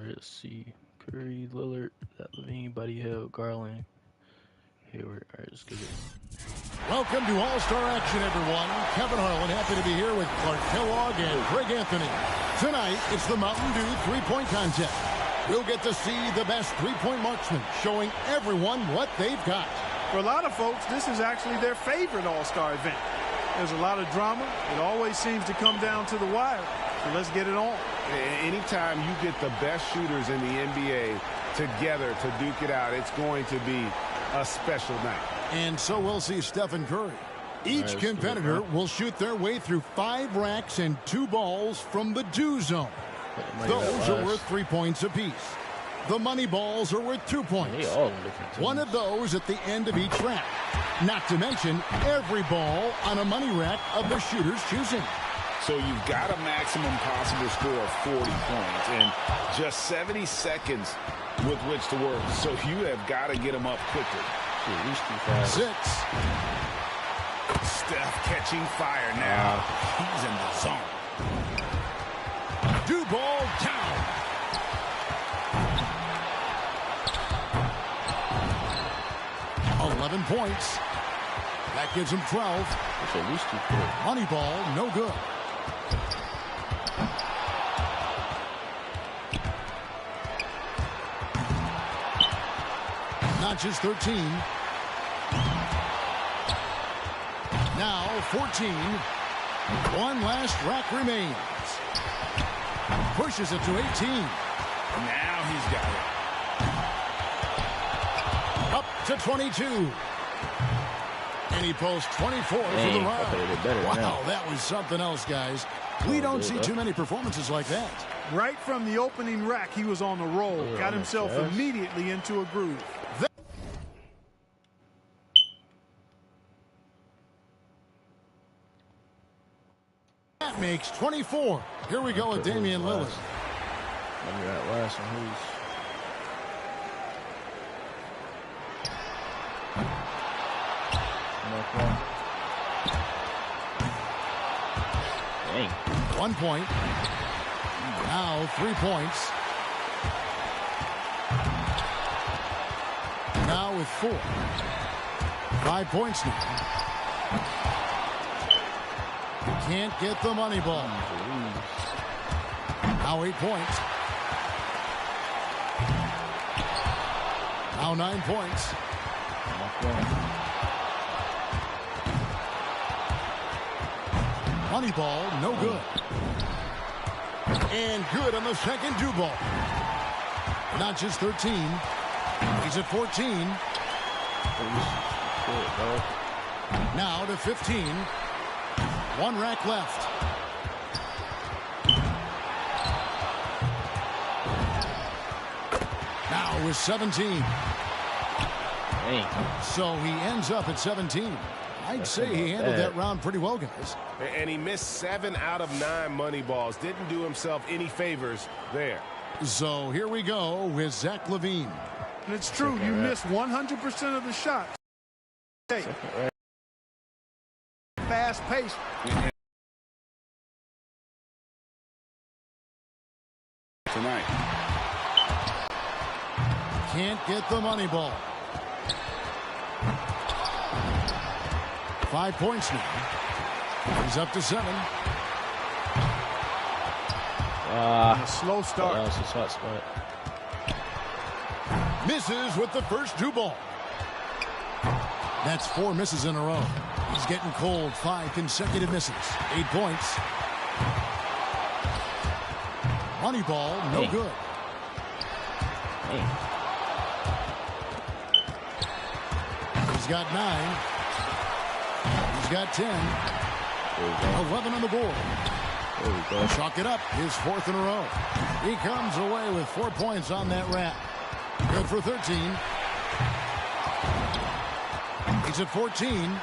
Let's see. Curry, Lillard, that Levine, Buddy Hill, Garland, Hayward. All right, let's get it. Welcome to All-Star action, everyone. Kevin Harlan, happy to be here with Clark Kellogg and Greg Anthony. Tonight, it's the Mountain Dew three-point contest. We'll get to see the best three-point marksmen, showing everyone what they've got. For a lot of folks, this is actually their favorite All-Star event. There's a lot of drama. It always seems to come down to the wire. So let's get it on. Anytime you get the best shooters in the NBA together to duke it out, it's going to be a special night. And so we'll see Stephen Curry. Each competitor will shoot their way through 5 racks and 2 balls from the Dew zone. Those are worth 3 points apiece. The money balls are worth 2 points. One of those at the end of each rack. Not to mention every ball on a money rack of the shooter's choosing. So you've got a maximum possible score of 40 points and just 70 seconds with which to work. So you have got to get them up quickly. 6. Steph catching fire now. He's in the zone. Dew ball down. $11 points. That gives him 12. That's at least 2 points. Money ball, no good. Notches 13. Now 14. One last rack remains. Pushes it to 18. Now he's got it. Up to 22. And he posts 24 for the round. Wow, that was something else, guys. We don't see too many performances like that. Right from the opening rack, he was on the roll. Got himself immediately into a groove. That makes 24. Here we go with Damian Lillard. Let me that last one. Who's... Dang. 1 point. Now 3 points. Now with 4. 5 points now. Can't get the money ball. Now 8 points. Now 9 points. Money ball, no good. And good on the second Dew ball. Not just 13. He's at 14. Now to 15. 1 rack left. Now with 17. Dang. So he ends up at 17. I'd say he handled that round pretty well, guys. And he missed 7 out of 9 money balls. Didn't do himself any favors there. So here we go with Zach LaVine. And it's true, you miss 100% of the shots. Hey. Fast pace. Tonight. Can't get the money ball. 5 points now. He's up to 7. A slow start. That's a hot spot. Misses with the first Dew ball. That's 4 misses in a row. He's getting cold. 5 consecutive misses. 8 points. Money ball, no good. He's got 9. He's got 10. 11 on the board. There we go. Chalk it up. His 4th in a row. He comes away with 4 points on that rack. Good for 13. He's at 14.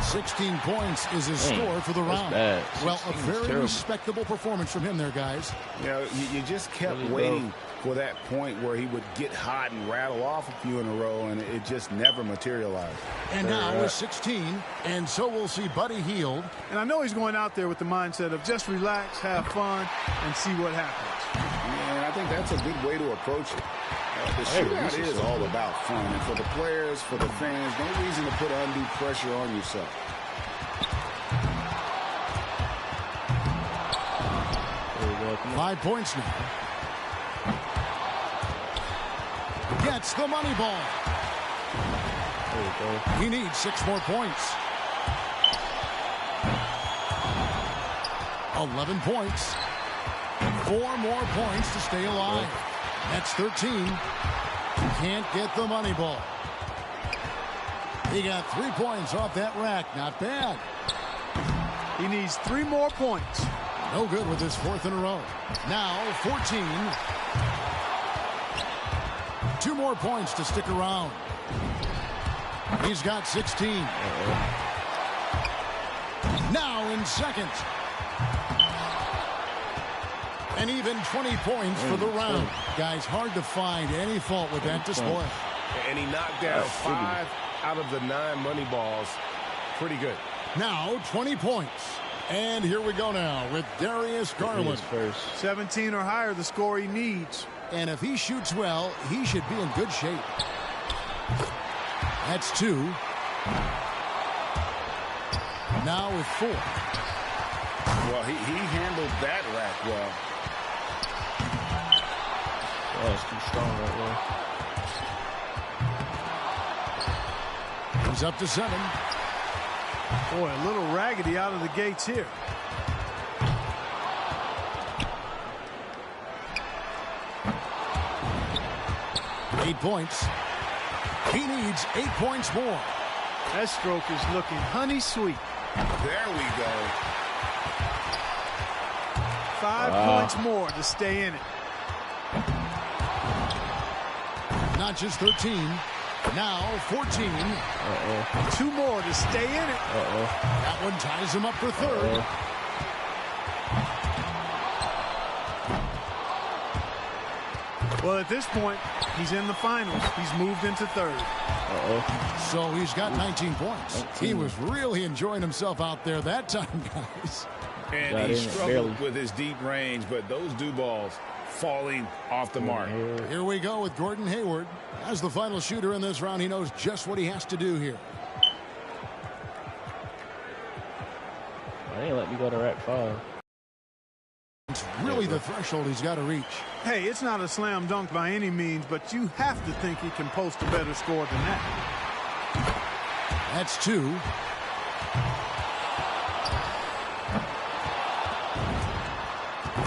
16 points is his score for the round. Well, a very respectable performance from him there, guys. You know, you just kept waiting for that point where he would get hot and rattle off a few in a row, and it just never materialized. And now with 16, and so we'll see Buddy Hield. And I know he's going out there with the mindset of just relax, have fun, and see what happens. And I think that's a good way to approach it. The shootout is all about fun, and for the players, for the fans, no reason to put undue pressure on yourself. There we go. 5 points now. Gets the money ball. There we go. He needs 6 more points. 11 points. 4 more points to stay alive. That's 13. Can't get the money ball. He got 3 points off that rack. Not bad. He needs 3 more points. No good with his 4th in a row. Now 14. 2 more points to stick around. He's got 16. Now in second. And even 20 points for the round. Guys, hard to find any fault with that display. And he knocked down 5 out of the 9 money balls. Pretty good. Now 20 points. And here we go now with Darius Garland. 17 or higher, the score he needs. And if he shoots well, he should be in good shape. That's 2. Now with 4. Well, he handled that rack well. That's too strong right there. He's up to 7. Boy, a little raggedy out of the gates here. Eight points. He needs 8 points more. That stroke is looking honey sweet. There we go. 5 points more to stay in it. Not just 13. Now 14. 2 more to stay in it. That one ties him up for 3rd. Well, at this point, he's in the finals. He's moved into 3rd. So he's got 19 points. He was really enjoying himself out there that time, guys. And he struggled with his deep range, but those dew balls falling off the mark. Here we go with Gordon Hayward. As the final shooter in this round, he knows just what he has to do here. They ain't let me go to rack 5. It's really the threshold he's got to reach. Hey, it's not a slam dunk by any means, but you have to think he can post a better score than that. That's 2.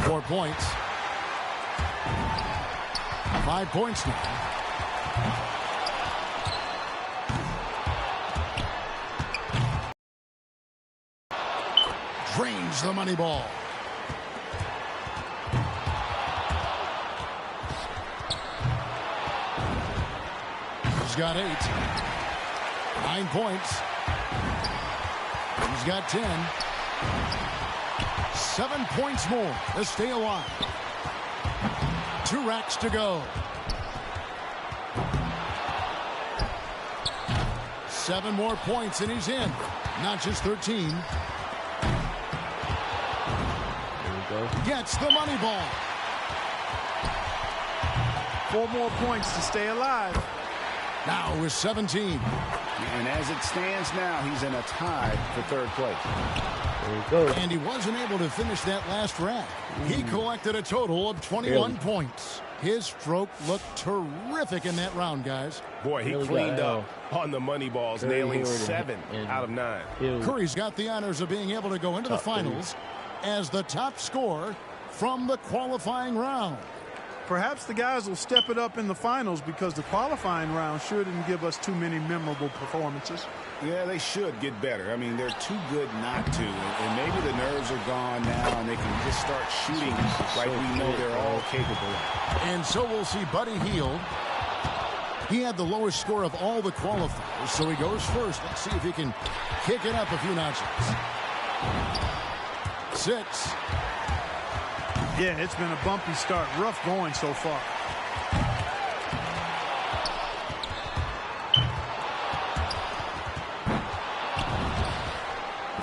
Four points. 5 points now. Drains the money ball. He's got 8. 9 points. He's got 10. 7 points more to stay alive. 2 racks to go. 7 more points and he's in. Not just 13. There we go. Gets the money ball. 4 more points to stay alive. Now with 17. And as it stands now, he's in a tie for 3rd place. There we go. And he wasn't able to finish that last rack. He collected a total of 21 points. His stroke looked terrific in that round, guys. Boy, he cleaned up on the money balls, nailing 7 out of 9. Curry's got the honors of being able to go into the finals as the top scorer from the qualifying round. Perhaps the guys will step it up in the finals because the qualifying round sure didn't give us too many memorable performances. Yeah, they should get better. I mean, they're too good not to. And maybe the nerves are gone now and they can just start shooting like we know they're all capable of. And so we'll see Buddy Hield He had the lowest score of all the qualifiers, so he goes first. Let's see if he can kick it up a few notches. 6. Yeah, it's been a bumpy start. Rough going so far.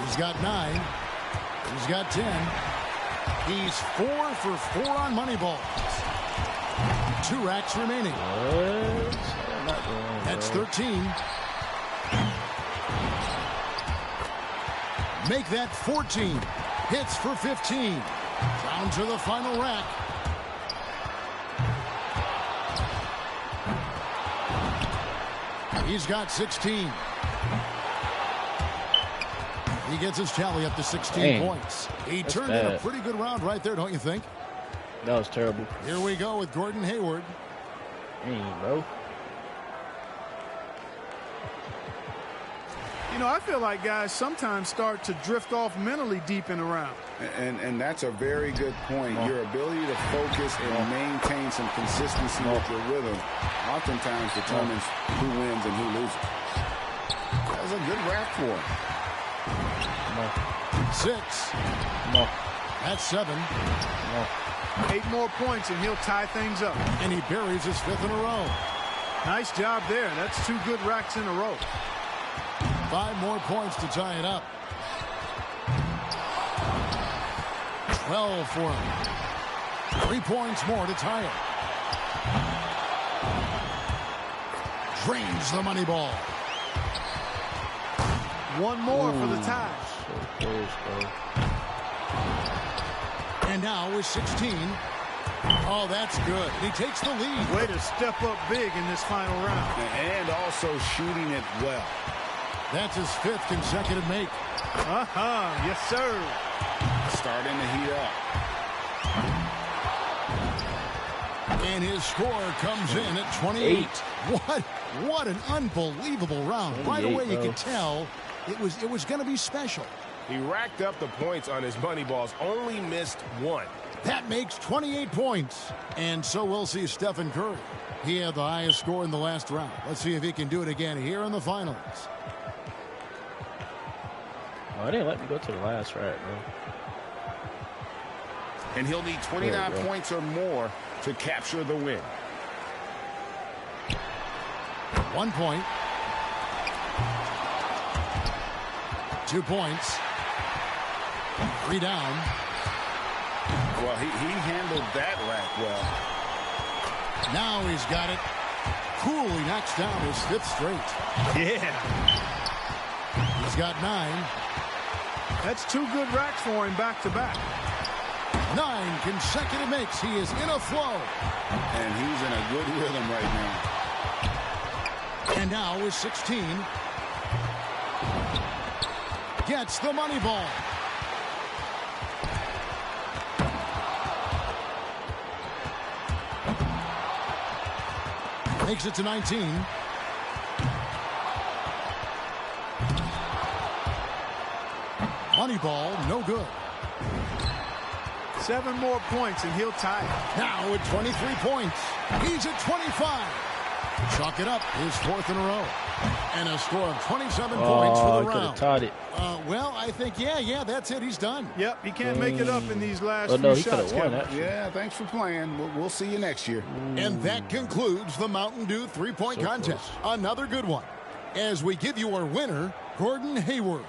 He's got 9. He's got 10. He's 4 for 4 on money balls. 2 racks remaining. That's 13. Make that 14. Hits for 15. Down to the final rack. He's got 16. He gets his tally up to 16 points. He turned in a pretty good round right there, don't you think? That was terrible. Here we go with Gordon Hayward. Hey, bro. You know, I feel like guys sometimes start to drift off mentally deep in the round. And that's a very good point. Your ability to focus and maintain some consistency with your rhythm oftentimes determines who wins and who loses. That was a good rap for him. 6. That's 7. 8 more points and he'll tie things up. And he buries his 5th in a row. Nice job there. That's 2 good racks in a row. 5 more points to tie it up. 12 for him. 3 points more to tie it. Drains the money ball. 1 more for the tie. So close, bro. And now with 16. Oh, that's good. He takes the lead. Way to step up big in this final round. And also shooting it well. That's his 5th consecutive make. Yes, sir. Starting to heat up. And his score comes in at 28. What an unbelievable round. Right away you could tell it was going to be special. He racked up the points on his money balls, only missed 1. That makes 28 points. And so we'll see Stephen Curry. He had the highest score in the last round. Let's see if he can do it again here in the finals. Oh, they didn't let me go to the last rack, bro. And he'll need 29 points or more to capture the win. 1 point. 2 points. 3 down. Well, he handled that rack well. Now he's got it. Cool, he knocks down his 5th straight. Yeah. He's got 9. That's 2 good racks for him back to back. 9 consecutive makes. He is in a flow. And he's in a good rhythm right now. And now with 16. Gets the money ball. Makes it to 19. Money ball, no good. 7 more points and he'll tie it. Now with 23 points. He's at 25. Chalk it up, his 4th in a row. And a score of 27 points for the round. Tied it. Well, I think, yeah, that's it. He's done. Yep, he can't make it up in these last no, few he shots. won, actually. Yeah, thanks for playing. We'll see you next year. And that concludes the Mountain Dew 3-point contest. Close. Another good one. As we give you our winner, Gordon Hayward.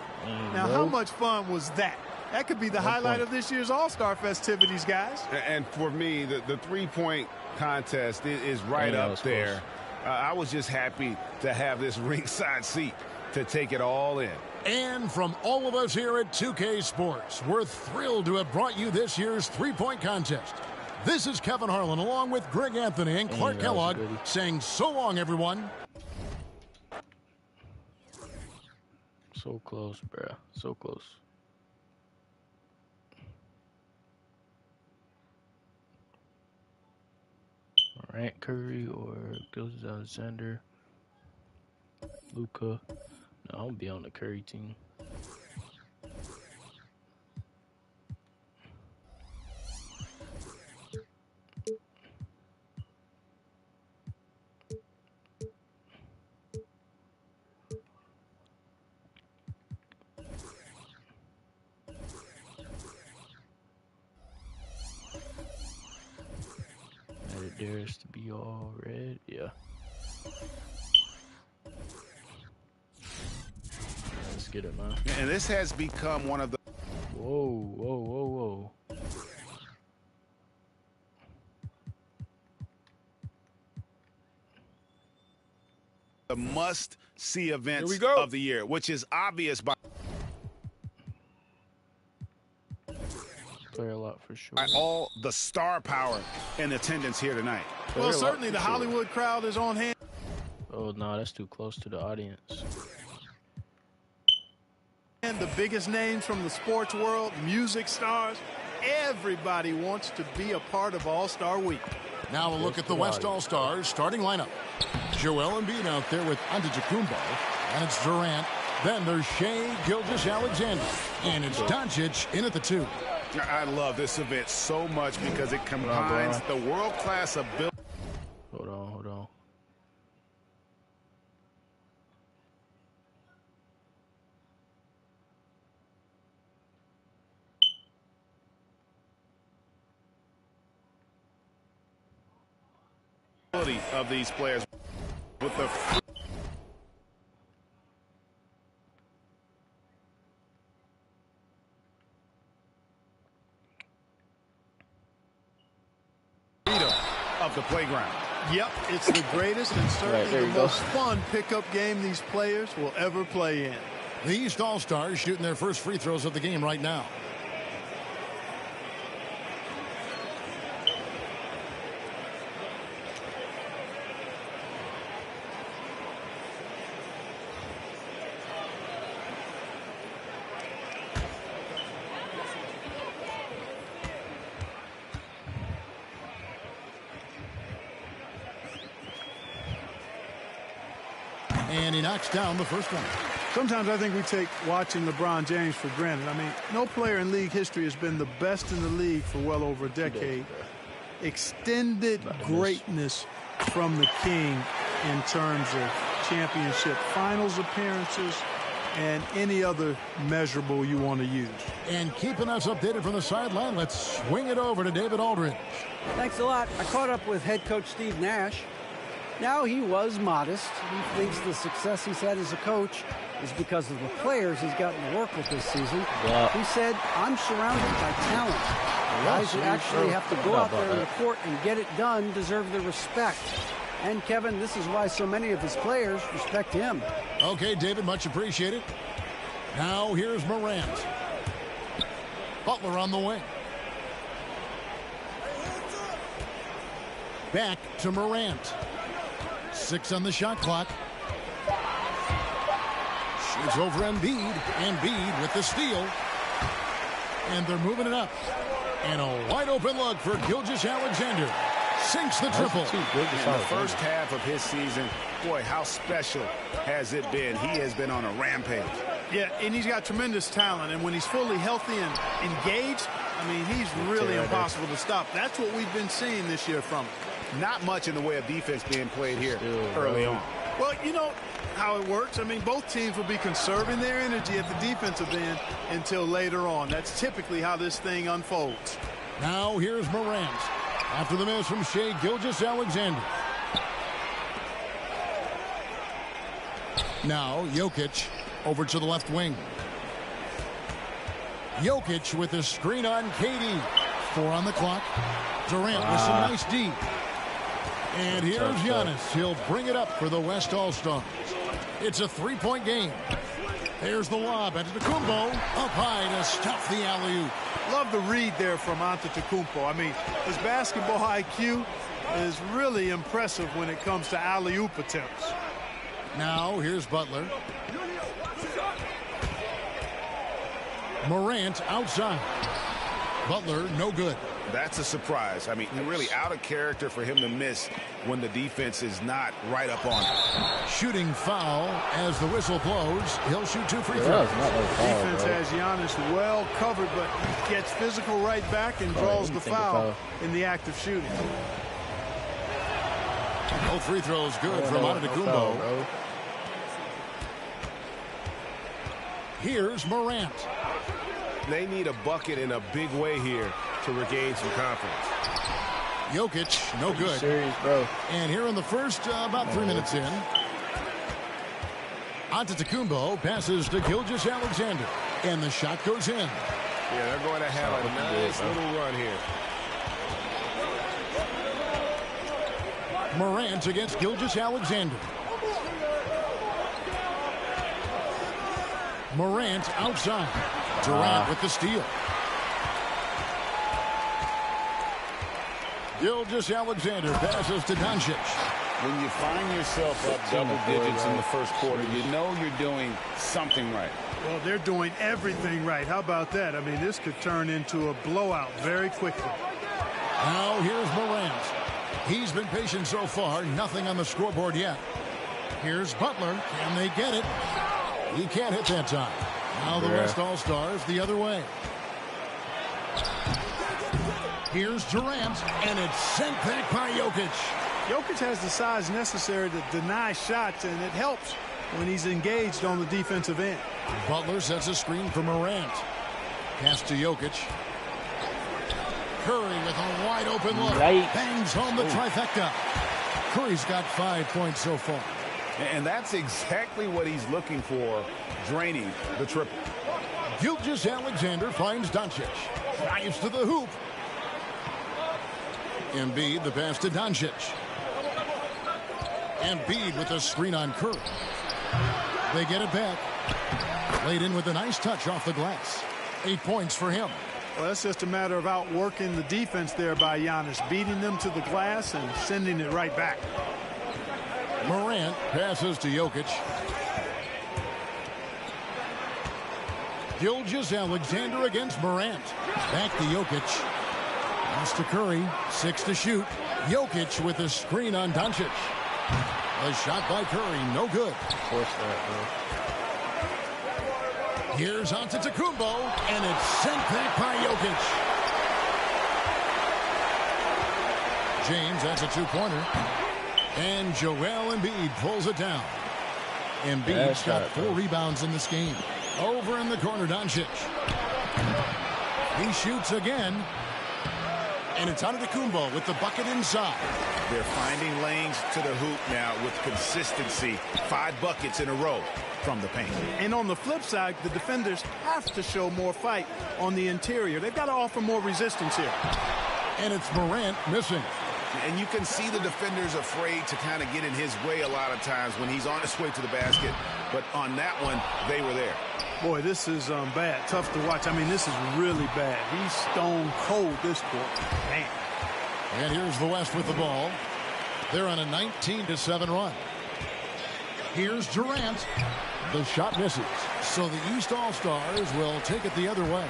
Now, how much fun was that? That could be the highlight of this year's All-Star festivities, guys. And for me, the 3-point contest is right up there. I was just happy to have this ringside seat to take it all in. And from all of us here at 2K Sports, we're thrilled to have brought you this year's 3-point contest. This is Kevin Harlan along with Greg Anthony and Clark Kellogg saying so long, everyone. So close, bro. So close. All right, Curry or Gilgeous Alexander, Luka. No, I'll be on the Curry team. Dares to be all red. Yeah. Let's get it, man. And this has become one of the... Whoa, whoa, whoa, whoa. The must-see events of the year, which is obvious by Play a lot for sure. all the star power in attendance here tonight. Well, certainly the Hollywood crowd is on hand. Oh, no, that's too close to the audience. And the biggest names from the sports world, music stars, everybody wants to be a part of All-Star Week. Now a look at the West All-Stars starting lineup. Joel Embiid out there with Antetokounmpo, and it's Durant. Then there's Shai Gilgeous-Alexander, and it's Doncic in at the 2. I love this event so much because it combines the world-class ability. Hold on, hold on. Of these players with the freedom of the playground. Yep, it's the greatest and certainly the most fun pickup game these players will ever play in. The East All-Stars shooting their first free throws of the game right now. And he knocks down the first one. Sometimes I think we take watching LeBron James for granted. I mean, no player in league history has been the best in the league for well over a decade. Extended greatness from the king in terms of championship finals appearances and any other measurable you want to use. And keeping us updated from the sideline, let's swing it over to David Aldridge. Thanks a lot. I caught up with head coach Steve Nash. Now, he was modest. He thinks the success he's had as a coach is because of the players he's gotten to work with this season. He said, I'm surrounded by talent. Guys who actually have to go out there on the court and get it done deserve the respect. And, Kevin, this is why so many of his players respect him. Okay, David, much appreciated. Now, here's Morant. Butler on the wing. Back to Morant. 6 on the shot clock. Shoots over Embiid. Embiid with the steal. And they're moving it up. And a wide open look for Gilgeous-Alexander. Sinks the triple. In the first half of his season, boy, how special has it been? He has been on a rampage. Yeah, and he's got tremendous talent. And when he's fully healthy and engaged, I mean, he's really impossible to stop. That's what we've been seeing this year from him. Not much in the way of defense being played here early on. Well, you know how it works. I mean, both teams will be conserving their energy at the defensive end until later on. That's typically how this thing unfolds. Now here's Morant. After the miss from Shai Gilgeous-Alexander. Now Jokic over to the left wing. Jokic with the screen on KD. 4 on the clock. Durant with some nice D. And here's Giannis. He'll bring it up for the West All-Stars. It's a 3-point game. There's the lob. Antetokounmpo up high to stop the alley-oop. Love the read there from Antetokounmpo. I mean, his basketball IQ is really impressive when it comes to alley-oop attempts. Now here's Butler. Morant outside. Butler no good. That's a surprise. I mean, really out of character for him to miss when the defense is not right up on him. Shooting foul as the whistle blows. He'll shoot 2 free throws. Defense has Giannis well covered, but he gets physical right back and draws the foul in the act of shooting. Both free throws good from Antetokounmpo. Here's Morant. They need a bucket in a big way here to regain some confidence. Jokic, no good. Serious, bro. And here in the first, about 3 minutes in, Antetokounmpo passes to Gilgeous-Alexander, and the shot goes in. Yeah, they're going to have a nice little run here. Morant against Gilgeous-Alexander. Morant outside. Durant with the steal. Gilgeous-Alexander passes to Doncic. When you find yourself up double digits in the first quarter, you know you're doing something right. Well, they're doing everything right. How about that? I mean, this could turn into a blowout very quickly. Now here's Morant. He's been patient so far. Nothing on the scoreboard yet. Here's Butler. Can they get it? He can't hit that time. Now the West All-Stars the other way. Here's Durant, and it's sent back by Jokic. Jokic has the size necessary to deny shots, and it helps when he's engaged on the defensive end. Butler sets a screen for Morant. Pass to Jokic. Curry with a wide-open look. Bangs home the trifecta. Curry's got 5 points so far. And that's exactly what he's looking for, draining the triple. Gilgeous-Alexander finds Doncic. Drives to the hoop. Embiid the pass to Doncic. Embiid with a screen on Curry. They get it back. Laid in with a nice touch off the glass. 8 points for him. Well, that's just a matter of outworking the defense there by Giannis, beating them to the glass and sending it right back. Morant passes to Jokic. Gilgeous-Alexander against Morant. Back to Jokic. Pass to Curry. 6 to shoot. Jokic with a screen on Doncic. A shot by Curry. No good. Force that, bro. Here's Antetokounmpo, and it's sent back by Jokic. James, that's a two-pointer. And Joel Embiid pulls it down. Embiid's got 4 rebounds in this game. Over in the corner, Doncic. He shoots again. And it's Antetokounmpo with the bucket inside. They're finding lanes to the hoop now with consistency. 5 buckets in a row from the paint. And on the flip side, the defenders have to show more fight on the interior. They've got to offer more resistance here. And it's Morant missing. And you can see the defenders afraid to kind of get in his way a lot of times when he's on his way to the basket. But on that one, they were there. Boy, this is bad. Tough to watch. I mean, this is really bad. He's stone cold this quarter. Man. And here's the West with the ball. They're on a 19-7 run. Here's Durant. The shot misses. So the East All-Stars will take it the other way.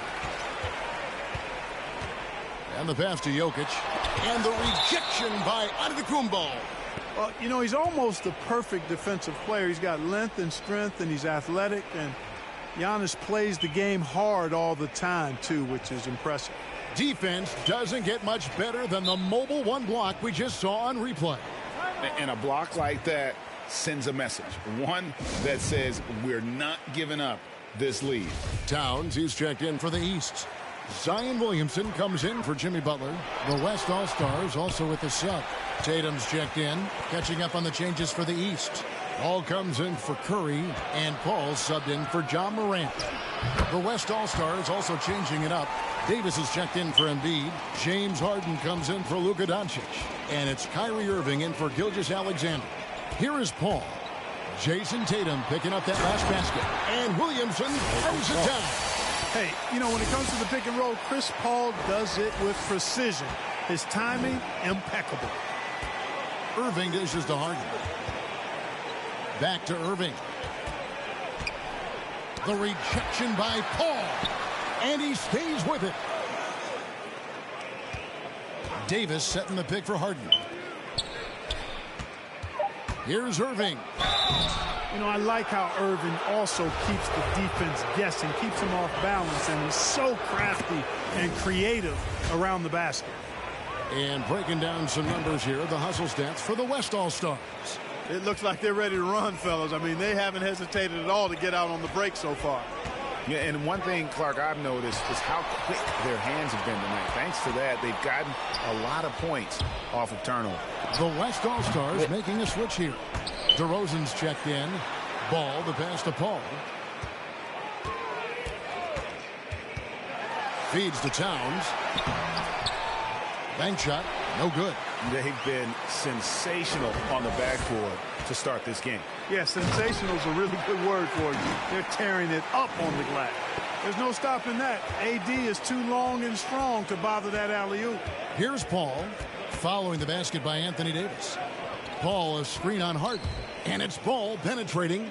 And the pass to Jokic. And the rejection by Antetokounmpo. Well, you know, he's almost the perfect defensive player. He's got length and strength, and he's athletic. And Giannis plays the game hard all the time, too, which is impressive. Defense doesn't get much better than the mobile one block we just saw on replay. And a block like that sends a message. One that says we're not giving up this lead. Towns, he's checked in for the East. Zion Williamson comes in for Jimmy Butler. The West All-Stars also with the sub. Tatum's checked in, catching up on the changes for the East. All comes in for Curry, and Paul subbed in for John Morant. The West All-Stars also changing it up. Davis is checked in for Embiid. James Harden comes in for Luka Doncic. And it's Kyrie Irving in for Gilgeous-Alexander. Here is Paul. Jason Tatum picking up that last basket. And Williamson throws it down. Hey, you know, when it comes to the pick and roll, Chris Paul does it with precision. His timing, impeccable. Irving dishes to Harden. Back to Irving. The rejection by Paul. And he stays with it. Davis setting the pick for Harden. Here's Irving. You know, I like how Irving also keeps the defense guessing, keeps them off balance, and he's so crafty and creative around the basket. And breaking down some numbers here, the hustle stats for the West All-Stars. It looks like they're ready to run, fellas. I mean, they haven't hesitated at all to get out on the break so far. Yeah, and one thing, Clark, I've noticed is how quick their hands have been tonight. Thanks to that, they've gotten a lot of points off of turnover. The West All-Stars making a switch here. DeRozan's checked in. Ball, the pass to Paul. Feeds to Towns. Bank shot, no good. They've been sensational on the backboard to start this game. Yeah, sensational is a really good word for you. They're tearing it up on the glass. There's no stopping that. AD is too long and strong to bother that alley-oop. Here's Paul, following the basket by Anthony Davis. Paul, a screen on Harden, and it's Ball penetrating.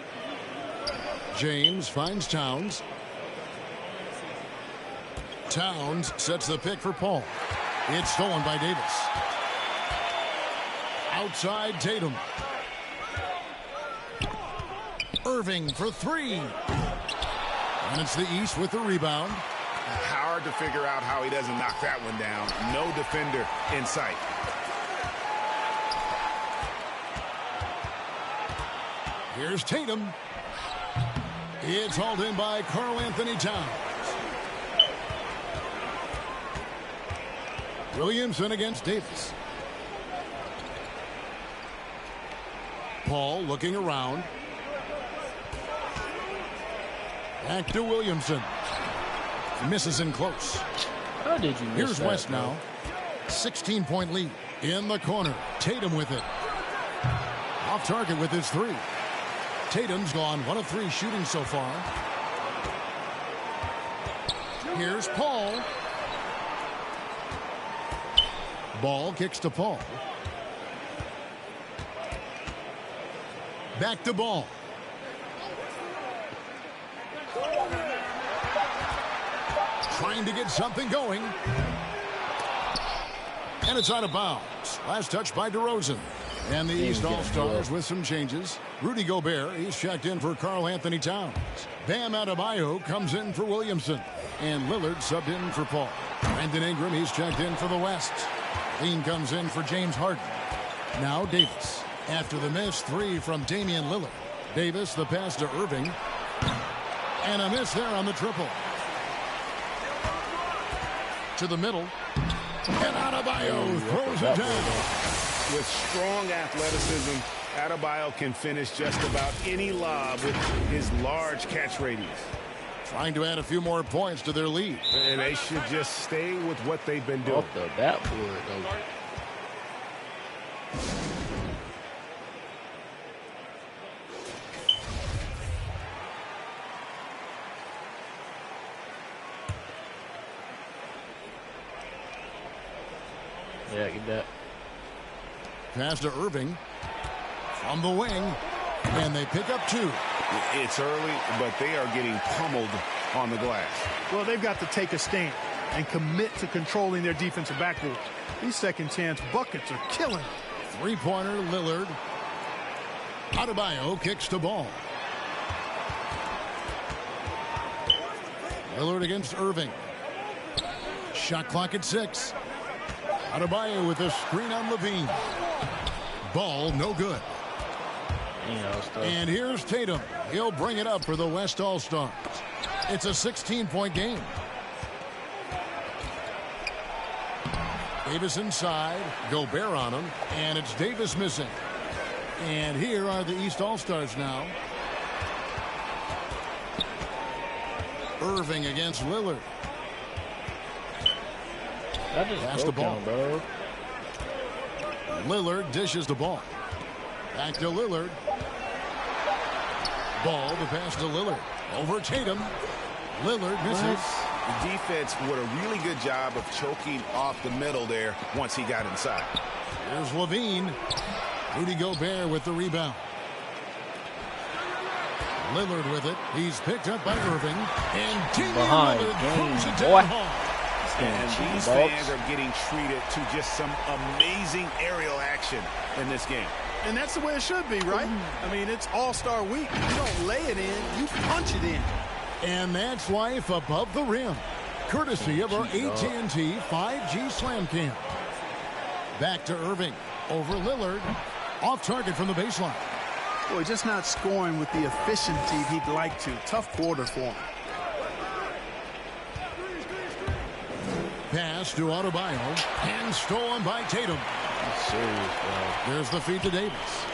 James finds Towns. Towns sets the pick for Paul. It's stolen by Davis. Outside Tatum. Irving for three. And it's the East with the rebound. Hard to figure out how he doesn't knock that one down. No defender in sight. Here's Tatum. It's hauled in by Karl Anthony Towns. Williamson against Davis. Paul looking around. Back to Williamson. Misses in close. How did you miss Here's that, West bro? now. 16-point lead. In the corner. Tatum with it. Off target with his three. Tatum's gone 1 of 3 shooting so far. Here's Paul. Ball kicks to Paul. Back to Ball. Trying to get something going. And it's out of bounds. Last touch by DeRozan. And the East All-Stars with some changes. Rudy Gobert, he's checked in for Karl Anthony Towns. Bam Adebayo comes in for Williamson. And Lillard subbed in for Paul. Brandon Ingram, he's checked in for the West. Lean comes in for James Harden. Now Davis. After the missed 3 from Damian Lillard. Davis, the pass to Irving. And a miss there on the triple. To the middle. And Adebayo throws it down. With strong athleticism, Adebayo can finish just about any lob with his large catch radius. Trying to add a few more points to their lead. And they should just stay with what they've been doing. Off the backboard, though. Yeah, get that. Pass to Irving. From the wing. And they pick up 2. It's early, but they are getting pummeled on the glass. Well, they've got to take a stand and commit to controlling their defensive backboard. These second chance buckets are killing. Three-pointer Lillard. Adebayo kicks to Ball. Lillard against Irving. Shot clock at 6. Adebayo with a screen on Levine. Ball no good. And here's Tatum. He'll bring it up for the West All-Stars. It's a 16-point game. Davis inside. Gobert on him. And it's Davis missing. And here are the East All-Stars now. Irving against Lillard. Pass the ball. Bro. Lillard dishes the ball. Back to Lillard. Ball to pass to Lillard. Over Tatum. Lillard misses. The defense did a really good job of choking off the middle there once he got inside. Here's Levine. Rudy Gobert with the rebound. Lillard with it. He's picked up by Irving. And Behind Lillard throws it boy. down hard. And these fans are getting treated to just some amazing aerial action in this game. And that's the way it should be, right? I mean, it's All-Star Week. You don't lay it in, you punch it in. And that's life above the rim. Courtesy of our AT&T 5G Slam Cam. Back to Irving. Over Lillard. Off target from the baseline. Boy, just not scoring with the efficiency he'd like to. Tough quarter for him. pass to Adebayo, and stolen by Tatum. That's serious, bro. There's the feed to Davis.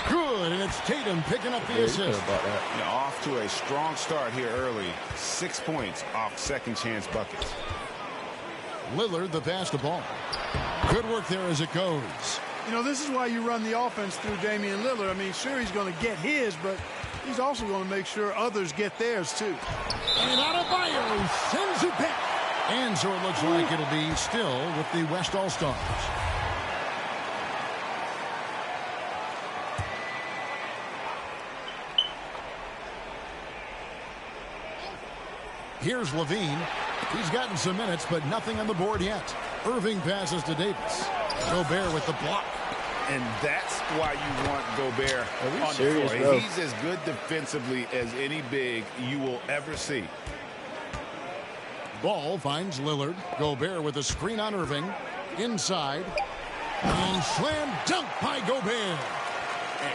Good, and it's Tatum picking up the assist. Off to a strong start here early. 6 points off second chance buckets. Lillard the pass to ball. Good work there as it goes. You know, this is why you run the offense through Damian Lillard. I mean, sure, he's going to get his, but he's also going to make sure others get theirs, too. And Adebayo sends it back. And so it looks like it'll be still with the West All-Stars. Here's Levine. He's gotten some minutes, but nothing on the board yet. Irving passes to Davis. Gobert with the block. And that's why you want Gobert on the serious, floor. bro? He's as good defensively as any big you will ever see. Ball finds Lillard. Gobert with a screen on Irving. Inside. And slam dunk by Gobert.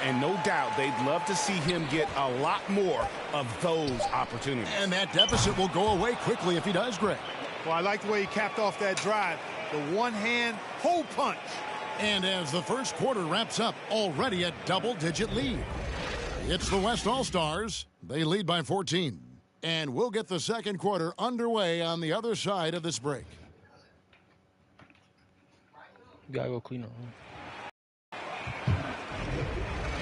And no doubt they'd love to see him get a lot more of those opportunities. And that deficit will go away quickly if he does, Greg. Well, I like the way he capped off that drive. The one-hand hole punch. And as the first quarter wraps up, already a double-digit lead. It's the West All-Stars. They lead by 14. And we'll get the second quarter underway on the other side of this break. You gotta go clean up.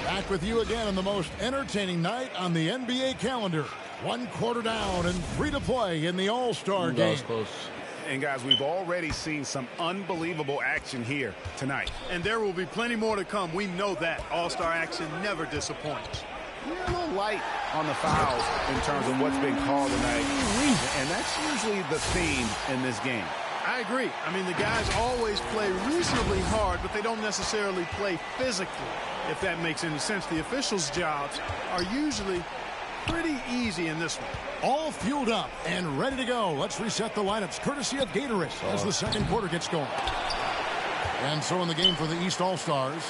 Back with you again on the most entertaining night on the NBA calendar. 1 quarter down and 3 to play in the All-Star game. That was close. And guys, we've already seen some unbelievable action here tonight. And there will be plenty more to come. We know that. All-Star action never disappoints. A little light on the fouls in terms of what's been called tonight. And that's usually the theme in this game. I agree. I mean, the guys always play reasonably hard, but they don't necessarily play physically, if that makes any sense. The officials' jobs are usually pretty easy in this one. All fueled up and ready to go. Let's reset the lineups courtesy of Gatorade as the second quarter gets going. And so in the game for the East All-Stars,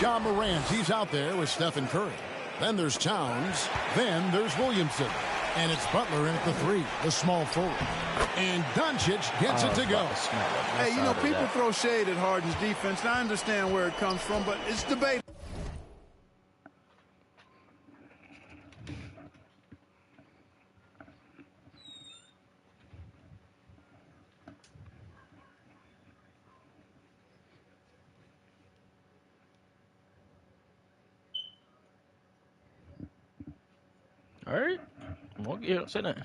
Ja Morant, he's out there with Stephen Curry. Then there's Towns. Then there's Williamson. And it's Butler in at the 3, the small forward. And Doncic gets it to go. Hey, you know, people throw shade at Harden's defense, and I understand where it comes from, but it's debatable. All right. Well, yeah, say that.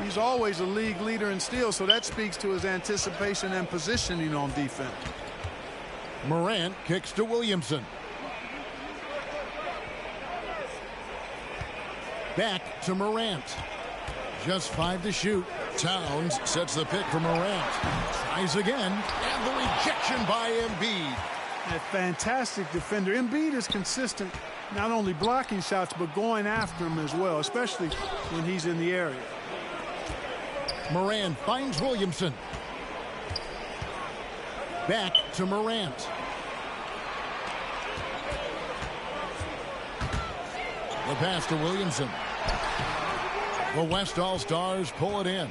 He's always a league leader in steals, so that speaks to his anticipation and positioning on defense. Morant kicks to Williamson. Back to Morant. Just 5 to shoot. Towns sets the pick for Morant. Tries again, and the rejection by Embiid. A fantastic defender. Embiid is consistent, not only blocking shots, but going after him as well, especially when he's in the area. Morant finds Williamson. Back to Morant. The pass to Williamson. The West All-Stars pull it in.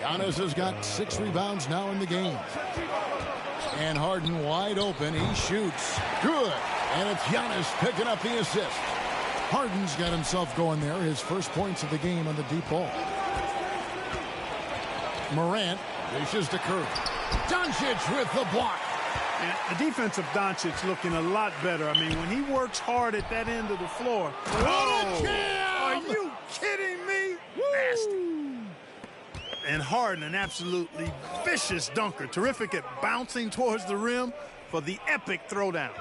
Giannis has got 6 rebounds now in the game. And Harden wide open. He shoots. Good. And it's Giannis picking up the assist. Harden's got himself going there. His first points of the game on the deep ball. Morant dishes to Curry. Doncic with the block. And the defense of Doncic looking a lot better. I mean, when he works hard at that end of the floor. What a jam! Are you kidding me? Nasty. And Harden, an absolutely vicious dunker. Terrific at bouncing towards the rim for the epic throwdown.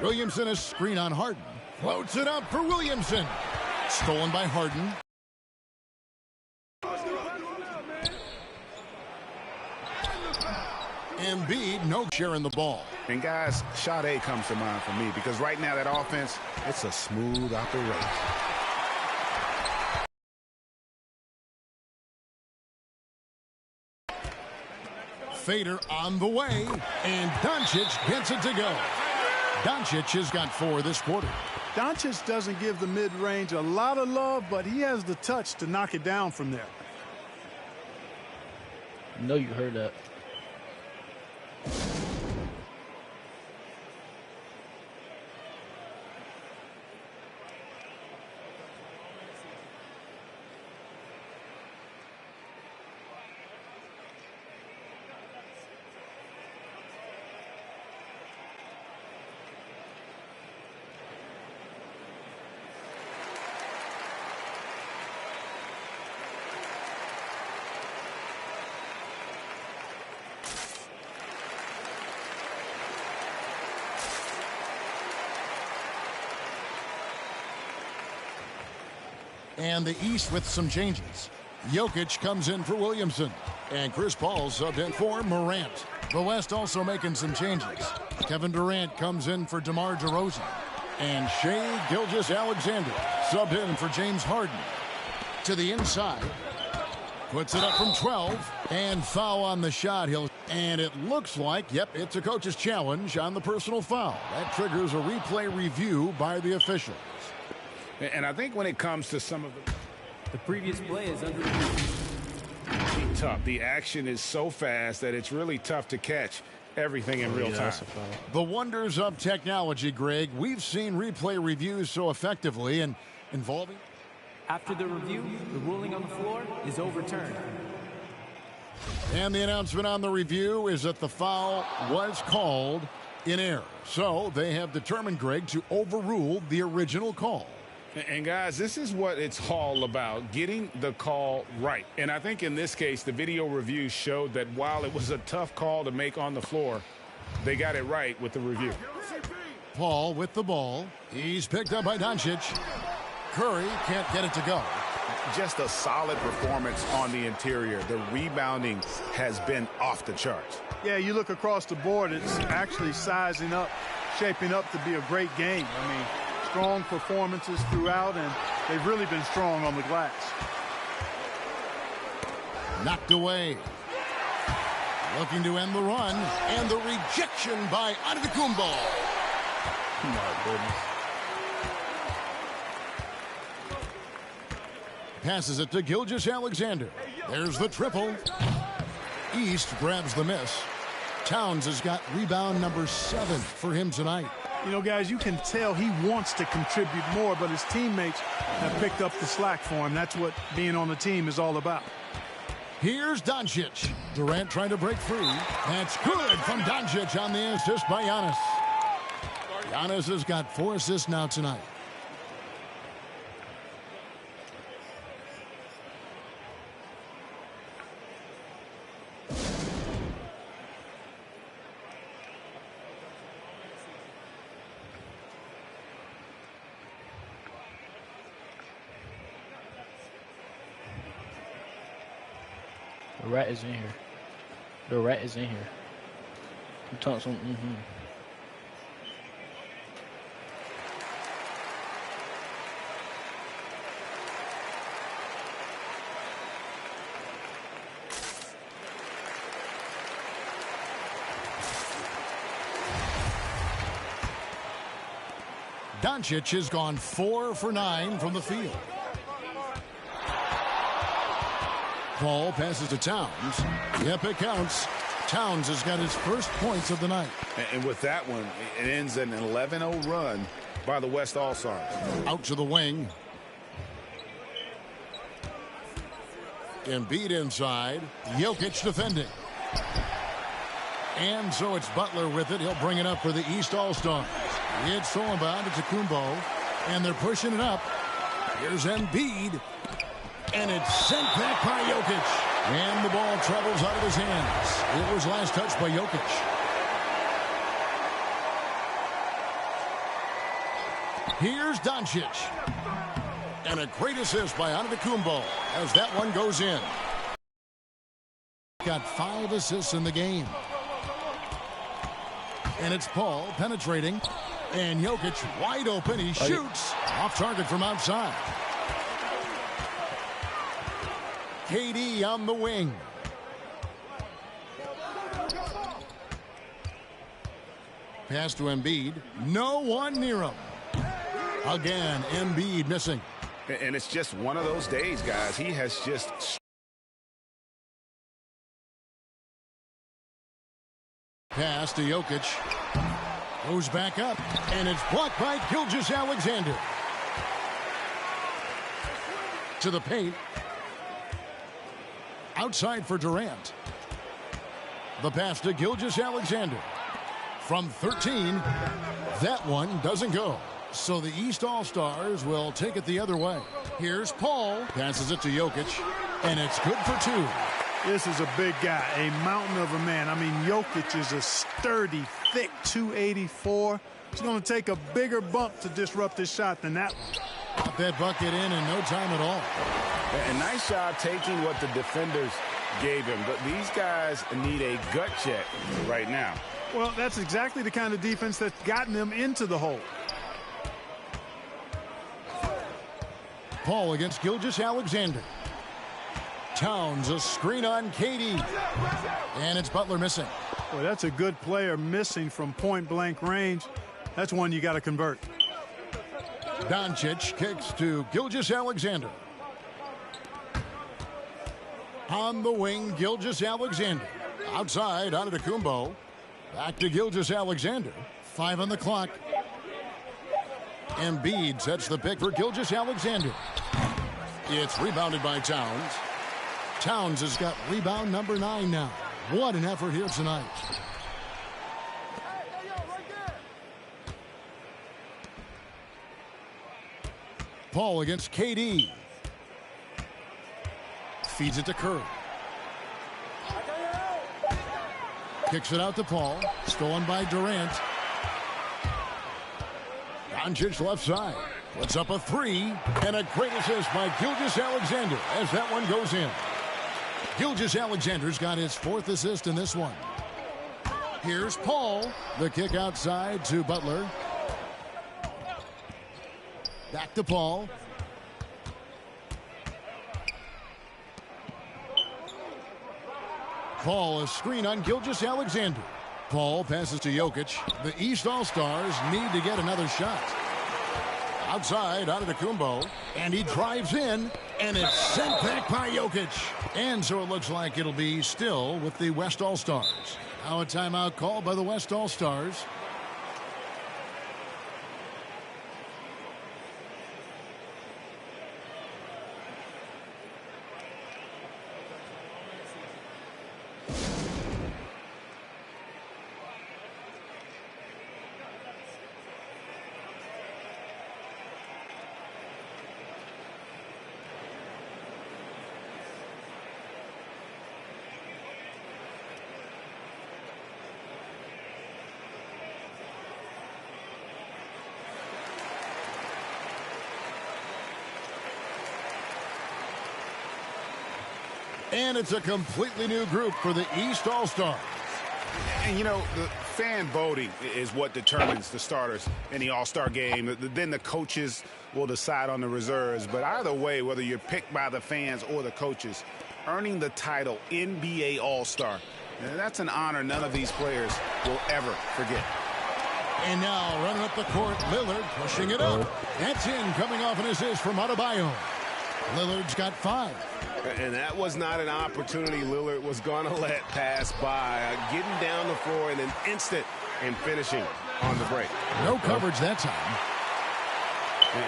Williamson a screen on Harden. Floats it up for Williamson. Stolen by Harden. Embiid, no sharing the ball. And guys, shot A comes to mind for me because right now that offense, it's a smooth operation. Fader on the way, and Doncic gets it to go. Doncic has got 4 this quarter. Doncic doesn't give the mid-range a lot of love, but he has the touch to knock it down from there. No, you heard that. And the East with some changes. Jokic comes in for Williamson. And Chris Paul subbed in for Morant. The West also making some changes. Kevin Durant comes in for DeMar DeRozan. And Shai Gilgeous-Alexander subbed in for James Harden. To the inside. Puts it up from 12. And foul on the shot. And it looks like, yep, it's a coach's challenge on the personal foul. That triggers a replay review by the officials. And I think when it comes to some of the previous play is under tough. The action is so fast that it's really tough to catch everything in real time. The wonders of technology, Greg. We've seen replay reviews so effectively and involving. After the review, the ruling on the floor is overturned. And the announcement on the review is that the foul was called in error. So they have determined, Greg, to overrule the original call. And guys, this is what it's all about, getting the call right. And I think in this case, the video review showed that while it was a tough call to make on the floor, they got it right with the review. Paul with the ball. He's picked up by Doncic. Curry can't get it to go. Just a solid performance on the interior. The rebounding has been off the charts. Yeah, you look across the board, it's actually sizing up, shaping up to be a great game. I mean, strong performances throughout, and they've really been strong on the glass. Knocked away. Looking to end the run, and the rejection by Antetokounmpo. My goodness. Passes it to Gilgeous-Alexander. There's the triple. East grabs the miss. Towns has got rebound number 7 for him tonight. You know, guys, you can tell he wants to contribute more, but his teammates have picked up the slack for him. That's what being on the team is all about. Here's Doncic. Durant trying to break free. That's good from Doncic on the assist by Giannis. Giannis has got 4 assists now tonight. The rat is in here. The rat is in here. I'm talking some. Doncic has gone 4 for 9 from the field. Paul passes to Towns. Yep, it counts. Towns has got his first points of the night. And with that one, it ends an 11-0 run by the West All-Stars. Out to the wing. Embiid inside. Jokic defending. And so it's Butler with it. He'll bring it up for the East All-Stars. It's thrown by Antetokounmpo, and they're pushing it up. Here's Embiid, and it's sent back by Jokic. And the ball travels out of his hands. It was last touched by Jokic. Here's Doncic. And a great assist by Antetokounmpo as that one goes in. Got 5 assists in the game. And it's Paul penetrating. And Jokic wide open. He shoots. Off target from outside. KD on the wing. Pass to Embiid. No one near him. Again, Embiid missing. And it's just one of those days, guys. He has just... Pass to Jokic. Goes back up. And it's blocked by Gilgeous-Alexander. To the paint. Outside for Durant. The pass to Gilgeous-Alexander. From 13, that one doesn't go. So the East All-Stars will take it the other way. Here's Paul. Passes it to Jokic. And it's good for two. This is a big guy, a mountain of a man. I mean, Jokic is a sturdy, thick 284. He's going to take a bigger bump to disrupt his shot than that one. Got that bucket in no time at all. A nice job taking what the defenders gave him. But these guys need a gut check right now. Well, that's exactly the kind of defense that's gotten them into the hole. Paul against Gilgeous-Alexander. Towns, a screen on KD. And it's Butler missing. Well, that's a good player missing from point-blank range. That's one you got to convert. Doncic kicks to Gilgeous-Alexander. On the wing, Gilgeous-Alexander. Outside, Antetokounmpo. Back to Gilgeous-Alexander. 5 on the clock. Embiid sets the pick for Gilgeous-Alexander. It's rebounded by Towns. Towns has got rebound number 9 now. What an effort here tonight. Paul against KD. Feeds it to Curry. Kicks it out to Paul. Stolen by Durant. Doncic left side. Puts up a 3. And a great assist by Gilgeous-Alexander as that one goes in. Gilgeous-Alexander's got his 4th assist in this one. Here's Paul. The kick outside to Butler. Back to Paul. Paul, a screen on Gilgeous-Alexander. Paul passes to Jokic. The East All-Stars need to get another shot. Outside, Antetokounmpo. And he drives in. And it's sent back by Jokic. And so it looks like it'll be still with the West All-Stars. Now a timeout called by the West All-Stars. And it's a completely new group for the East All-Stars. And, you know, the fan voting is what determines the starters in the All-Star game. Then the coaches will decide on the reserves. But either way, whether you're picked by the fans or the coaches, earning the title NBA All-Star, that's an honor none of these players will ever forget. And now running up the court, Lillard pushing it up. That's in, coming off an assist from Adebayo. Lillard's got 5. And that was not an opportunity Lillard was going to let pass by. Getting down the floor in an instant and finishing on the break. No coverage that time.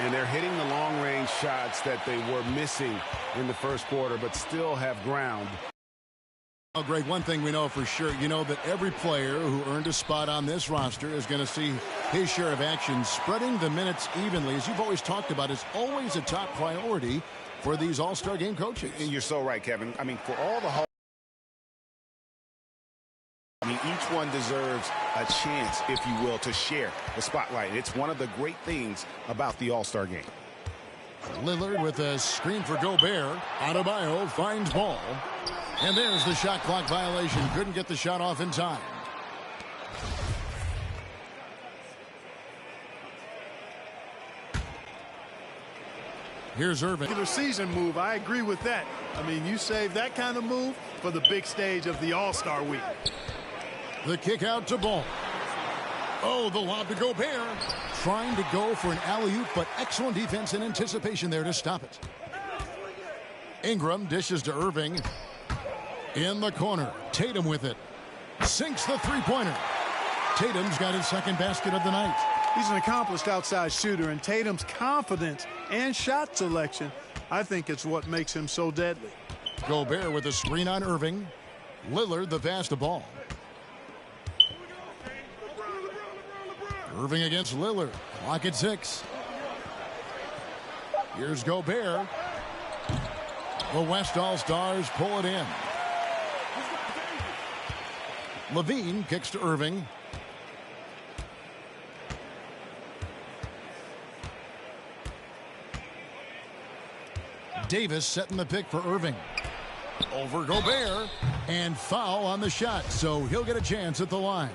And they're hitting the long-range shots that they were missing in the first quarter, but still have ground. Oh, Greg, one thing we know for sure, you know that every player who earned a spot on this roster is going to see his share of action. Spreading the minutes evenly, as you've always talked about, is always a top priority for these All-Star game coaches. And you're so right, Kevin. I mean, for all the each one deserves a chance, if you will, to share the spotlight. It's one of the great things about the All-Star game. Lillard with a screen for Gobert. Adebayo finds ball. And there's the shot clock violation. Couldn't get the shot off in time. Here's Irving. Regular season move. I agree with that. I mean, you save that kind of move for the big stage of the All-Star week. The kick out to Ball. Oh, the lob to Gobert. Trying to go for an alley-oop, but excellent defense and anticipation there to stop it. Ingram dishes to Irving. In the corner. Tatum with it. Sinks the three-pointer. Tatum's got his second basket of the night. He's an accomplished outside shooter, and Tatum's confidence and shot selection, I think it's what makes him so deadly. Gobert with a screen on Irving. Lillard the pass to Ball. Irving against Lillard. Clock at 6. Here's Gobert. The West All-Stars pull it in. Levine kicks to Irving. Davis setting the pick for Irving. Over Gobert. And foul on the shot, so he'll get a chance at the line.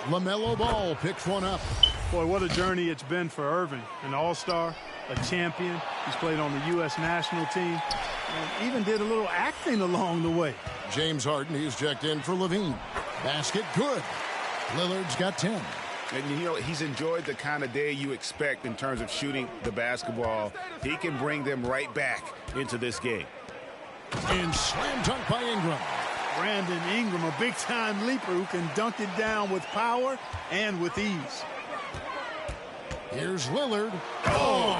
LaMelo Ball picks one up. Boy, what a journey it's been for Irving. An all-star, a champion. He's played on the U.S. national team and even did a little acting along the way. James Harden, he's checked in for Levine. Basket good. Lillard's got 10. And, you know, he's enjoyed the kind of day you expect in terms of shooting the basketball. He can bring them right back into this game. And slam dunk by Ingram. Brandon Ingram, a big-time leaper who can dunk it down with power and with ease. Here's Lillard. Oh!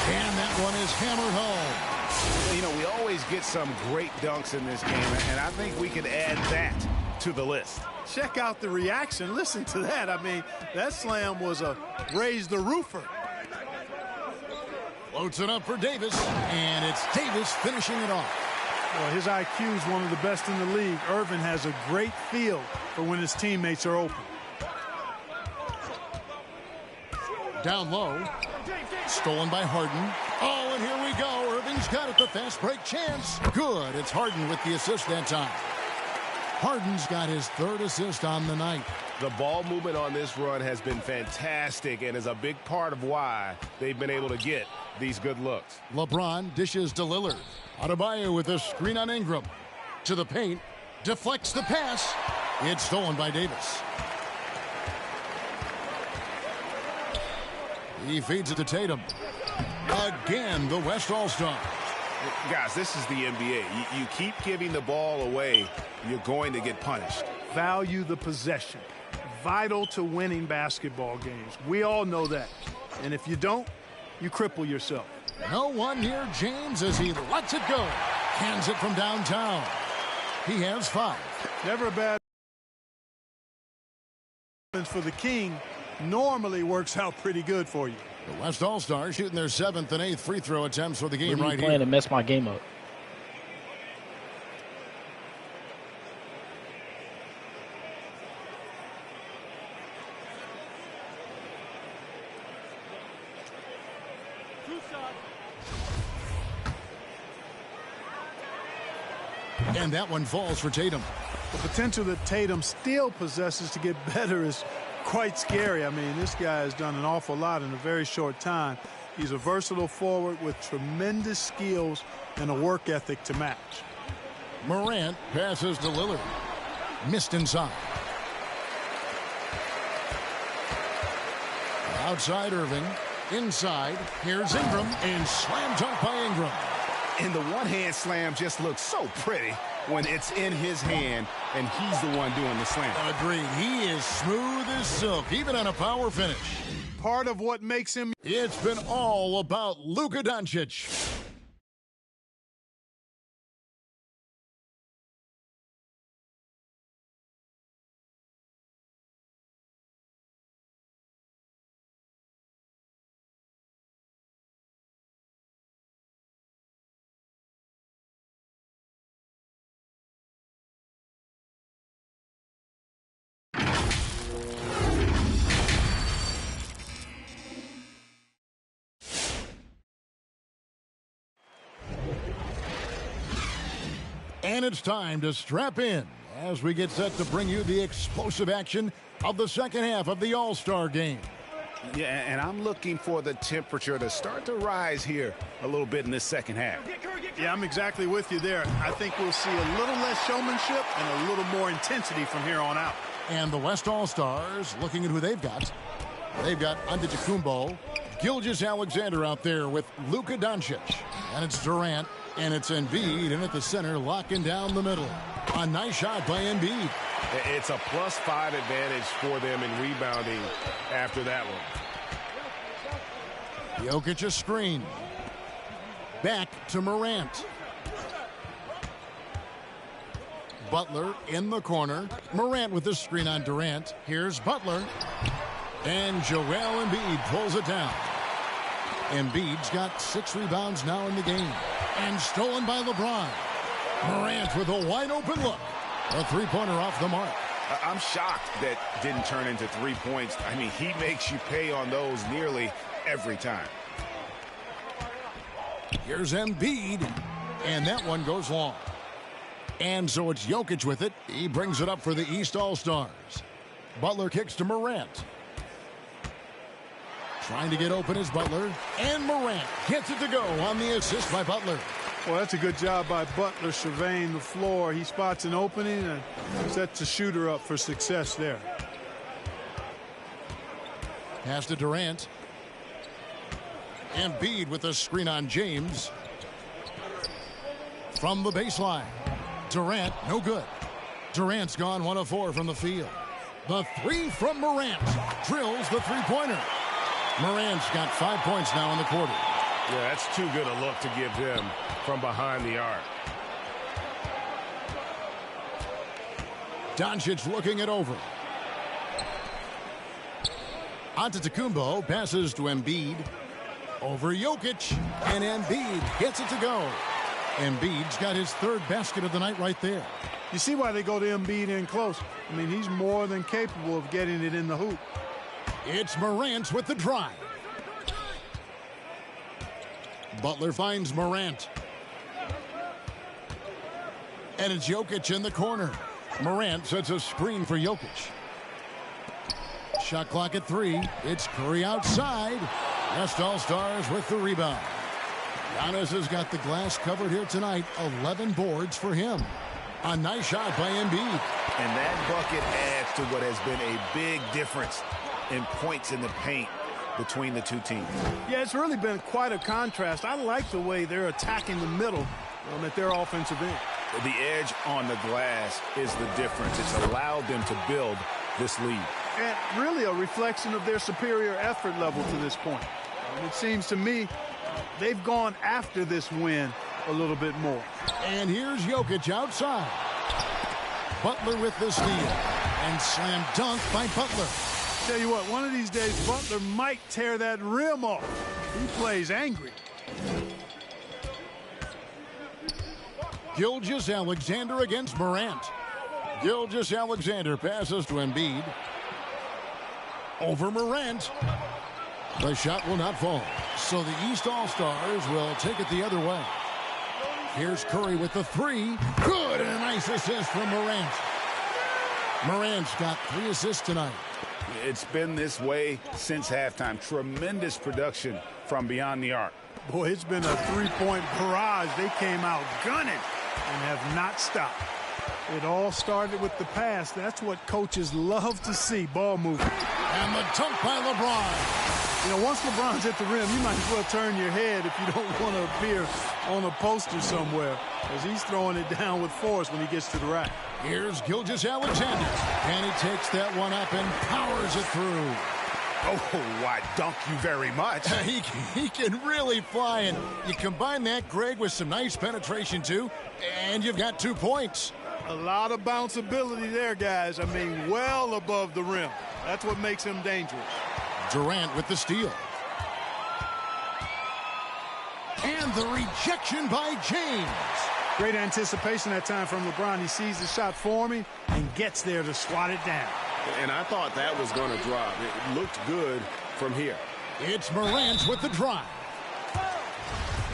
And that one is hammered home. You know, we always get some great dunks in this game, and I think we can add that to the list. Check out the reaction. Listen to that. I mean, that slam was a raise the roofer. Floats it up for Davis, and it's Davis finishing it off. Well, his IQ is one of the best in the league. Irving has a great feel for when his teammates are open. Down low. Stolen by Harden. Oh, and here we go. Irving's got it. The fast break chance. Good. It's Harden with the assist that time. Harden's got his third assist on the night. The ball movement on this run has been fantastic and is a big part of why they've been able to get these good looks. LeBron dishes to Lillard. Adebayo with a screen on Ingram. To the paint. Deflects the pass. It's stolen by Davis. He feeds it to Tatum. Again, the West All-Star. Guys, this is the NBA. You keep giving the ball away, you're going to get punished. Value the possession. Vital to winning basketball games. We all know that. And if you don't, you cripple yourself. No one near James as he lets it go. Hands it from downtown. He has 5. Never a bad for the King. Normally works out pretty good for you. The West All-Stars shooting their 7th and 8th free throw attempts for the game right here. Playing to mess my game up. And that one falls for Tatum. The potential that Tatum still possesses to get better is quite scary. I mean, this guy has done an awful lot in a very short time. He's a versatile forward with tremendous skills and a work ethic to match. Morant passes to Lillard. Missed inside. Outside Irving. Inside. Here's Ingram. And slam dunk by Ingram. And the one-hand slam just looks so pretty when it's in his hand and he's the one doing the slam. Agreed. He is smooth as silk, even on a power finish. Part of what makes him... It's been all about Luka Doncic. And it's time to strap in as we get set to bring you the explosive action of the second half of the All-Star game. Yeah, and I'm looking for the temperature to start to rise here a little bit in this second half. Yeah, I'm exactly with you there. I think we'll see a little less showmanship and a little more intensity from here on out. And the West All-Stars, looking at who they've got. They've got Antetokounmpo, Gilgeous-Alexander out there with Luka Doncic. And it's Durant, and it's Embiid in at the center, locking down the middle. A nice shot by Embiid. It's a +5 advantage for them in rebounding after that one. Jokic a screen. Back to Morant. Butler in the corner. Morant with the screen on Durant. Here's Butler. And Joel Embiid pulls it down. Embiid's got 6 rebounds now in the game. And stolen by LeBron. Morant with a wide open look. A three-pointer off the mark. I'm shocked that didn't turn into 3 points. I mean, he makes you pay on those nearly every time. Here's Embiid. And that one goes long. And so it's Jokic with it. He brings it up for the East All-Stars. Butler kicks to Morant. Trying to get open is Butler. And Morant gets it to go on the assist by Butler. Well, that's a good job by Butler surveying the floor. He spots an opening and sets the shooter up for success there. Pass to Durant. Embiid with a screen on James. From the baseline. Durant, no good. Durant's gone 1 of 4 from the field. The three from Morant. Drills the three-pointer. Morant's got 5 points now in the quarter. Yeah, that's too good a look to give him from behind the arc. Doncic looking it over. Antetokounmpo passes to Embiid. Over Jokic. And Embiid gets it to go. Embiid's got his 3rd basket of the night right there. You see why they go to Embiid in close. I mean, he's more than capable of getting it in the hoop. It's Morant with the drive. Butler finds Morant. And it's Jokic in the corner. Morant sets a screen for Jokic. Shot clock at 3. It's Curry outside. West All-Stars with the rebound. Giannis has got the glass covered here tonight. 11 boards for him. A nice shot by Embiid. And that bucket adds to what has been a big difference in points in the paint between the two teams. Yeah, it's really been quite a contrast. I like the way they're attacking the middle at their offensive end. The edge on the glass is the difference. It's allowed them to build this lead. And really a reflection of their superior effort level to this point. And it seems to me they've gone after this win a little bit more. And here's Jokic outside. Butler with the steal. And slam dunk by Butler. Tell you what, one of these days, Butler might tear that rim off. He plays angry. Gilgeous-Alexander against Morant. Gilgeous-Alexander passes to Embiid. Over Morant. The shot will not fall. So the East All-Stars will take it the other way. Here's Curry with the 3. Good, and a nice assist from Morant. Morant's got 3 assists tonight. It's been this way since halftime. Tremendous production from beyond the arc. Boy, it's been a three-point barrage. They came out gunning and have not stopped. It all started with the pass. That's what coaches love to see, ball movement. And the dunk by LeBron. You know, once LeBron's at the rim, you might as well turn your head if you don't want to appear on a poster somewhere, because he's throwing it down with force when he gets to the rack. Here's Gilgeous-Alexander. And he takes that one up and powers it through. Oh, I dunk you very much. He can really fly, and you combine that, Greg, with some nice penetration, too, and you've got 2 points. A lot of bounceability there, guys. I mean, well above the rim. That's what makes him dangerous. Durant with the steal. And the rejection by James. Great anticipation that time from LeBron. He sees the shot forming and gets there to swat it down. And I thought that was going to drop. It looked good from here. It's Morant with the drive.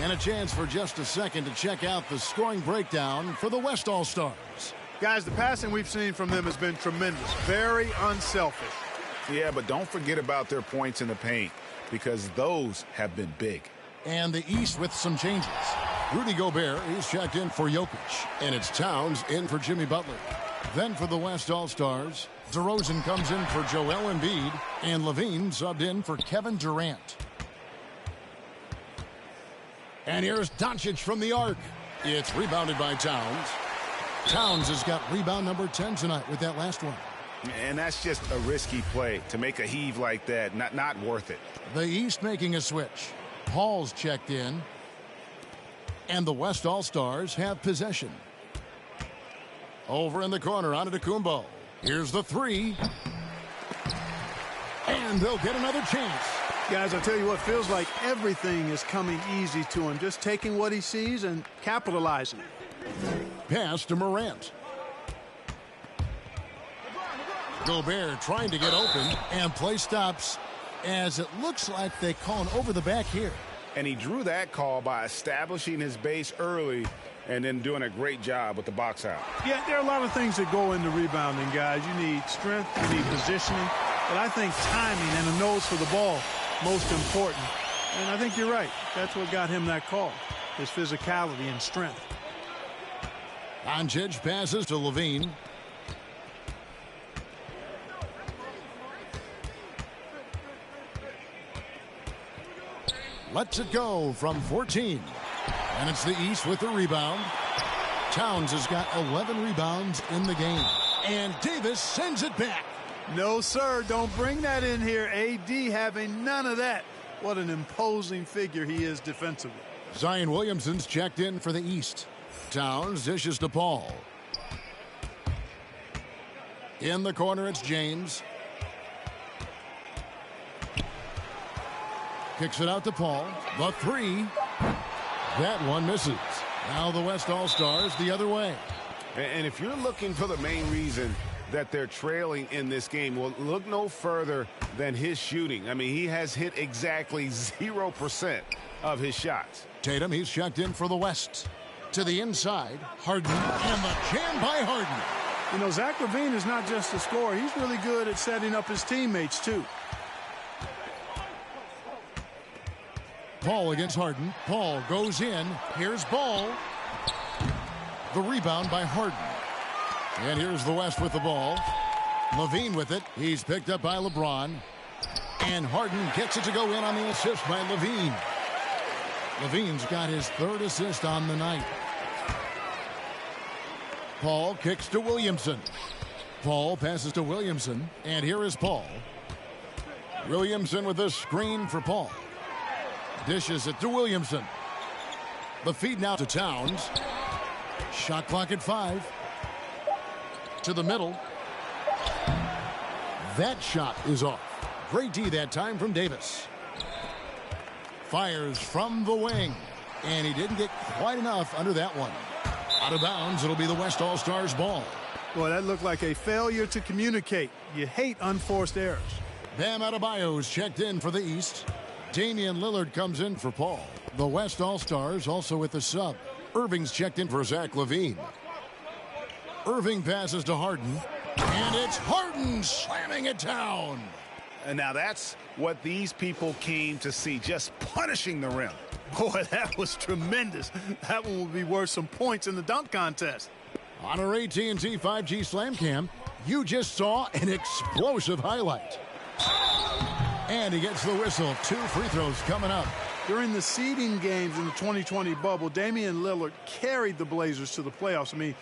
And a chance for just a second to check out the scoring breakdown for the West All-Stars. Guys, the passing we've seen from them has been tremendous. Very unselfish. Yeah, but don't forget about their points in the paint, because those have been big. And the East with some changes. Rudy Gobert is checked in for Jokic, and it's Towns in for Jimmy Butler. Then for the West All-Stars, DeRozan comes in for Joel Embiid, and Levine subbed in for Kevin Durant. And here's Doncic from the arc. It's rebounded by Towns. Towns has got rebound number 10 tonight with that last one. And that's just a risky play to make a heave like that. Not worth it. The East making a switch. Paul's checked in. And the West All-Stars have possession. Over in the corner, Antetokounmpo. Here's the three. And they'll get another chance. Guys, I tell you what, feels like everything is coming easy to him. Just taking what he sees and capitalizing. Pass to Morant. Gobert trying to get open, and play stops as it looks like they call an over the back here. And he drew that call by establishing his base early and then doing a great job with the box out. Yeah, there are a lot of things that go into rebounding, guys. You need strength, you need positioning, but I think timing and a nose for the ball, most important. And I think you're right. That's what got him that call, his physicality and strength. Doncic passes to Levine. Lets it go from 14. And it's the East with the rebound. Towns has got 11 rebounds in the game. And Davis sends it back. No, sir. Don't bring that in here. AD having none of that. What an imposing figure he is defensively. Zion Williamson's checked in for the East. Towns dishes to Paul. In the corner, it's James. Kicks it out to Paul. The three. That one misses. Now the West All-Stars the other way. And if you're looking for the main reason that they're trailing in this game, well, look no further than his shooting. I mean, he has hit exactly 0% of his shots. Tatum, he's checked in for the West. To the inside, Harden, and the jam by Harden. You know, Zach LaVine is not just a scorer. He's really good at setting up his teammates, too. Paul against Harden. Paul goes in. Here's Ball. The rebound by Harden. And here's the West with the ball. LaVine with it. He's picked up by LeBron. And Harden gets it to go in on the assist by LaVine. LaVine's got his third assist on the night. Paul kicks to Williamson. Paul passes to Williamson. And here is Paul. Williamson with a screen for Paul. Dishes it to Williamson. The feed now to Towns. Shot clock at 5. To the middle. That shot is off. Great D that time from Davis. Fires from the wing. And he didn't get quite enough under that one. Out of bounds, it'll be the West All-Stars ball. Boy, that looked like a failure to communicate. You hate unforced errors. Bam Adebayo's checked in for the East. Damian Lillard comes in for Paul. The West All-Stars also with the sub. Irving's checked in for Zach LaVine. Irving passes to Harden. And it's Harden slamming it down. And now that's what these people came to see, just punishing the rim. Boy, that was tremendous. That one will be worth some points in the dunk contest. On our AT&T 5G Slam Cam, you just saw an explosive highlight. And he gets the whistle. 2 free throws coming up. During the seeding games in the 2020 bubble, Damian Lillard carried the Blazers to the playoffs. I mean,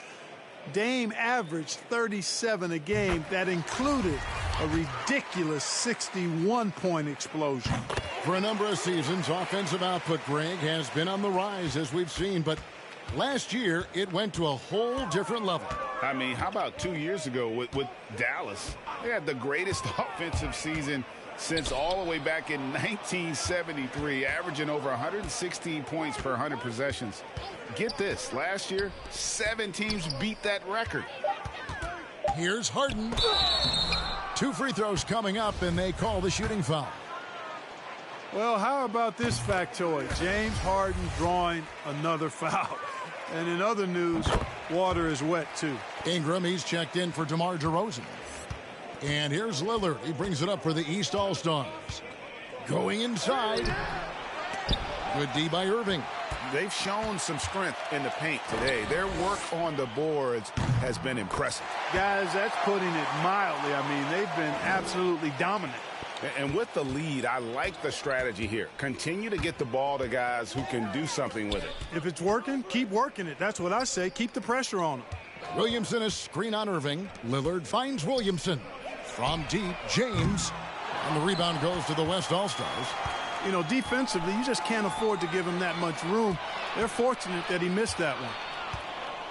Dame averaged 37 a game. That included a ridiculous 61-point explosion. For a number of seasons, offensive output, Greg, has been on the rise, as we've seen. But last year, it went to a whole different level. I mean, how about 2 years ago with Dallas? They had the greatest offensive season since all the way back in 1973, averaging over 116 points per 100 possessions. Get this, last year, 7 teams beat that record. Here's Harden. 2 free throws coming up, and they call the shooting foul. Well, how about this factoid? James Harden drawing another foul. And in other news, water is wet, too. Ingram, he's checked in for DeMar DeRozan. And here's Lillard. He brings it up for the East All-Stars. Going inside. Good D by Irving. They've shown some strength in the paint today. Their work on the boards has been impressive. Guys, that's putting it mildly. I mean, they've been absolutely dominant. And with the lead, I like the strategy here. Continue to get the ball to guys who can do something with it. If it's working, keep working it. That's what I say. Keep the pressure on them. Williamson is screen on Irving. Lillard finds Williamson. From deep, James. And the rebound goes to the West All-Stars. You know, defensively, you just can't afford to give him that much room. They're fortunate that he missed that one.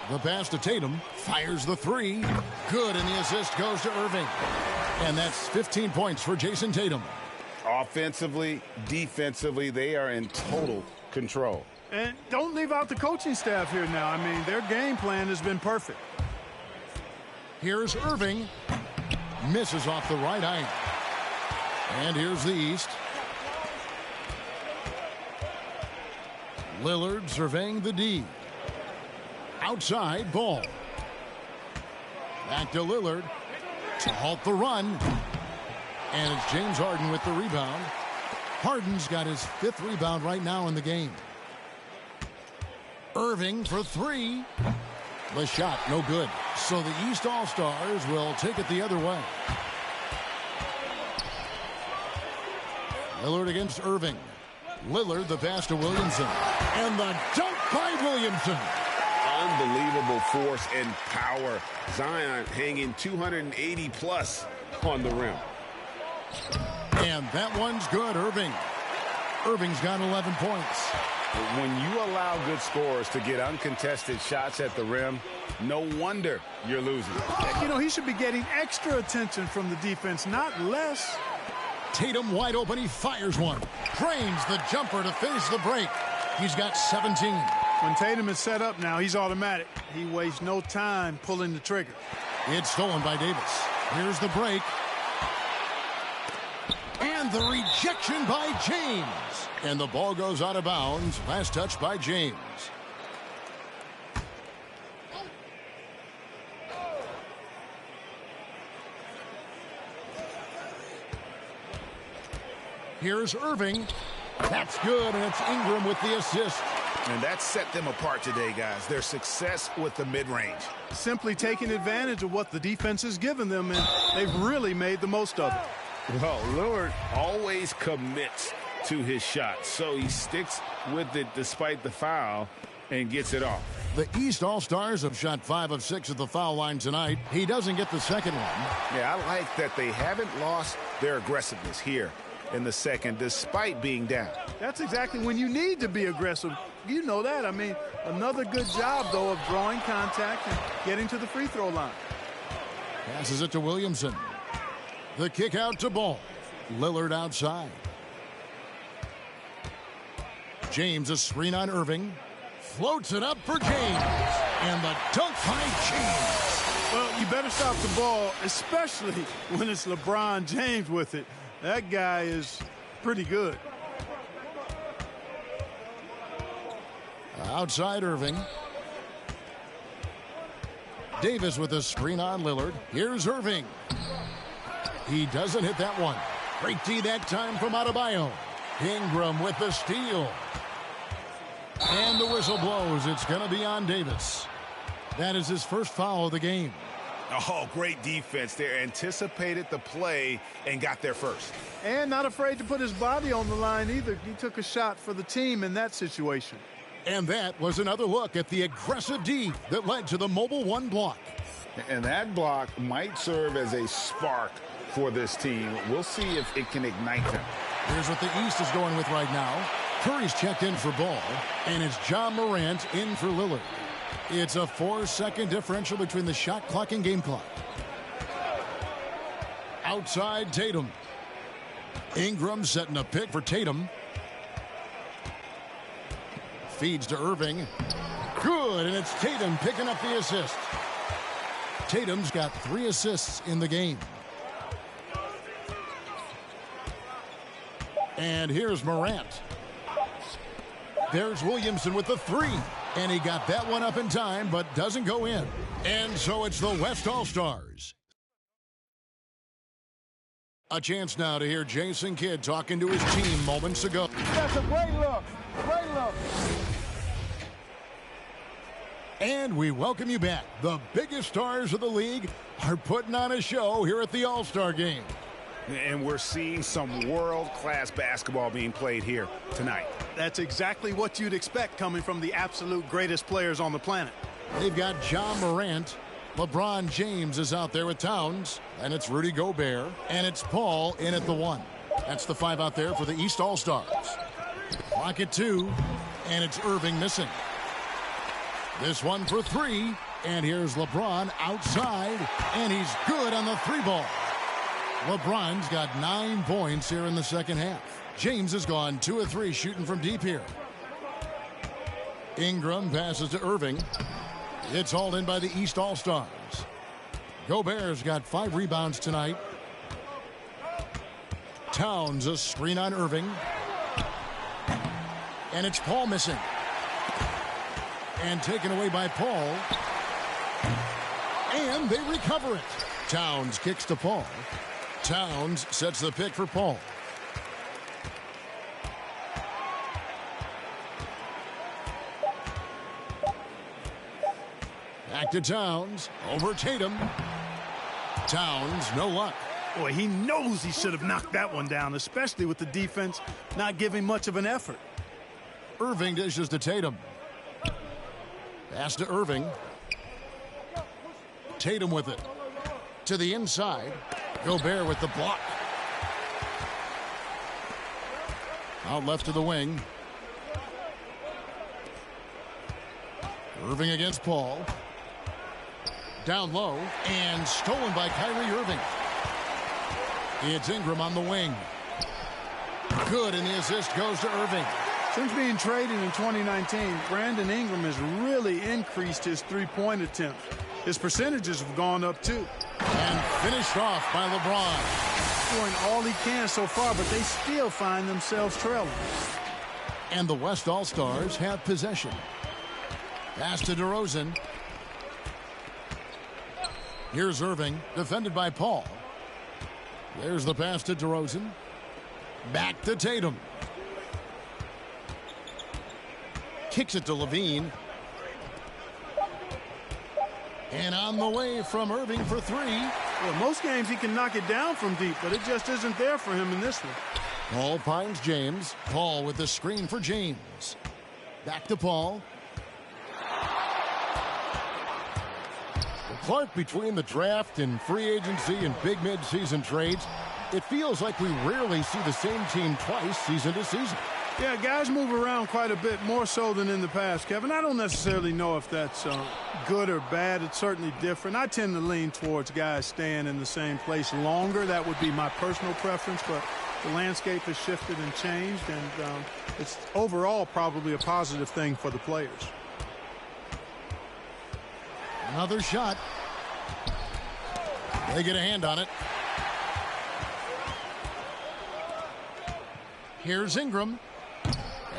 The pass to Tatum. Fires the three. Good, and the assist goes to Irving. And that's 15 points for Jason Tatum. Offensively, defensively, they are in total control. And don't leave out the coaching staff here now. I mean, their game plan has been perfect. Here's Irving. Misses off the right eye. And here's the East. Lillard surveying the D. Outside, ball. Back to Lillard to halt the run. And it's James Harden with the rebound. Harden's got his 5th rebound right now in the game. Irving for 3. The shot, no good. So the East All-Stars will take it the other way. Lillard against Irving. Lillard, the pass to Williamson. And the dunk by Williamson. Unbelievable force and power. Zion hanging 280 plus on the rim. And that one's good, Irving. Irving's got 11 points. When you allow good scorers to get uncontested shots at the rim, no wonder you're losing. You know, he should be getting extra attention from the defense, not less. Tatum wide open. He fires one. Drains the jumper to finish the break. He's got 17. When Tatum is set up now, he's automatic. He wastes no time pulling the trigger. It's stolen by Davis. Here's the break. And the rejection by James. And the ball goes out of bounds. Last touch by James. Here's Irving. That's good, and it's Ingram with the assist. And that set them apart today, guys. Their success with the mid-range. Simply taking advantage of what the defense has given them, and they've really made the most of it. Well, Lillard always commits to his shot, so he sticks with it despite the foul and gets it off. The East All-Stars have shot 5 of 6 at the foul line tonight. He doesn't get the second one. Yeah, I like that they haven't lost their aggressiveness here in the second, despite being down. That's exactly when you need to be aggressive. You know that. I mean, another good job, though, of drawing contact and getting to the free throw line. Passes it to Williamson. The kick out to Ball. Lillard outside. James a screen on Irving. Floats it up for James. And the dunk by James. Well, you better stop the ball, especially when it's LeBron James with it. That guy is pretty good. Outside Irving. Davis with a screen on Lillard. Here's Irving. He doesn't hit that one. Great D that time from Adebayo. Ingram with the steal. And the whistle blows. It's going to be on Davis. That is his first foul of the game. Oh, great defense there. Anticipated the play and got there first. And not afraid to put his body on the line either. He took a shot for the team in that situation. And that was another look at the aggressive D that led to the Mobile One block. And that block might serve as a spark for this team. We'll see if it can ignite them. Here's what the East is going with right now. Curry's checked in for Ball, and it's John Morant in for Lillard. It's a 4-second differential between the shot clock and game clock. Outside Tatum. Ingram setting a pick for Tatum. Feeds to Irving. Good, and it's Tatum picking up the assist. Tatum's got 3 assists in the game. And here's Morant. There's Williamson with the 3. And he got that one up in time, but doesn't go in. And so it's the West All-Stars. A chance now to hear Jason Kidd talking to his team moments ago. That's a great look. Great look. And we welcome you back. The biggest stars of the league are putting on a show here at the All-Star Game. And we're seeing some world-class basketball being played here tonight. That's exactly what you'd expect coming from the absolute greatest players on the planet. They've got John Morant. LeBron James is out there with Towns. And it's Rudy Gobert. And it's Paul in at the 1. That's the 5 out there for the East All-Stars. Clock at 2. And it's Irving missing. This one for 3. And here's LeBron outside. And he's good on the 3 ball. LeBron's got 9 points here in the second half. James has gone 2 of 3 shooting from deep here. Ingram passes to Irving. It's hauled in by the East All-Stars. Gobert's got 5 rebounds tonight. Towns a screen on Irving. And it's Paul missing. And taken away by Paul. And they recover it. Towns kicks to Paul. Towns sets the pick for Paul. Back to Towns. Over Tatum. Towns, no luck. Boy, he knows he should have knocked that one down, especially with the defense not giving much of an effort. Irving dishes to Tatum. Pass to Irving. Tatum with it. To the inside. Gobert with the block. Out left to the wing. Irving against Paul. Down low and stolen by Kyrie Irving. It's Ingram on the wing. Good, and the assist goes to Irving. Since being traded in 2019, Brandon Ingram has really increased his three-point attempts. His percentages have gone up too. And finished off by LeBron. Doing all he can so far, but they still find themselves trailing. And the West All-Stars have possession. Pass to DeRozan. Here's Irving, defended by Paul. There's the pass to DeRozan. Back to Tatum. Kicks it to Levine. And on the way from Irving for 3. Well, most games he can knock it down from deep, but it just isn't there for him in this one. Paul finds James. Paul with the screen for James. Back to Paul. Clark, between the draft and free agency and big mid-season trades, it feels like we rarely see the same team twice season to season. Yeah, guys move around quite a bit, more so than in the past, Kevin. I don't necessarily know if that's good or bad. It's certainly different. I tend to lean towards guys staying in the same place longer. That would be my personal preference, but the landscape has shifted and changed, and it's overall probably a positive thing for the players. Another shot. They get a hand on it. Here's Ingram.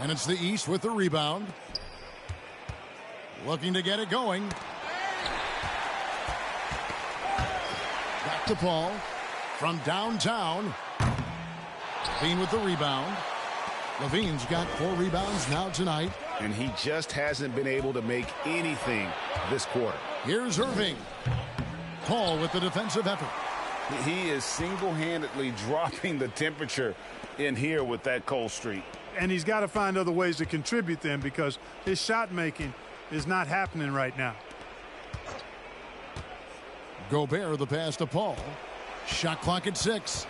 And it's the East with the rebound. Looking to get it going. Back to Paul. From downtown. Levine with the rebound. Levine's got 4 rebounds now tonight. And he just hasn't been able to make anything this quarter. Here's Irving. Paul with the defensive effort. He is single-handedly dropping the temperature in here with that cold streak. And he's got to find other ways to contribute then, because his shot making is not happening right now. Gobert the pass to Paul. Shot clock at 6.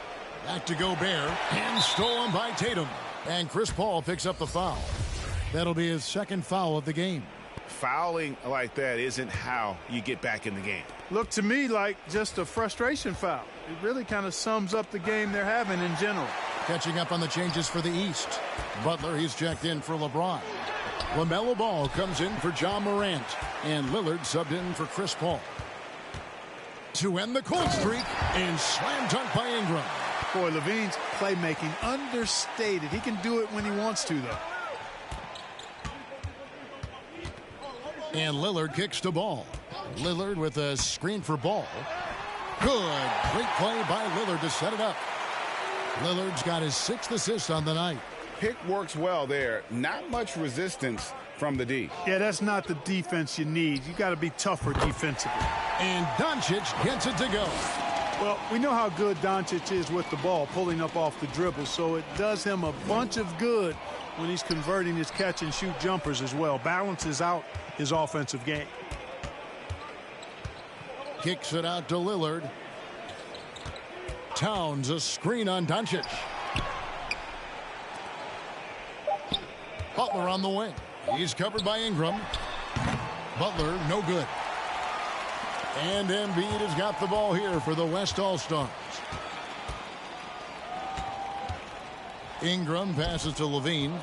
Back to Gobert. And stolen by Tatum. And Chris Paul picks up the foul. That'll be his second foul of the game. Fouling like that isn't how you get back in the game. Looked to me like just a frustration foul. It really kind of sums up the game they're having in general. Catching up on the changes for the East. Butler, he's checked in for LeBron. LaMelo Ball comes in for John Morant. And Lillard subbed in for Chris Paul. To end the cold streak, and slam dunk by Ingram. Boy, Levine's playmaking understated. He can do it when he wants to, though. And Lillard kicks to Ball. Lillard with a screen for Ball. Good. Great play by Lillard to set it up. Lillard's got his 6th assist on the night. Pick works well there. Not much resistance from the D. Yeah, that's not the defense you need. You got to be tougher defensively. And Doncic gets it to go. Well, we know how good Doncic is with the ball, pulling up off the dribble, so it does him a bunch of good when he's converting his catch-and-shoot jumpers as well. Balances out his offensive game. Kicks it out to Lillard. Towns a screen on Doncic. Butler on the wing. He's covered by Ingram. Butler, no good. And Embiid has got the ball here for the West All-Stars. Ingram passes to Levine.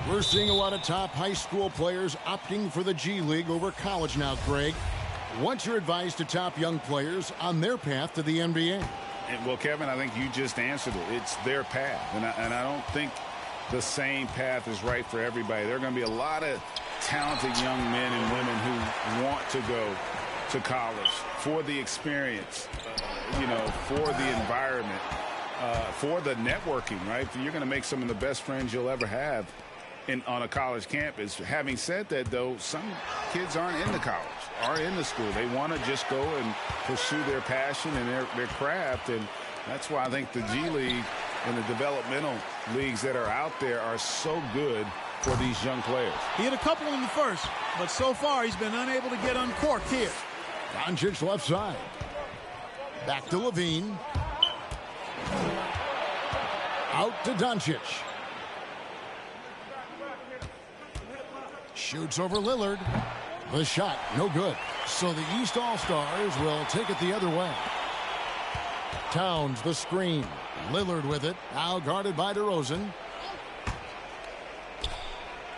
We're seeing a lot of top high school players opting for the G League over college now, Greg. What's your advice to top young players on their path to the NBA? Well, Kevin, I think you just answered it. It's their path. And I don't think the same path is right for everybody. There are going to be a lot of talented young men and women who want to go to college for the experience, for the environment, for the networking, right? You're going to make some of the best friends you'll ever have on a college campus. Having said that, though, some kids aren't into college, aren't in the school. They want to just go and pursue their passion and their craft, and that's why I think the G League and the developmental leagues that are out there are so good for these young players. He hit a couple in the first, but so far he's been unable to get uncorked here. Doncic left side. Back to Levine. Out to Doncic. Shoots over Lillard. The shot, no good. So the East All-Stars will take it the other way. Towns, the screen. Lillard with it. Now guarded by DeRozan.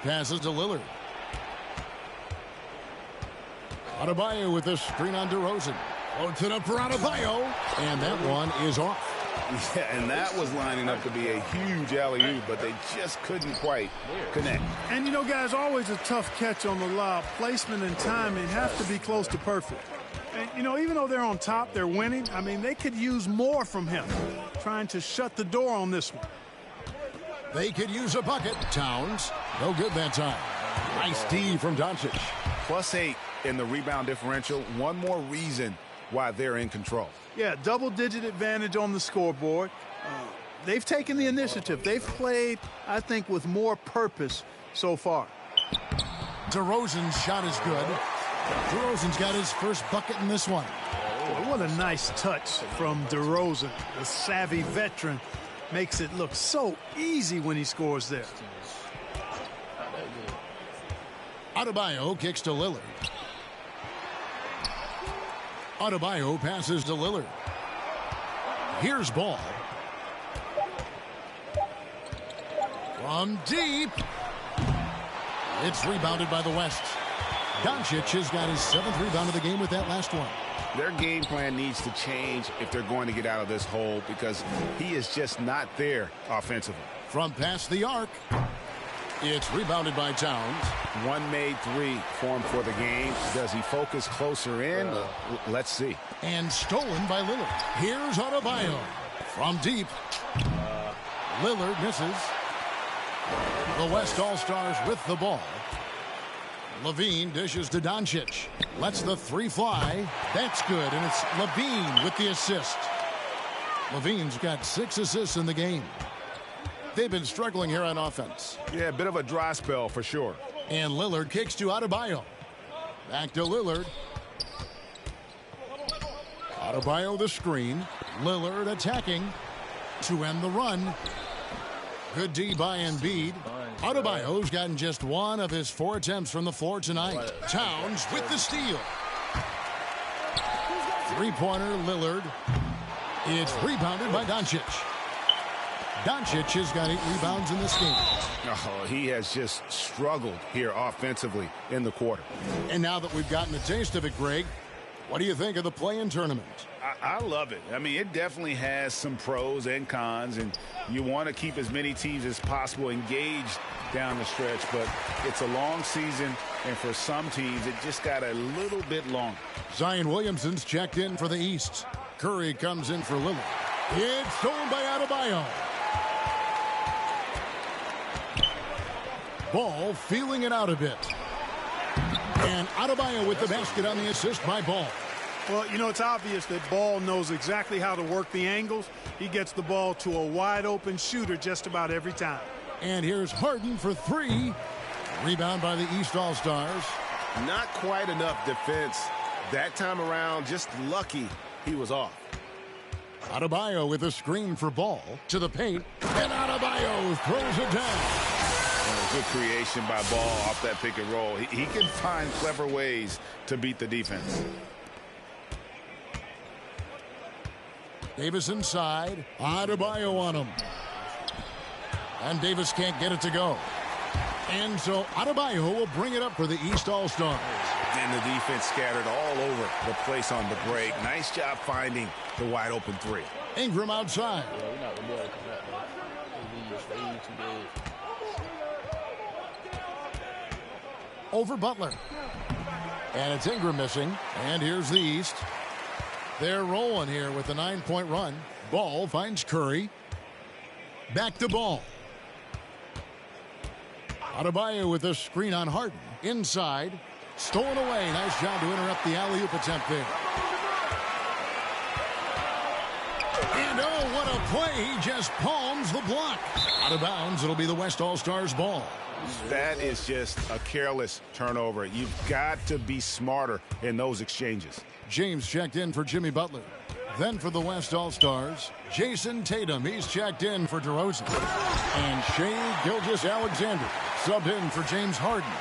Passes to Lillard. Adebayo with the screen on DeRozan. Floats it up for Adebayo. And that one is off. Yeah, and that was lining up to be a huge alley-oop, but they just couldn't quite connect. And, guys, always a tough catch on the lob. Placement and timing have to be close to perfect. And, even though they're on top, they're winning. I mean, they could use more from him, trying to shut the door on this one. They could use a bucket. Towns, no good that time. Nice D from Doncic. +8 in the rebound differential. One more reason why they're in control. Yeah, double-digit advantage on the scoreboard. They've taken the initiative. They've played, I think, with more purpose so far. DeRozan's shot is good. DeRozan's got his first bucket in this one. Boy, what a nice touch from DeRozan. The savvy veteran makes it look so easy when he scores there. Adebayo kicks to Lillard. Adebayo passes to Lillard. Here's ball. From deep. It's rebounded by the West. Doncic has got his 7th rebound of the game with that last one. Their game plan needs to change if they're going to get out of this hole because he is just not there offensively. From past the arc. It's rebounded by Towns. One made three for him for the game. Does he focus closer in? Let's see. And stolen by Lillard. Here's Adebayo. From deep. Lillard misses. The West All-Stars with the ball. Levine dishes to Doncic. Lets the three fly. That's good, and it's Levine with the assist. Levine's got 6 assists in the game. They've been struggling here on offense. Yeah, a bit of a dry spell for sure. And Lillard kicks to Adebayo. Back to Lillard. Adebayo the screen. Lillard attacking to end the run. Good D by Embiid. Adebayo's gotten just 1 of his 4 attempts from the floor tonight. Towns with the steal. Three-pointer Lillard. It's rebounded by Doncic. Doncic has got 8 rebounds in this game. Oh, he has just struggled here offensively in the quarter. And now that we've gotten a taste of it, Greg, what do you think of the play-in tournament? I love it. I mean, it definitely has some pros and cons, and you want to keep as many teams as possible engaged down the stretch, but it's a long season, and for some teams, it just got a little bit longer. Zion Williamson's checked in for the East. Curry comes in for Lillard. It's stolen by Adebayo. Ball feeling it out a bit. And Adebayo with the basket on the assist by Ball. Well, you know, it's obvious that Ball knows exactly how to work the angles. He gets the ball to a wide-open shooter just about every time. And here's Harden for three. Rebound by the East All-Stars. Not quite enough defense. That time around, just lucky he was off. Adebayo with a screen for Ball to the paint. And Adebayo throws it down. Good creation by Ball off that pick and roll. He can find clever ways to beat the defense. Davis inside. Adebayo on him. And Davis can't get it to go. And so Adebayo will bring it up for the East All-Stars. And the defense scattered all over the place on the break. Nice job finding the wide open three. Ingram outside. Yeah, we're not going to be able to come back there. They too big. Over Butler. And it's Ingram missing. And here's the East. They're rolling here with a 9-point run. Ball finds Curry. Back to Ball. Adebayo with a screen on Harden. Inside. Stolen away. Nice job to interrupt the alley-oop attempt there. And oh, what a play. He just palms the block. Out of bounds. It'll be the West All-Stars ball. That is just a careless turnover. You've got to be smarter in those exchanges. James checked in for Jimmy Butler. Then for the West All-Stars, Jason Tatum. He's checked in for DeRozan. And Shai Gilgeous-Alexander subbed in for James Harden.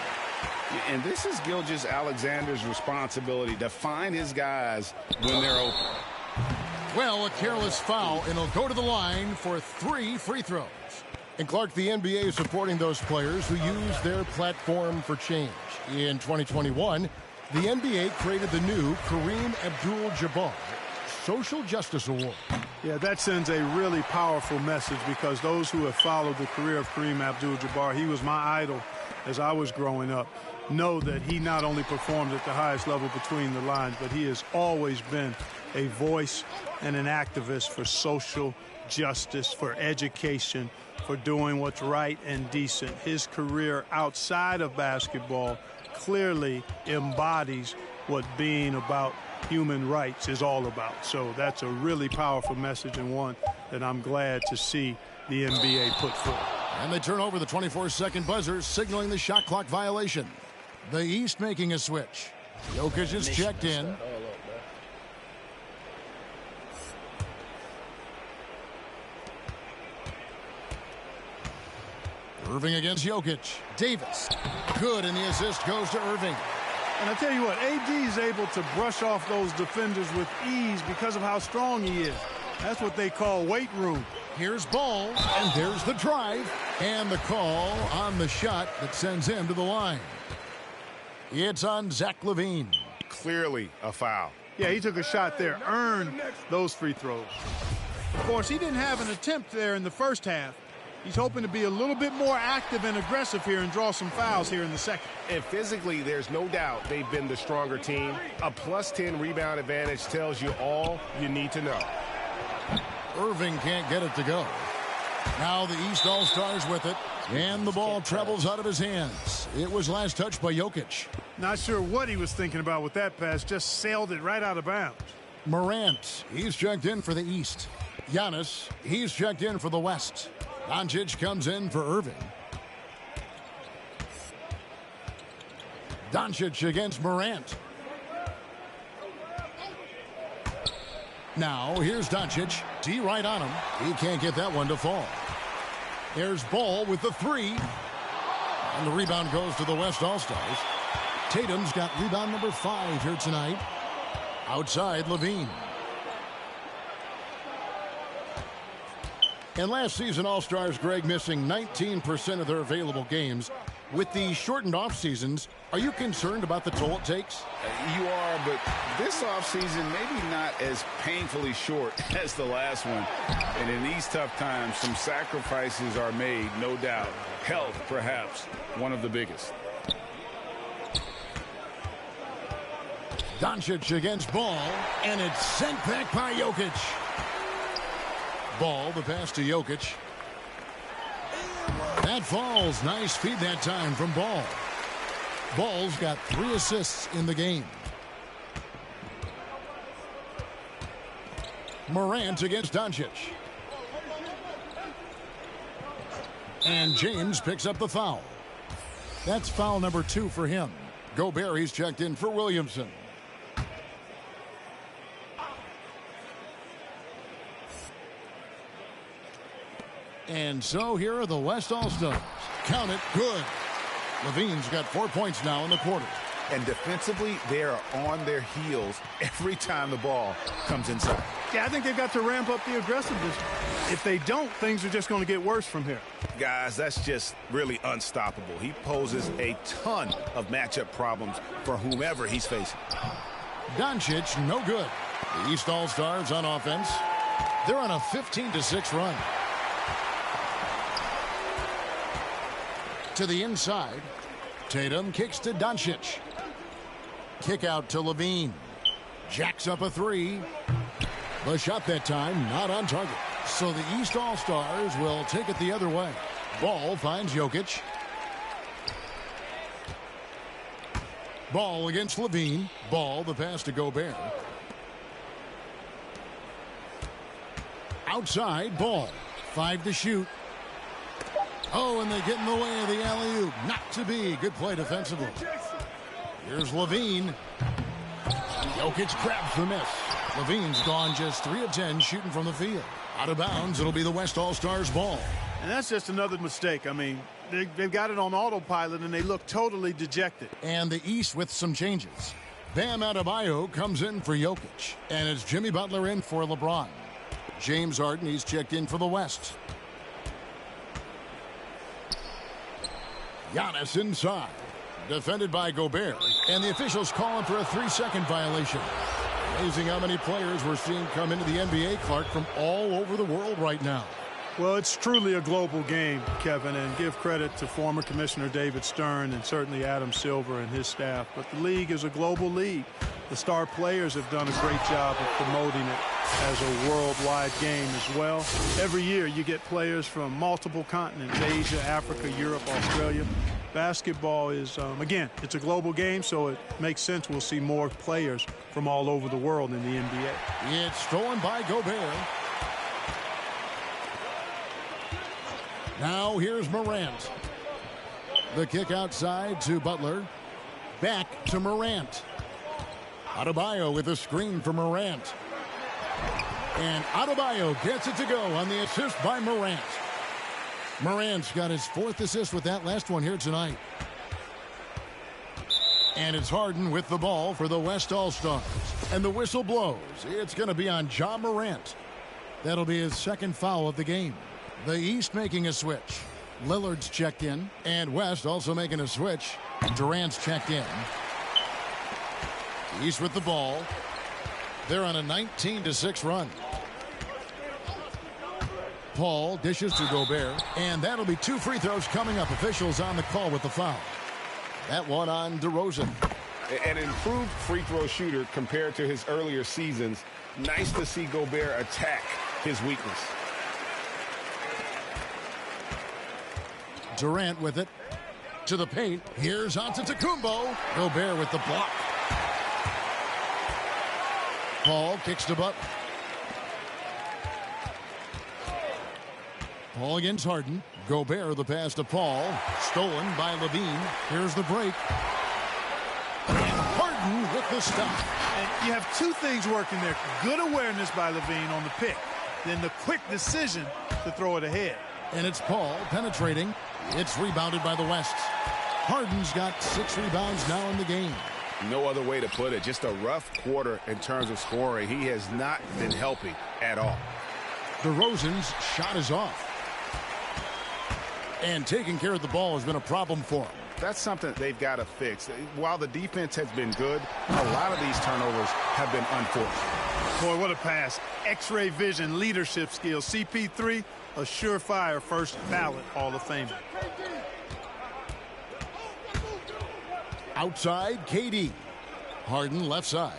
And this is Gilgeous-Alexander's responsibility to find his guys when they're open. Well, a careless foul, and he'll go to the line for 3 free throws. And Clark, the NBA is supporting those players who use their platform for change. In 2021, the NBA created the new Kareem Abdul-Jabbar Social Justice Award. Yeah, that sends a really powerful message because those who have followed the career of Kareem Abdul-Jabbar, he was my idol as I was growing up, know that he not only performed at the highest level between the lines, but he has always been a voice and an activist for social justice, for education, for doing what's right and decent. His career outside of basketball clearly embodies what being about human rights is all about. So that's a really powerful message, and one that I'm glad to see the NBA put forth. And they turn over the 24-second buzzer, signaling the shot clock violation. The East making a switch. Jokic is checked in. Irving against Jokic. Davis. Good, and the assist goes to Irving. And I tell you what, AD is able to brush off those defenders with ease because of how strong he is. That's what they call weight room. Here's Ball, and there's the drive. And the call on the shot that sends him to the line. It's on Zach LaVine. Clearly a foul. Yeah, he took a shot there, earned those free throws. Of course, he didn't have an attempt there in the first half. He's hoping to be a little bit more active and aggressive here and draw some fouls here in the second. And physically, there's no doubt they've been the stronger team. A +10 rebound advantage tells you all you need to know. Irving can't get it to go. Now the East All-Stars with it, and the ball travels out of his hands. It was last touched by Jokic. Not sure what he was thinking about with that pass, just sailed it right out of bounds. Morant, he's checked in for the East. Giannis, he's checked in for the West. Doncic comes in for Irving. Doncic against Morant. Now, here's Doncic. D right on him. He can't get that one to fall. There's Ball with the three. And the rebound goes to the West All-Stars. Tatum's got rebound number 5 here tonight. Outside, LaVine. And last season, All-Stars, Greg, missing 19% of their available games. With the shortened off seasons, are you concerned about the toll it takes? You are, but this offseason maybe not as painfully short as the last one. And in these tough times, some sacrifices are made, no doubt. Health, perhaps, one of the biggest. Doncic against Ball, and it's sent back by Jokic. Ball, the pass to Jokic. That falls. Nice feed that time from Ball. Ball's got 3 assists in the game. Morant against Doncic. And James picks up the foul. That's foul number 2 for him. Gobert, he's checked in for Williamson. And so here are the West All-Stars. Count it, good. Levine's got 4 points now in the quarter. And defensively, they are on their heels every time the ball comes inside. Yeah, I think they've got to ramp up the aggressiveness. If they don't, things are just going to get worse from here. Guys, that's just really unstoppable. He poses a ton of matchup problems for whomever he's facing. Doncic, no good. The East All-Stars on offense. They're on a 15-6 run. To the inside. Tatum kicks to Doncic. Kick out to Levine. Jacks up a 3. The shot that time not on target. So the East All-Stars will take it the other way. Ball finds Jokic. Ball against Levine. Ball, the pass to Gobert. Outside, Ball. 5 to shoot. Oh, and they get in the way of the alley-oop. Not to be. Good play defensively. Here's Levine. Jokic grabs the miss. Levine's gone just 3 of 10 shooting from the field. Out of bounds, it'll be the West All-Stars ball. And that's just another mistake. I mean, they've got it on autopilot, and they look totally dejected. And the East with some changes. Bam Adebayo comes in for Jokic. And it's Jimmy Butler in for LeBron. James Harden, he's checked in for the West. Giannis inside. Defended by Gobert. And the officials calling for a 3-second violation. Amazing how many players we're seeing come into the NBA, Clark, from all over the world right now. Well, it's truly a global game, Kevin, and give credit to former Commissioner David Stern and certainly Adam Silver and his staff. But the league is a global league. The star players have done a great job of promoting it as a worldwide game as well. Every year you get players from multiple continents, Asia, Africa, Europe, Australia. Basketball is, again, it's a global game, so it makes sense we'll see more players from all over the world in the NBA. It's stolen by Gobert. Now here's Morant. The kick outside to Butler. Back to Morant. Adebayo with a screen for Morant. And Adebayo gets it to go on the assist by Morant. Morant's got his 4th assist with that last one here tonight. And it's Harden with the ball for the West All-Stars. And the whistle blows. It's going to be on Ja Morant. That'll be his 2nd foul of the game. The East making a switch. Lillard's checked in. And West also making a switch. Durant's checked in. East with the ball. They're on a 19-6 run. Paul dishes to Gobert. And that'll be 2 free throws coming up. Officials on the call with the foul. That one on DeRozan. An improved free throw shooter compared to his earlier seasons. Nice to see Gobert attack his weakness. Durant with it. To the paint. Here's Antetokounmpo. Gobert with the block. Paul kicks to Butler. Paul against Harden. Gobert the pass to Paul. Stolen by Levine. Here's the break. And Harden with the stop. And you have 2 things working there. Good awareness by Levine on the pick. Then the quick decision to throw it ahead. And it's Paul penetrating. It's rebounded by the West. Harden's got 6 rebounds now in the game. No other way to put it. Just a rough quarter in terms of scoring. He has not been helping at all. DeRozan's shot is off. And taking care of the ball has been a problem for him. That's something they've got to fix. While the defense has been good, a lot of these turnovers have been unforced. Boy, what a pass. X-ray vision, leadership skills. CP3, a surefire first ballot Hall of Famer. Outside, KD. Harden left side.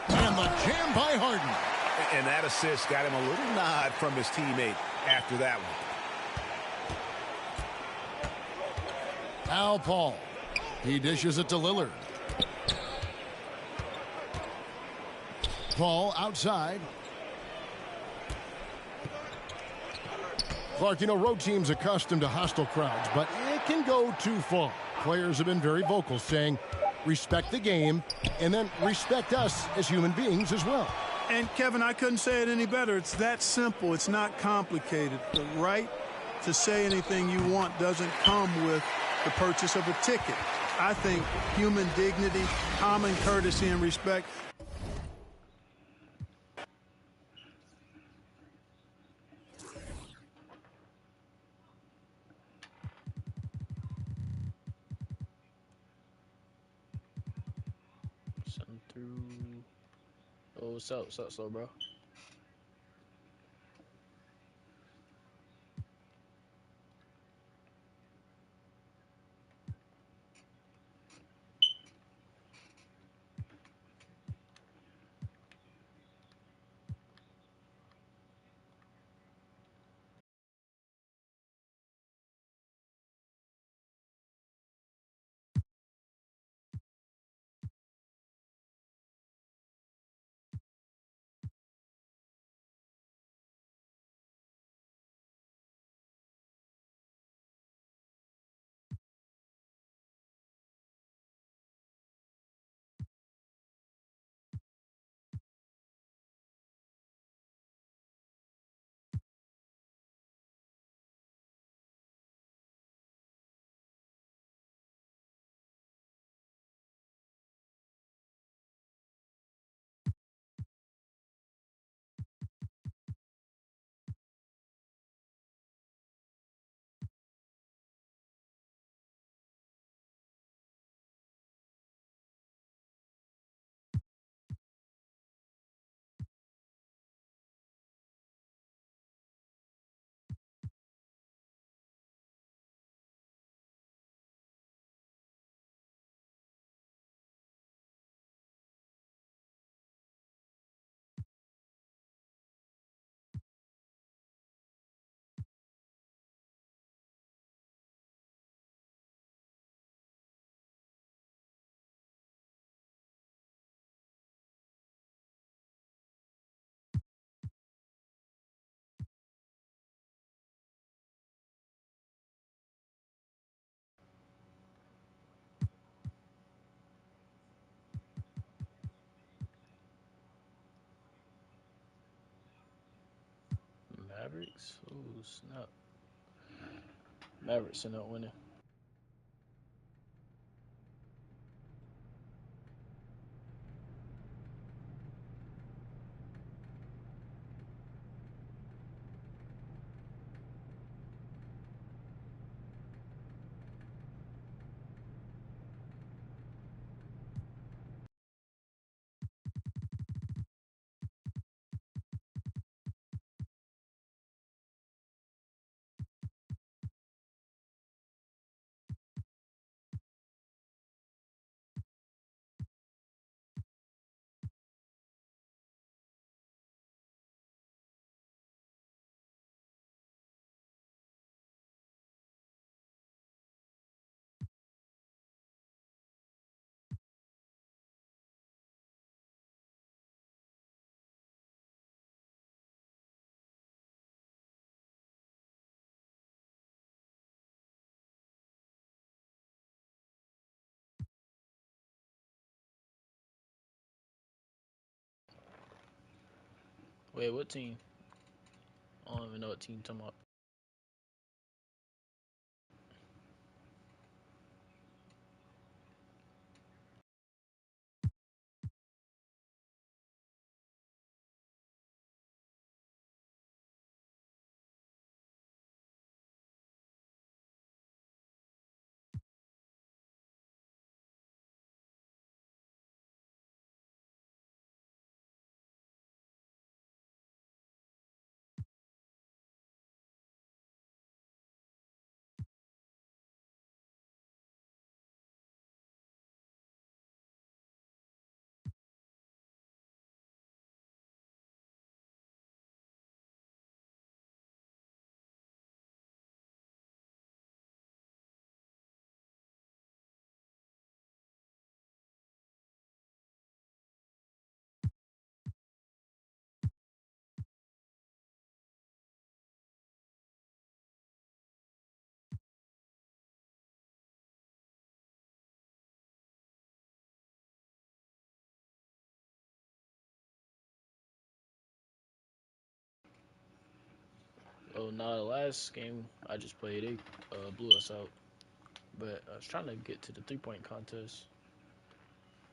And the jam by Harden. And that assist got him a little nod from his teammate after that one. Al Paul. He dishes it to Lillard. Paul outside. Clark, you know, road teams accustomed to hostile crowds, but it can go too far. Players have been very vocal saying, respect the game, and then respect us as human beings as well. And, Kevin, I couldn't say it any better. It's that simple. It's not complicated. The right to say anything you want doesn't come with the purchase of a ticket. I think human dignity, common courtesy, and respect. Something through. Oh, what's up, bro? Mavericks? Oh, snap. Mavericks are not winning. Wait, what team? I don't even know what team you're talking about. Oh, no, the last game I just played, they blew us out. But I was trying to get to the three-point contest.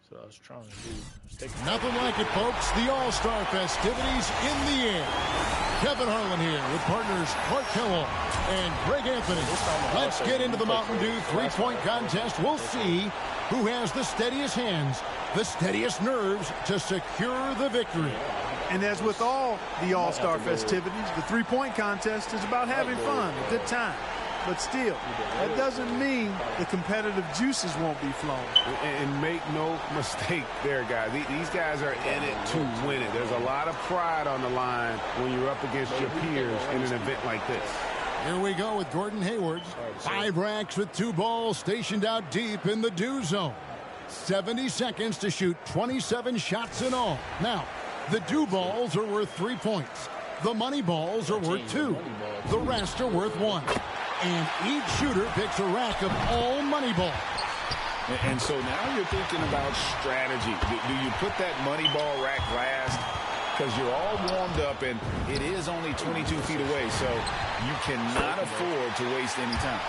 So I was trying to do. Nothing like it, folks. The All-Star festivities in the air. Kevin Harlan here with partners Clark Kellogg and Greg Anthony. Let's get into the Mountain Dew three-point contest. We'll see who has the steadiest hands, the steadiest nerves to secure the victory. And as with all the All-Star festivities, the three-point contest is about having fun, a good time. But still, that doesn't mean the competitive juices won't be flowing. And make no mistake there, guys. These guys are in it to win it. There's a lot of pride on the line when you're up against your peers in an event like this. Here we go with Gordon Hayward. 5 racks with 2 balls stationed out deep in the Dew zone. 70 seconds to shoot 27 shots in all. Now, the Dew balls are worth 3 points. The money balls are worth 2. The rest are worth 1. And each shooter picks a rack of all money balls. And so now you're thinking about strategy. Do you put that money ball rack last? Because you're all warmed up, and it is only 22 feet away, so you cannot afford to waste any time.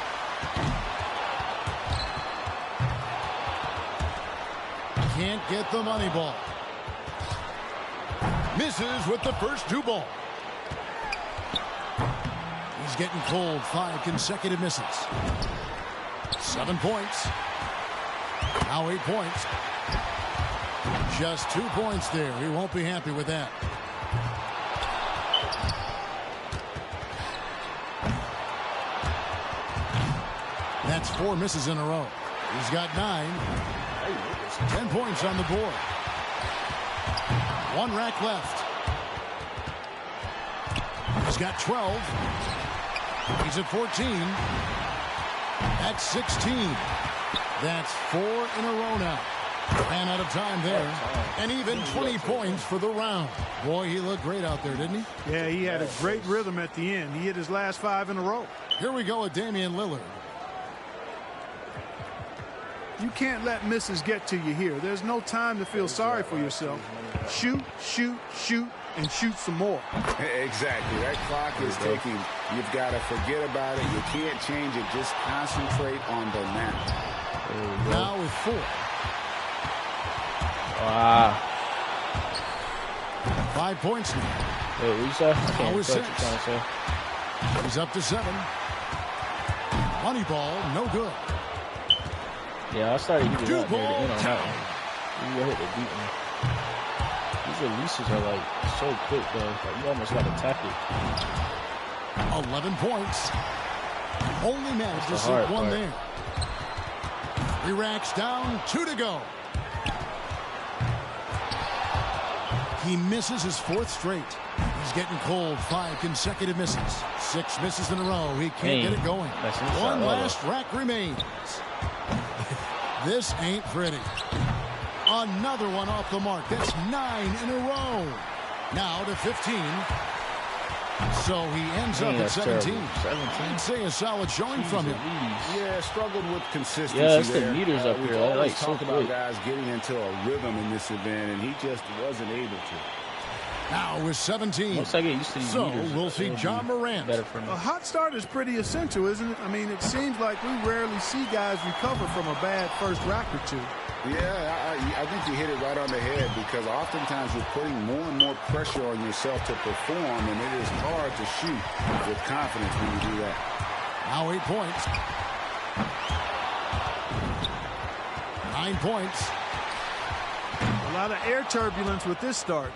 Can't get the money ball. Misses with the first 2 balls. He's getting cold. 5 consecutive misses. 7 points. Now 8 points. Just 2 points there. He won't be happy with that. That's 4 misses in a row. He's got 9. 10 points on the board. 1 rack left. He's got 12. He's at 14. That's 16. That's 4 in a row now. And out of time there. And even 20 points for the round. Boy, he looked great out there, didn't he? Yeah, he had a great rhythm at the end. He hit his last 5 in a row. Here we go with Damian Lillard. You can't let misses get to you here. There's no time to feel sorry for yourself. Shoot, shoot, shoot, and shoot some more. Exactly. That clock is ticking. You've got to forget about it. You can't change it. Just concentrate on the now. Now with 4. Wow. 5 points now. Wait, what you say? I can't with touch 6. what you're trying to say. He's up to 7. Money ball, no good. Yeah, I started heating Two up near the end on balls. that one. You go hit the beat one. These releases are like so quick though. Like, you almost got to tap it. 11 points. Only managed to the sink hard 1 part. there. 3 racks down, 2 to go. He misses his 4th straight. He's getting cold. 5 consecutive misses. 6 misses in a row. He can't get it going. 1 last rack remains. This ain't pretty. Another one off the mark. That's 9 in a row. Now to 15. So he ends up at 17. I'd say a solid showing from him. Yeah, struggled with consistency. Yeah, it's there. the meters up We've here. always Like, so talked about quick. guys getting into a rhythm in this event, and he just wasn't able to. Now with 17. Once I get used to these So meters, we'll see it'll John be Morant. better for me. A hot start is pretty essential, isn't it? I mean, it seems like we rarely see guys recover from a bad first rack or 2. Yeah, I think you hit it right on the head because oftentimes you're putting more and more pressure on yourself to perform, and it is hard to shoot with confidence when you do that. Now 8 points. 9 points. A lot of air turbulence with this start.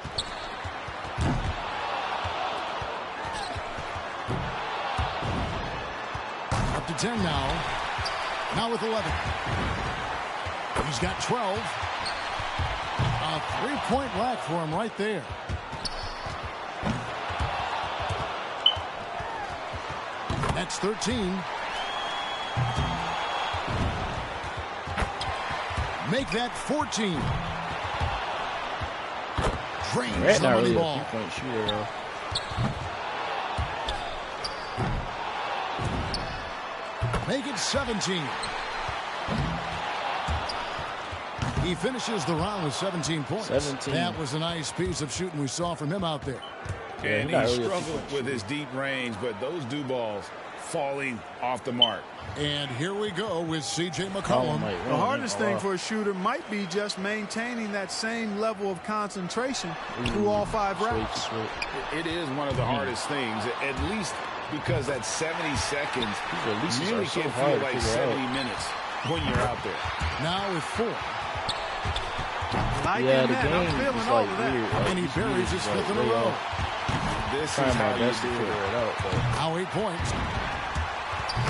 Up to 10 now. Now with 11. He's got 12. A 3-point rack for him right there. That's 13. Make that 14. Drains Grant's the not money really ball. a 3-point shooter though. Make it 17. He finishes the round with 17 points. 17. That was a nice piece of shooting we saw from him out there. And he struggled with his deep range, but those do balls falling off the mark. And here we go with C.J. McCollum. The hardest thing for a shooter might be just maintaining that same level of concentration through all 5 rounds. It is one of the hardest things, at least because that 70 seconds really can feel like 70 minutes when you're out there. Now with 4. I'm feeling all of that. And he buries his 5th in a row. This is how you figure it out. Now 8 points.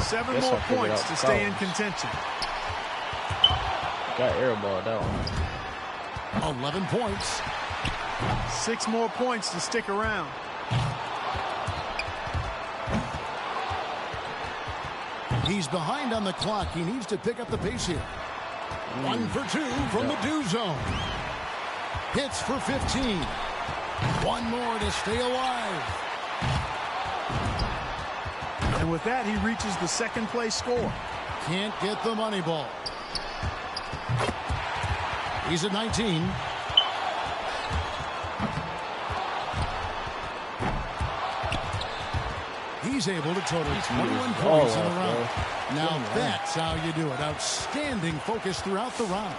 7 more points to stay in contention. Got airballed that one. 11 points. 6 more points to stick around. He's behind on the clock. He needs to pick up the pace here. 1 for 2 from the do zone. Hits for 15. 1 more to stay alive. And with that, he reaches the 2nd place score. Can't get the money ball. He's at 19. He's able to total 21 points in a round. Now that's how you do it. Outstanding focus throughout the round.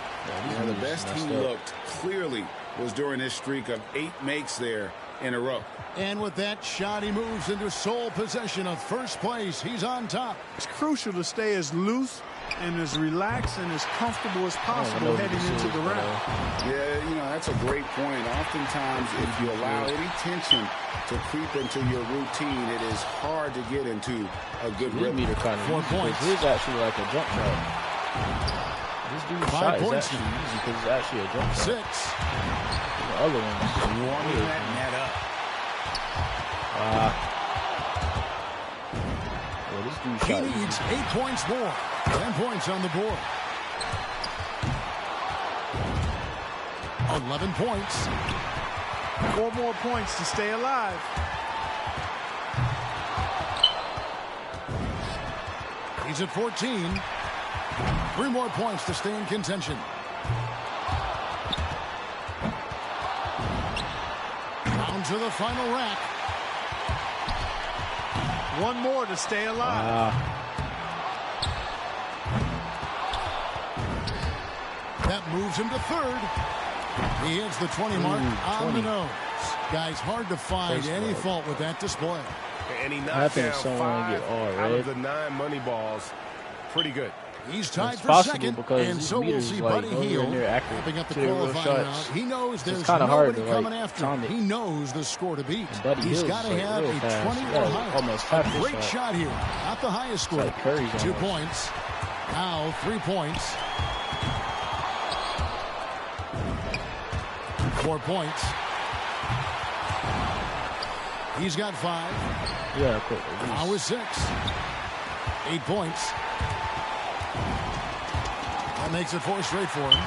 The best he looked clearly was during his streak of 8 makes there in a row. And with that shot, he moves into sole possession of first place. He's on top. It's crucial to stay as loose and as relaxed and as comfortable as possible heading into the round. Yeah, that's a great point. Oftentimes, if you allow any tension to creep into your routine, it is hard to get into a good rhythm. 4 points. He's actually like a jump shot. This dude's 5 shot is points. actually easy because it's actually a jump shot. 6. The other one. Warming that net up. Well, this dude He shot needs 8 points more. 10 points on the board. 11 points. 4 more points to stay alive. He's at 14. 3 more points to stay in contention. Down to the final rack. 1 more to stay alive. That moves him to 3rd. He hits the 20 mark on the nose. Guys, hard to find any fault with that display. And he knocked down 5 out of the 9 money balls. Pretty good. He's tied it's for possible 2nd, because and so we'll see like Buddy Hield wrapping up the qualifying round. He knows there's nobody coming after him. He knows the score to beat. He's got to have a 20 or higher. A great shot here. Not the highest score. Like 2 points. Now 3 points. 4 points. He's got 5. Yeah, quick. Now with 6. 8 points. That makes it 4 straight for him.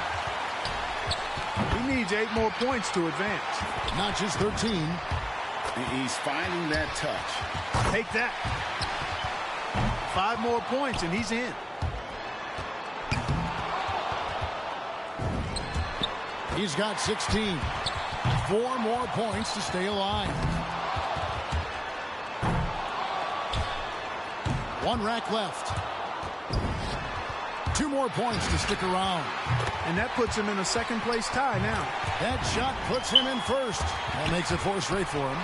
He needs 8 more points to advance. Not just 13. He's finding that touch. Take that. 5 more points and he's in. He's got 16. 4 more points to stay alive. 1 rack left. 2 more points to stick around. And that puts him in a 2nd place tie now. That shot puts him in 1st. That makes it 4 straight for him.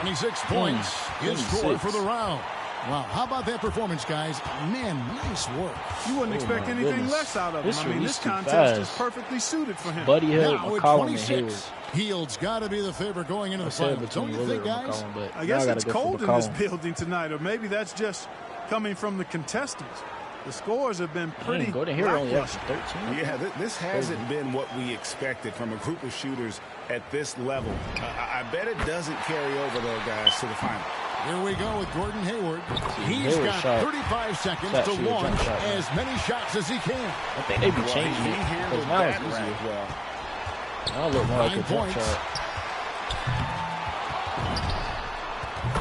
26 points. His score for the round. Wow, how about that performance, guys? Man, nice work. You wouldn't expect anything less out of him. I mean, this contest is perfectly suited for him. Buddy Hield, now McCollum, at 26. Hield's got to be the favorite going into the final. Don't you think, guys? I guess it's cold in this building tonight, or maybe that's just coming from the contestants. The scores have been pretty lackluster. 13. Yeah, this hasn't been what we expected from a group of shooters at this level. I bet it doesn't carry over, though, guys, to the final. Here we go with Gordon Hayward. He's got 35 seconds to launch as many shots as he can. I think they be changing it because now it's easier. Well, now look more like a 9 jump points. shot.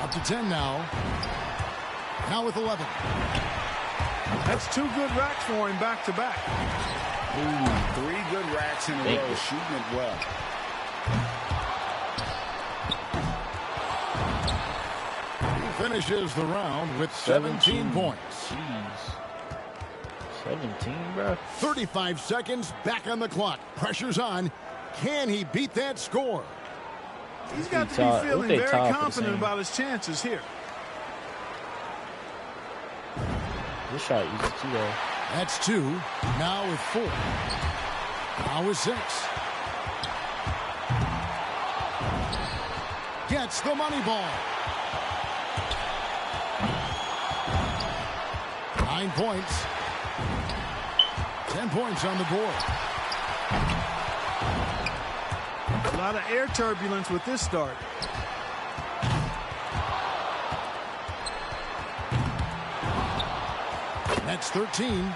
Up to 10 now. Now with 11. That's 2 good racks for him back to back. 3 good racks in a row, shooting it well. finishes the round with 17 points. Jeez. 17, bro. 35 seconds back on the clock. Pressure's on. Can he beat that score? He's got to be feeling very confident about his chances here. This shot easy too, though. That's 2. Now with 4. Now with 6. Gets the money ball. 9 points. 10 points on the board. A lot of air turbulence with this start. That's 13.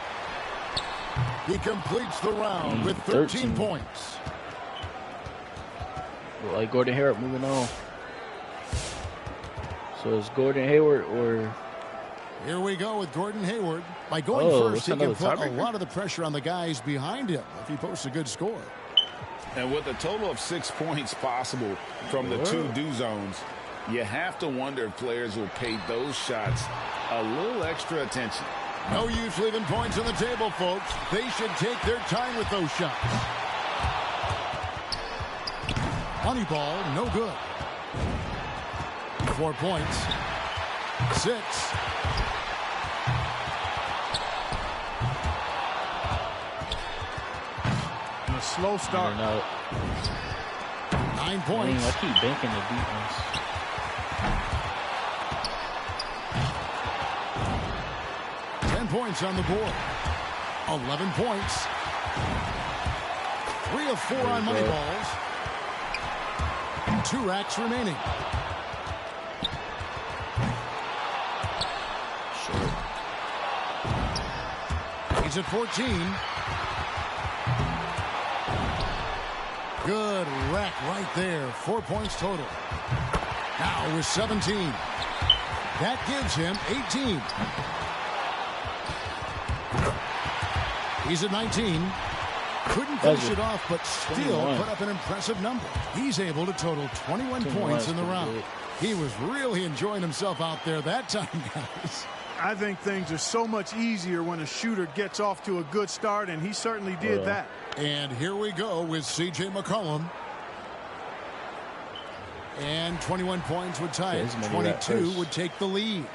He completes the round with 13 points. Like Gordon Hayward moving on. So it's Gordon Hayward or... Here we go with Gordon Hayward. By going first, he can put a lot of the pressure on the guys behind him if he posts a good score. And with a total of 6 points possible from the 2 do zones, you have to wonder if players will pay those shots a little extra attention. No use leaving points on the table, folks. They should take their time with those shots. Money ball, no good. 4 points. 6. And a slow start. 9 points. I keep banking the defense. 10 points on the board. 11 points. 3 of 4 on money balls. 2 racks remaining. Short. He's at 14. Good rack right there. 4 points total. Now with 17. That gives him 18. He's at 19. Couldn't finish it off, but still put up an impressive number. He's able to total 21 points in the round. He was really enjoying himself out there that time, guys. I think things are so much easier when a shooter gets off to a good start, and he certainly did that. And here we go with C.J. McCollum. And 21 points would tie it. 22 would take the lead.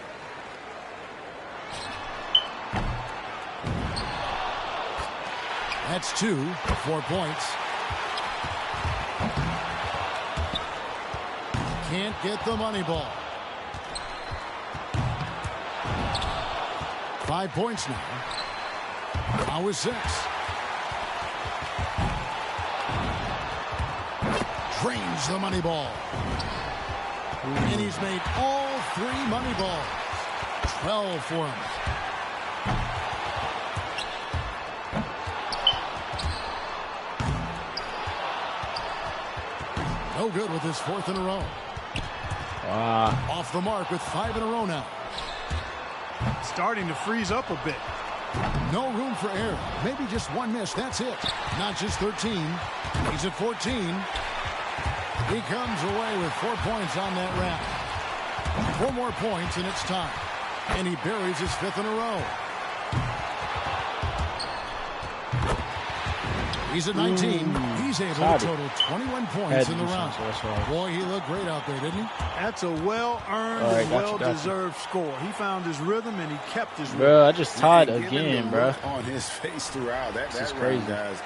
That's 2, 4 points. Can't get the money ball. 5 points now. Now with 6. Drains the money ball. And he's made all 3 money balls. 12 for him. No good with his 4th in a row. Off the mark with 5 in a row now. Starting to freeze up a bit. No room for error. Maybe just 1 miss. That's it. Not just 13. He's at 14. He comes away with 4 points on that rack. 4 more points and it's time. And he buries his 5th in a row. He's at 19. He's able to total 21 points in the round. Boy, he looked great out there, didn't he? That's a well-earned and well-deserved score. He found his rhythm, and he kept his rhythm. Bro, I just tied again, bro. On his face throughout. That's crazy, guys.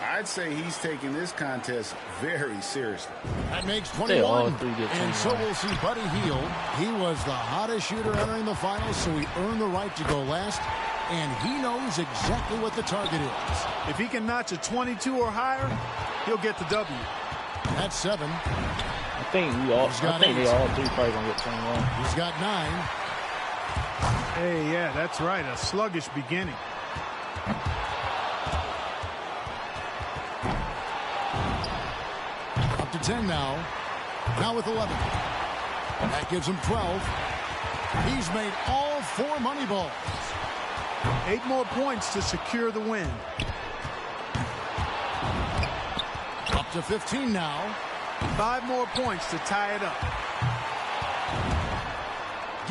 I'd say he's taking this contest very seriously. That makes 21. And so we'll see Buddy Hield. He was the hottest shooter entering the finals, so he earned the right to go last. And he knows exactly what the target is. If he can notch a 22 or higher, he'll get the W. That's 7. I think they all 3 probably gonna get 21. He's got 9. Hey, yeah, that's right. A sluggish beginning. Up to 10 now. Now with 11. That gives him 12. He's made all 4 money balls. 8 more points to secure the win. Up to 15 now. 5 more points to tie it up.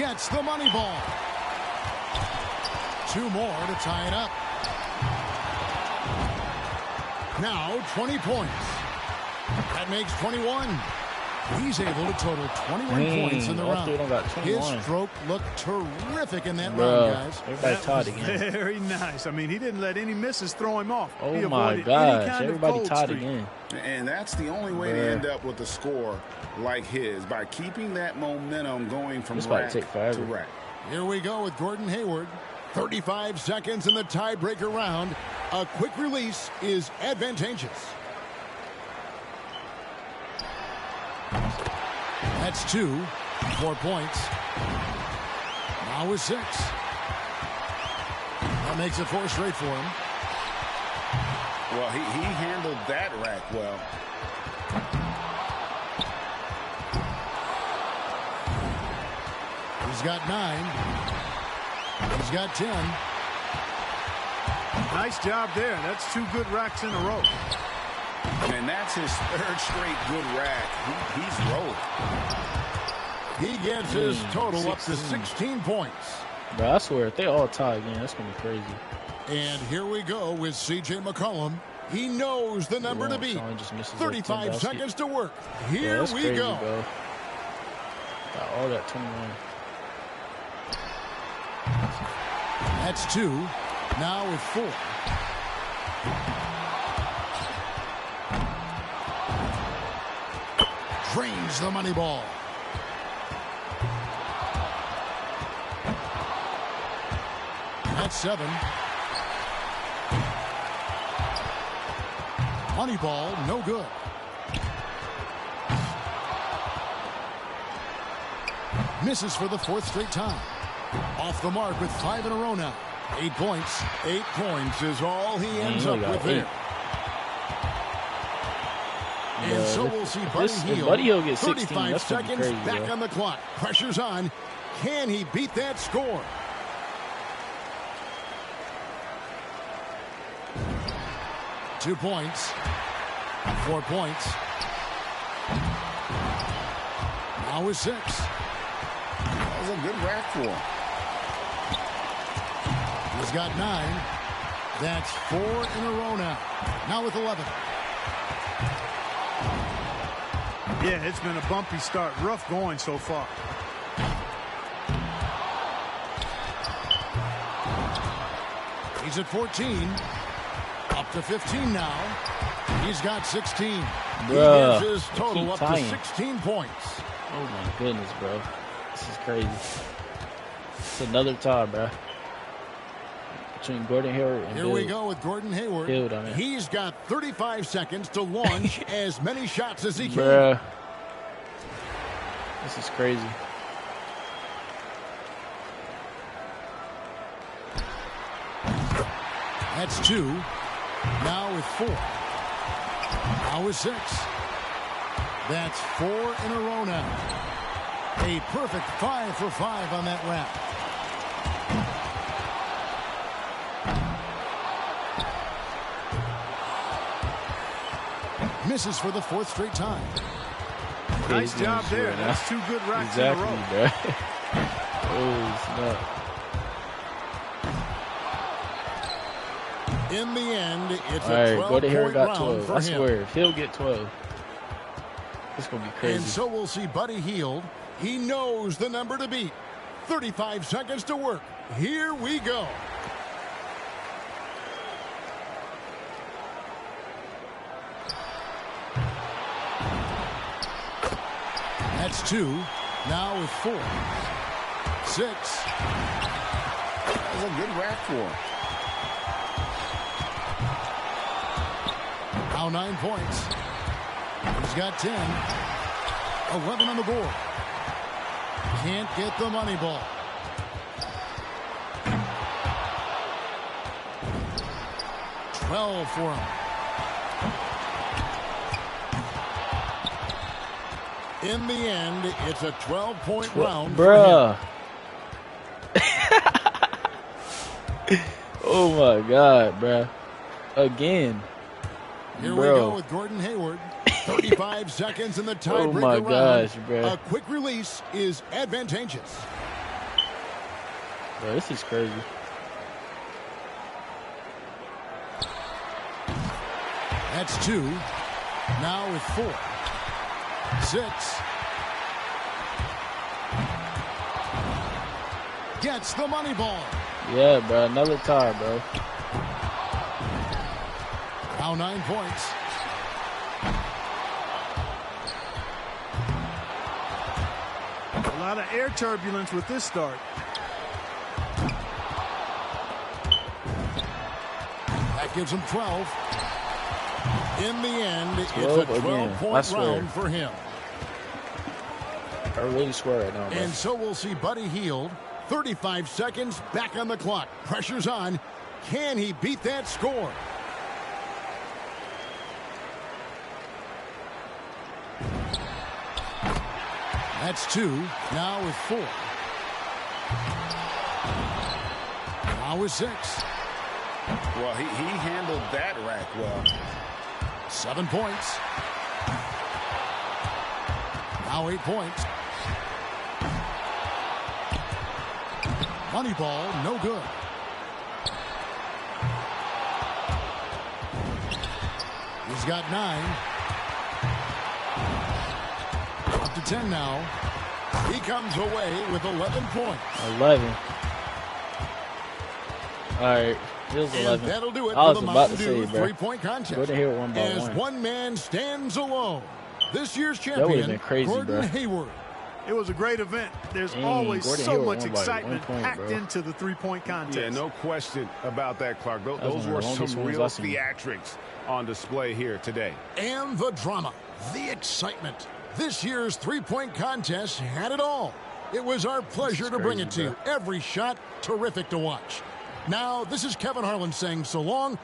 gets the money ball. 2 more to tie it up. Now 20 points. That makes 21. He's able to total 21 points in the round. His stroke looked terrific in that round, guys. Everybody tied again. Very nice. I mean, he didn't let any misses throw him off. Oh, my gosh. Everybody tied again. And that's the only way to end up with a score like his, by keeping that momentum going from rack to rack. Here we go with Gordon Hayward. 35 seconds in the tiebreaker round. A quick release is advantageous. That's 2. 4 points. Now with 6. That makes it 4 straight for him. Well, he handled that rack well. He's got 9. He's got 10. Nice job there. That's 2 good racks in a row. And that's his 3rd straight good rack. He's rolling. He gets his total 16. Up to 16 points. Bro, I swear, if they all tie again, that's going to be crazy. And here we go with C.J. McCollum. He knows the number to beat. 35 seconds to work. Here we crazy, go. Bro. Got all that 21. That's 2. Now with 4. Drains the money ball. That's 7. Money ball, no good. Misses for the 4th straight time. Off the mark with 5 in a row now. 8 points. 8 points is all he ends up with there. And so we'll see Buddy Hield get 16. 35 seconds crazy, back on the clock. Pressure's on. Can he beat that score? Two points. 4 points. Now with 6. That was a good rack for him. He's got 9. That's 4 in a row now. Now with 11. Yeah, it's been a bumpy start. Rough going so far. He's at 14. Up to 15 now. He's got 16. Bruh, he gets his total up to 16 points. Oh, my goodness, bro. This is crazy. It's another tie, bro. Between Gordon Hayward and Here we go with Gordon Hayward. He's got 35 seconds to launch as many shots as he can. Bruh. This is crazy. That's 2. Now with 4. Now with 6. That's 4 in a row now. A perfect 5 for 5 on that wrap. Misses for the 4th straight time. Nice job there. That's 2 good racks in a row. Bro. Oh, snap. In the end, it's all a 12-point round got 12. for I him. swear, if he'll get 12, it's going to be crazy. And so we'll see Buddy Hield. He knows the number to beat. 35 seconds to work. Here we go. That's 2. Now with 4. 6. That was a good rack for him. Now 9 points. He's got 10. 11 on the board. Can't get the money ball. $12 for him. In the end, it's a 12-point round. Bruh. Oh, my God, bruh. Again. Here we go with Gordon Hayward. 35 seconds in the tiebreaker round. Oh, my gosh, bruh. A quick release is advantageous. Bro, this is crazy. That's 2. Now with 4. 6. Gets the money ball. Yeah, bro. Another tie, bro. Now 9 points. A lot of air turbulence with this start. That gives him 12. In the end, it's a 12-point round for him. I really swear right now, bro. And so we'll see Buddy Hield. 35 seconds back on the clock. Pressure's on. Can he beat that score? That's 2. Now with 4. Now with 6. Well, he handled that rack well. 7 points. Now 8 points. Money ball, no good. He's got 9. Up to 10 now. He comes away with 11 points. 11. All right. Here's 11. And that'll do it I was for the about Mountain to say, Dew bro. three-point contest. Go to here one by As one. one man stands alone. This year's That would've champion, been crazy, Gordon bro. Hayward. It was a great event. There's Dang, always Gordon so Hayward much won by 1 excitement point, packed bro. into the three-point contest. Yeah, no question about that, Clark. Those one of the were longest some ones real I've seen. theatrics on display here today. And the drama, the excitement. This year's three-point contest had it all. It was our pleasure to bring it to you. Every shot, terrific to watch. Now, this is Kevin Harlan saying so long.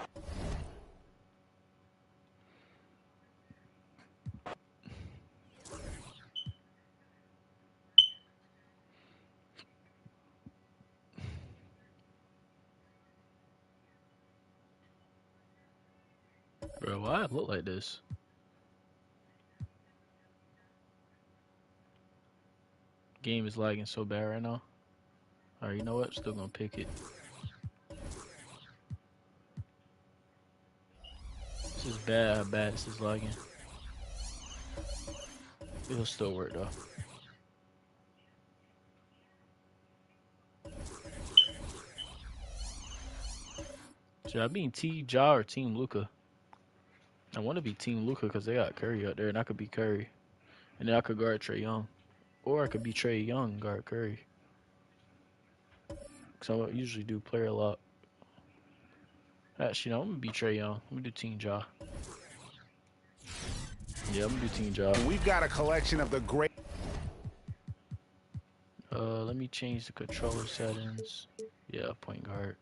Bro, why it look like this? Game is lagging so bad right now. Alright, you know what? Still gonna pick it. This is bad how bad this is lagging. It'll still work though. Should I be in Team Ja or Team Luka? I want to be Team Luka because they got Curry out there, and I could be Curry. And then I could guard Trae Young. Or I could be Trae Young and guard Curry. Because I usually do player a lot. Actually, no, I'm going to be Trae Young. I'm going to do Team Ja. Yeah, I'm going to do Team Ja. We've got a collection of the great... Let me change the controller settings. Yeah, point guard.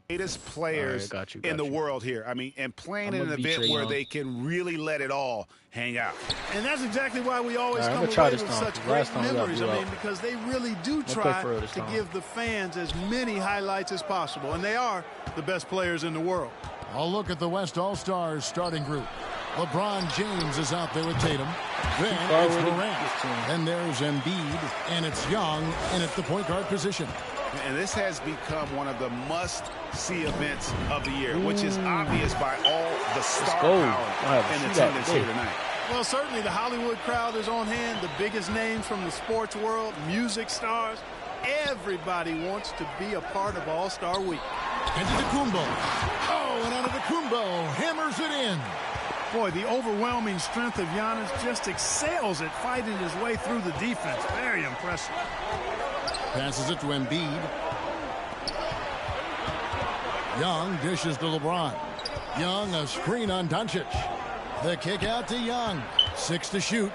greatest players in the world here. I mean, and playing in an event where they can really let it all hang out. And that's exactly why we always come away with such great memories. I mean, because they really do try to give the fans as many highlights as possible. And they are the best players in the world. I'll look at the West All-Stars starting group. LeBron James is out there with Tatum. Then it's Durant. Then there's Embiid, and it's Young, and it's the point guard position. And this has become one of the must-see events of the year, which is obvious by all the star power and attendance here tonight. Well, certainly the Hollywood crowd is on hand, the biggest names from the sports world, music stars. Everybody wants to be a part of All-Star Week. Antetokounmpo. Oh, and Antetokounmpo hammers it in. Boy, the overwhelming strength of Giannis just excels at fighting his way through the defense. Very impressive. Passes it to Embiid. Young dishes to LeBron. Young, a screen on Doncic. The kick out to Young. 6 to shoot.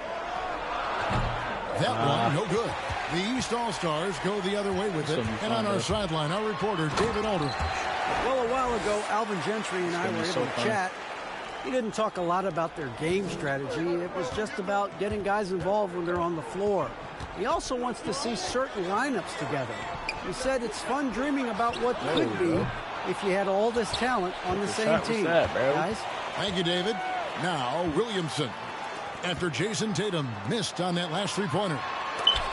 That one, no good. The East All-Stars go the other way with it. And on our sideline, our reporter, David Aldridge. Well, a while ago, Alvin Gentry and I were able to chat. He didn't talk a lot about their game strategy. It was just about getting guys involved when they're on the floor. He also wants to see certain lineups together. He said it's fun dreaming about what could be if you had all this talent on the same team. Guys? Thank you, David. Now, Williamson. After Jason Tatum missed on that last three-pointer.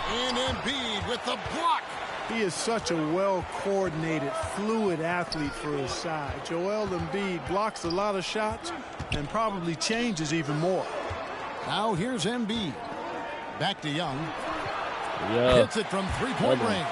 And Embiid with the block. He is such a well-coordinated, fluid athlete for his size. Joel Embiid blocks a lot of shots and probably changes even more. Now here's Embiid. Back to Young. Yeah. Hits it from three-point range.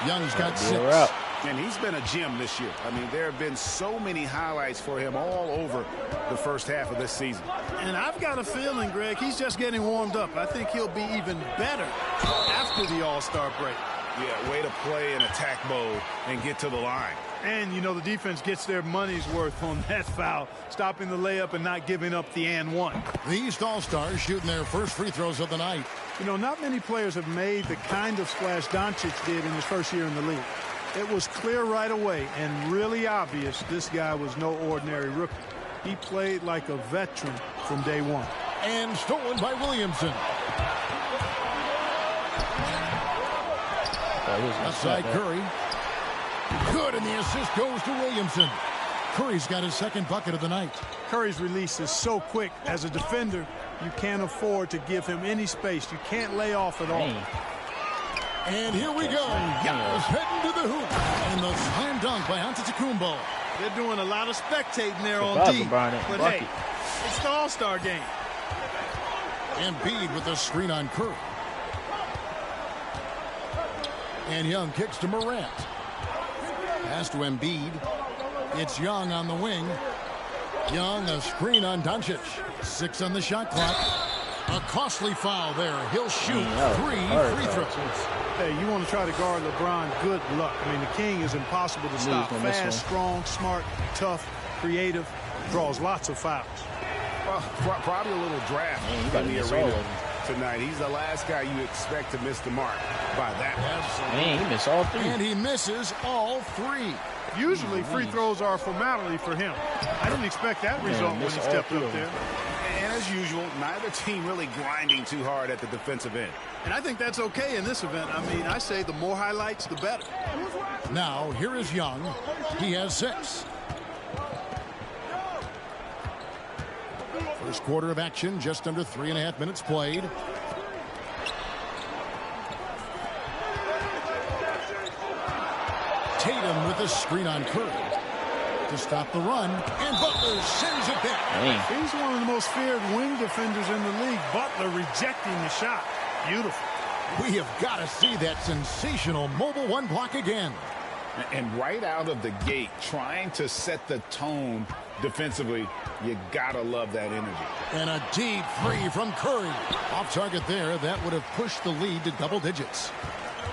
Young's got 6. And he's been a gem this year. I mean, there have been so many highlights for him all over the first half of this season. And I've got a feeling, Greg, he's just getting warmed up. I think he'll be even better after the All-Star break. Yeah, way to play in attack mode and get to the line. And, you know, the defense gets their money's worth on that foul, stopping the layup and not giving up the and one. The East All-Stars shooting their first free throws of the night. You know, not many players have made the kind of splash Doncic did in his first year in the league. It was clear right away and really obvious this guy was no ordinary rookie. He played like a veteran from day one. And stolen by Williamson. Outside Curry. Good, and the assist goes to Williamson. Curry's got his second bucket of the night. Curry's release is so quick. As a defender, you can't afford to give him any space. You can't lay off at all. And here we go. Giannis heading to the hoop. And the slam dunk by Antetokounmpo. They're doing a lot of spectating there on D. But hey, it's the All-Star game. Embiid with a screen on Curry. And Young kicks to Morant. Pass to Embiid. It's Young on the wing. Young, a screen on Doncic. 6 on the shot clock. A costly foul there. He'll shoot 3 free throws. Hey, you want to try to guard LeBron, good luck. I mean, the king is impossible to stop. Fast, strong, smart, tough, creative, draws lots of fouls. Well, probably a little draft in the arena tonight. He's the last guy you expect to miss the mark by that much. Man, he missed all 3. And he misses all 3. Usually free throws are a formality for him. I didn't expect that result when he stepped up there. And as usual, neither team really grinding too hard at the defensive end. And I think that's okay in this event. I mean, I say the more highlights, the better. Now, here is Young. He has 6. First quarter of action, just under 3.5 minutes played. Tatum with a screen on Curry to stop the run, and Butler sends it back. He's one of the most feared wing defenders in the league. Butler rejecting the shot. Beautiful. We have got to see that sensational mobile 1 block again. And right out of the gate, trying to set the tone defensively, you gotta love that energy. And a deep 3 from Curry. Off target there, that would have pushed the lead to double digits.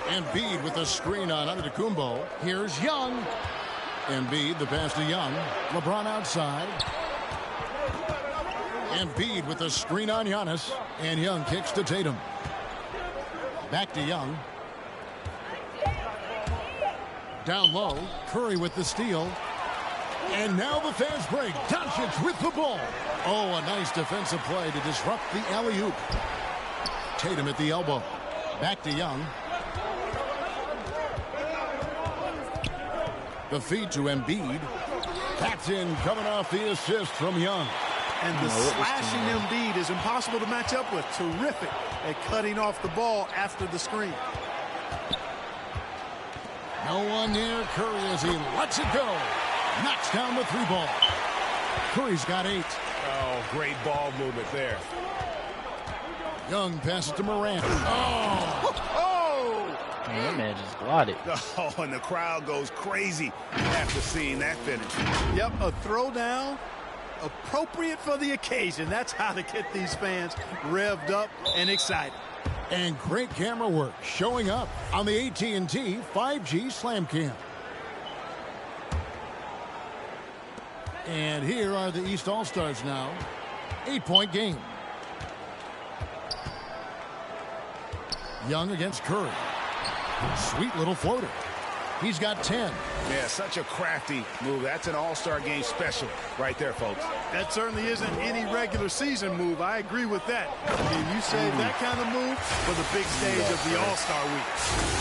Embiid with a screen on Antetokounmpo. Here's Young. Embiid, the pass to Young. LeBron outside. Embiid with a screen on Giannis. And Young kicks to Tatum. Back to Young. Down low. Curry with the steal. And now the fast break. Doncic with the ball. Oh, a nice defensive play to disrupt the alley-oop. Tatum at the elbow. Back to Young. The feed to Embiid. That's in, coming off the assist from Young. And the slashing Embiid is impossible to match up with. Terrific at cutting off the ball after the screen. No one near Curry as he lets it go. Knocks down the 3 ball. Curry's got 8. Oh, great ball movement there. Young passes to Morant. Oh! Man, that man just blotted. Oh, and the crowd goes crazy after seeing that finish. Yep, a throwdown appropriate for the occasion. That's how to get these fans revved up and excited. And great camera work showing up on the AT&T 5G Slam Cam. And here are the East All-Stars now. 8-point game. Young against Curry. Sweet little floater. He's got 10. Yeah, such a crafty move. That's an all-star game special right there, folks. That certainly isn't any regular season move. I agree with that. I mean, you save that kind of move for the big stage of the All-Star week.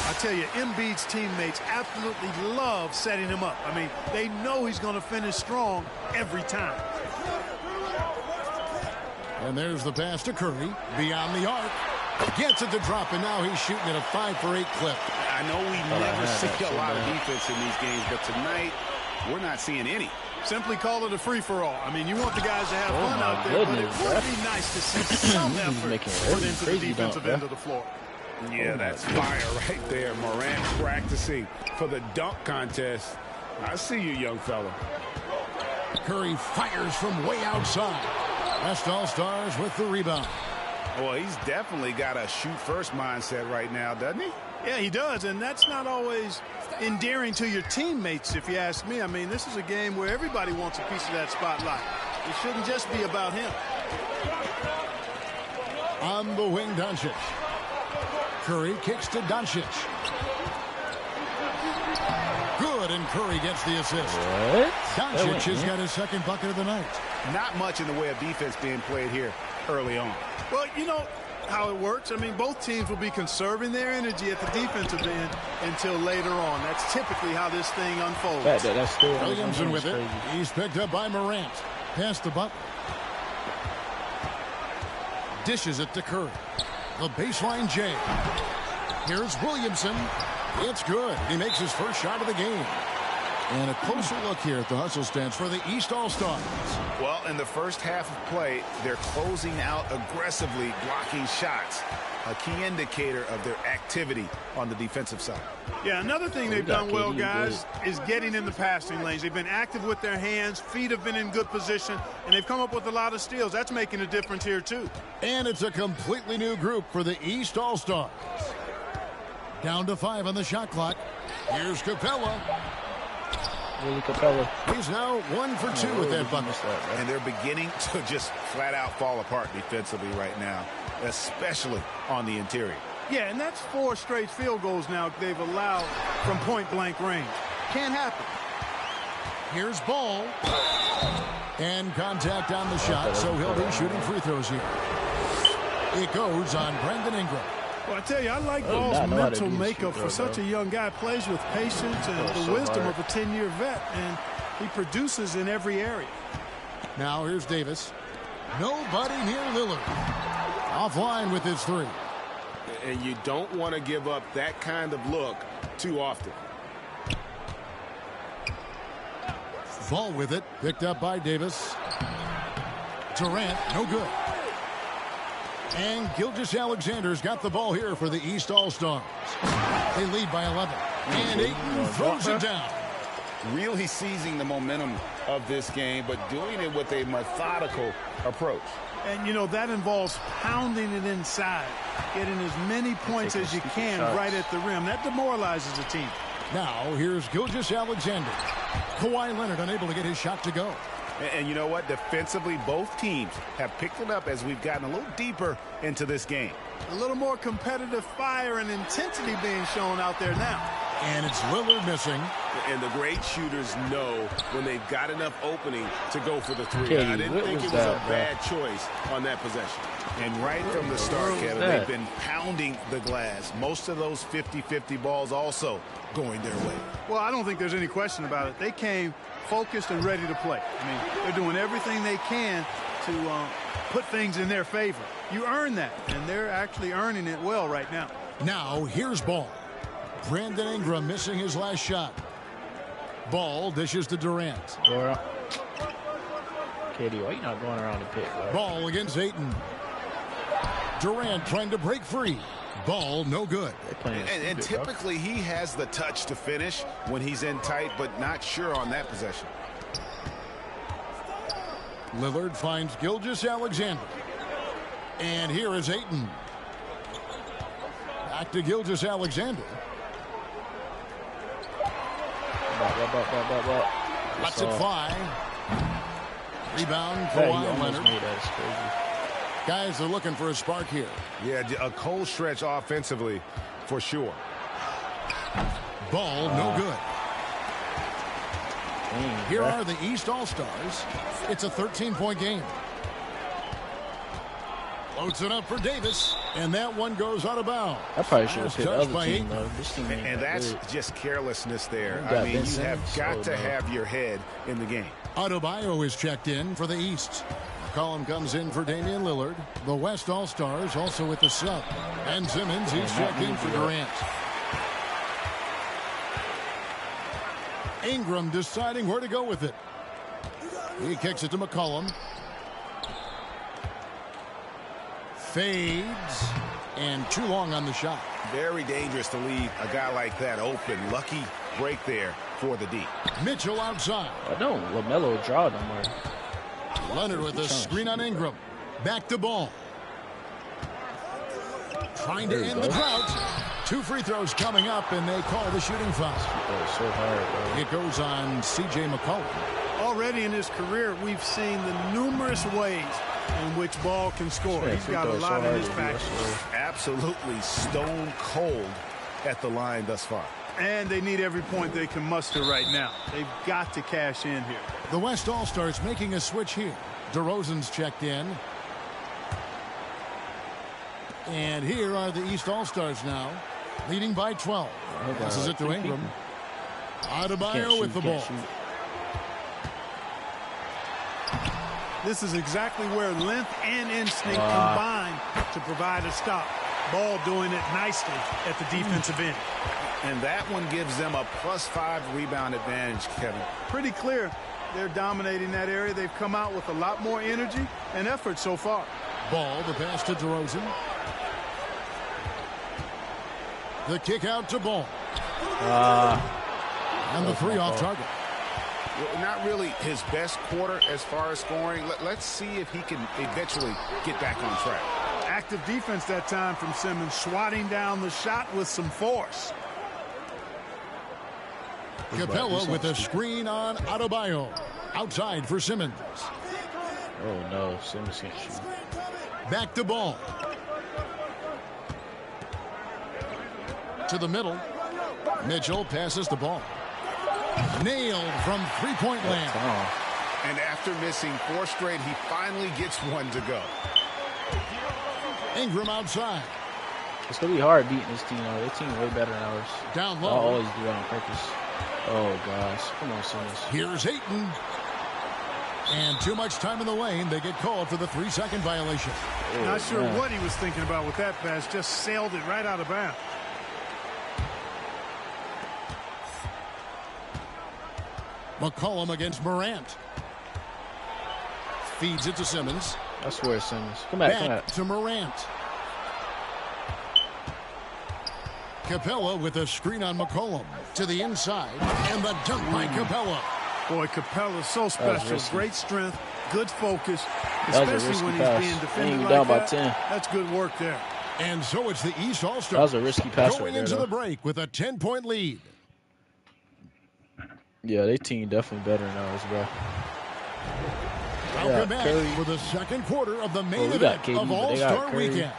I tell you, Embiid's teammates absolutely love setting him up. I mean, they know he's going to finish strong every time. And there's the pass to Curry. Beyond the arc. Gets it to drop, and now he's shooting at a 5-for-8 clip. I know we never see a lot of defense in these games, but tonight we're not seeing any. Simply call it a free-for-all. I mean, you want the guys to have fun out there, but it would be nice to see some effort put into the defensive end of the floor. Yeah, that's fire right there. Morant practicing for the dunk contest. I see you, young fella. Curry fires from way outside. West All-Stars with the rebound. Well, he's definitely got a shoot-first mindset right now, doesn't he? Yeah, he does, and that's not always endearing to your teammates, if you ask me. I mean, this is a game where everybody wants a piece of that spotlight. It shouldn't just be about him. On the wing, Doncic. Curry kicks to Doncic. Good, and Curry gets the assist. What? Doncic has got his second bucket of the night. Not much in the way of defense being played here early on. Well, you know how it works. I mean, both teams will be conserving their energy at the defensive end until later on. That's typically how this thing unfolds. That's still Williamson with it. He's picked up by Morant. Pass to Butler. Dishes it to Curry. The baseline J. Here's Williamson. It's good. He makes his first shot of the game. And a closer look here at the hustle stats for the East All-Stars. Well, in the first half of play, they're closing out aggressively, blocking shots. A key indicator of their activity on the defensive side. Yeah, another thing they've done well, guys, is getting in the passing lanes. They've been active with their hands. Feet have been in good position, and they've come up with a lot of steals. That's making a difference here, too. And it's a completely new group for the East All-Stars. Down to 5 on the shot clock. Here's Capella. Willie Capella. He's now 1 for 2 with that bucket. And they're beginning to just flat out fall apart defensively right now, especially on the interior. Yeah, and that's 4 straight field goals now they've allowed from point-blank range. Can't happen. Here's Ball. And contact on the shot, so he'll be shooting free throws here. It goes on Brandon Ingram. Well, I tell you, I like Ball's mental makeup for such a young guy. Plays with patience and the wisdom of a 10-year vet, and he produces in every area. Now here's Davis. Nobody near Lillard. Offline with his 3. And you don't want to give up that kind of look too often. Ball with it. Picked up by Davis. Durant, no good. And Gilgeous-Alexander's got the ball here for the East All-Stars. They lead by 11. And Ayton throws it down. Really seizing the momentum of this game, but doing it with a methodical approach. And, you know, that involves pounding it inside, getting as many points as you can right at the rim. That demoralizes the team. Now, here's Gilgeous-Alexander. Kawhi Leonard unable to get his shot to go. And you know what? Defensively, both teams have picked it up as we've gotten a little deeper into this game. A little more competitive fire and intensity being shown out there now. And it's Lillard missing. And the great shooters know when they've got enough opening to go for the 3. I didn't think it was a bad choice on that possession. And right from the start, Kevin, they've been pounding the glass. Most of those 50-50 balls also going their way. Well, I don't think there's any question about it. They came focused and ready to play. I mean, they're doing everything they can to put things in their favor. You earn that, and they're actually earning it well right now. Now, here's Ball. Brandon Ingram missing his last shot. Ball dishes to Durant. KD, why you not going around the pick, bro? Ball against Ayton. Durant trying to break free. Ball no good. And typically he has the touch to finish when he's in tight, but not sure on that possession. Lillard finds Gilgeous-Alexander. And here is Ayton. Back to Gilgeous-Alexander. Lets it fly. Rebound, Kawhi Leonard. Guys are looking for a spark here. Yeah, a cold stretch offensively for sure. Ball no good. Here are the East All-Stars. It's a 13-point game. Loads it up for Davis, and that one goes out of bounds. I probably should have hit the other team, though. This team and that's just carelessness there. I mean, you have got to have your head in the game. Adebayo is checked in for the East. McCollum comes in for Damian Lillard. The West All-Stars also with the sub. Ben Simmons, he's checked in for Durant. Ingram deciding where to go with it. He kicks it to McCollum. Fades. And too long on the shot. Very dangerous to leave a guy like that open. Lucky break there for the D. Mitchell outside. I don't LaMelo draw no more. Leonard with a screen on Ingram. Back to Ball. Trying to end the drought. 2 free throws coming up, and they call the shooting foul. So hard, bro. It goes on C.J. McCollum. Already in his career, we've seen the numerous ways in which Ball can score. He's got a lot in his package. Absolutely stone cold at the line thus far. And they need every point they can muster right now. They've got to cash in here. The West All-Stars making a switch here. DeRozan's checked in. And here are the East All-Stars now, leading by 12. Passes it to Ingram. Adebayo with the ball. This is exactly where length and instinct combine to provide a stop. Ball doing it nicely at the defensive end. And that one gives them a +5 rebound advantage, Kevin. Pretty clear. They're dominating that area. They've come out with a lot more energy and effort so far. Ball, the pass to DeRozan. The kick out to Ball. And the 3 off target. Not really his best quarter as far as scoring. Let's see if he can eventually get back on track. Active defense that time from Simmons, swatting down the shot with some force. Capella with a screen on Adebayo. Outside for Simmons. Oh, no. Simmons can't shoot. Back to Ball. To the middle. Mitchell passes the ball. Nailed from three-point land. And after missing 4 straight, he finally gets one to go. Ingram outside. It's going to be hard beating this team. Their team way better than ours. Down low. I always do that on purpose. Oh, gosh. Come on, Simmons. Here's Ayton. And too much time in the lane. They get called for the 3-second violation. Oh, not sure what he was thinking about with that pass. Just sailed it right out of bounds. McCollum against Morant. Feeds it to Simmons. I swear, Simmons. Come back, back to Morant. Capella with a screen on McCollum. To the inside. And the dunk by Capella. Boy, Capella's so special. Great strength, good focus, especially when he's being defended like that. 10. That's good work there. And so it's the East All-Stars. That was a risky pass going into the break with a 10-point lead. Yeah, they team definitely better than ours, bro. Welcome back for the second quarter of the main event of All-Star Weekend.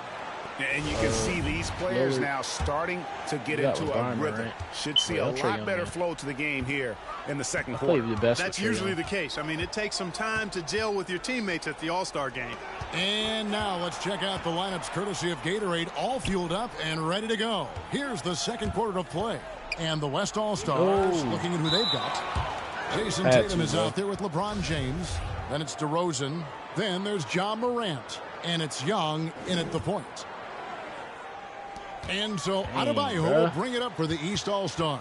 And you can see these players now starting to get into a rhythm. Should see a lot better flow to the game here in the second quarter. That's usually the case. I mean, it takes some time to gel with your teammates at the All-Star game. And now let's check out the lineups courtesy of Gatorade, all fueled up and ready to go. Here's the second quarter of play. And the West All-Stars looking at who they've got. Jason Tatum is out there with LeBron James. Then it's DeRozan. Then there's Ja Morant. And it's Young in at the point. And so Adebayo will bring it up for the East All-Stars.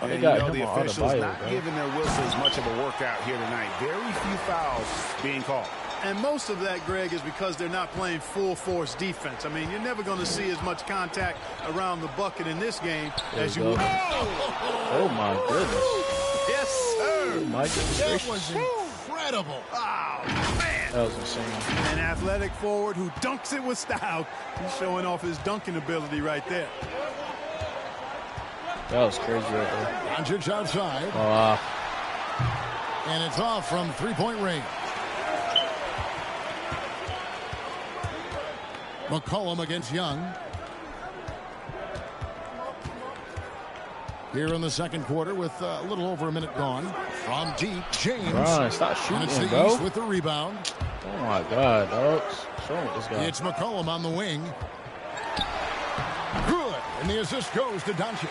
And you know the officials not giving their whistles much of a workout here tonight. Very few fouls being called. And most of that, Greg, is because they're not playing full-force defense. I mean, you're never going to see as much contact around the bucket in this game as you would. Oh, my goodness. Yes, sir. Oh, my goodness. That was incredible. Oh, man. That was insane. An athletic forward who dunks it with style. He's showing off his dunking ability right there. That was crazy right there. Doncic outside. And it's off from three-point range. McCollum against Young. Here in the second quarter with a little over a minute gone. From deep, James. Stop shooting, and it's the bro. East with the rebound. Oh, my God, dogs. Show me this guy. It's McCollum on the wing. Good. And the assist goes to Doncic.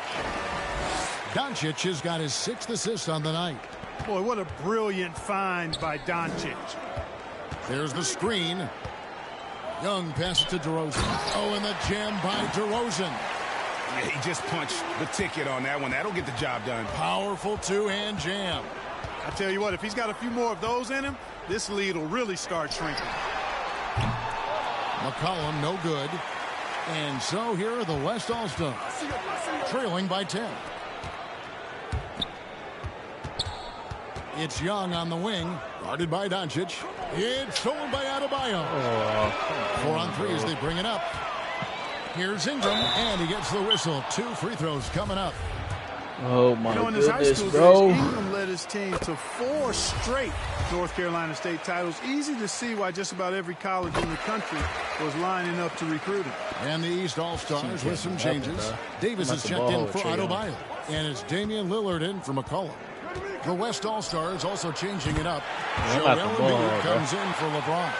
Doncic has got his 6th assist on the night. Boy, what a brilliant find by Doncic. There's the screen. Young passes to DeRozan. Oh, and the jam by DeRozan. Yeah, he just punched the ticket on that one. That'll get the job done. Powerful two-hand jam. I tell you what, if he's got a few more of those in him, this lead will really start shrinking. McCollum, no good. And so here are the West All-Stars, trailing by 10. It's Young on the wing, guarded by Doncic. It's stolen by Adebayo. 4 on 3 as they bring it up. Here's Ingram, and he gets the whistle. 2 free throws coming up. Oh, my in his high goodness, school bro. days, Ingram led his team to 4 straight North Carolina State titles. Easy to see why just about every college in the country was lining up to recruit him. And the East All-Stars with some changes. Davis is checked in for Adebayo. And it's Damian Lillard in for McCollum. The West All-Stars also changing it up. Joel Embiid comes in for LeBron.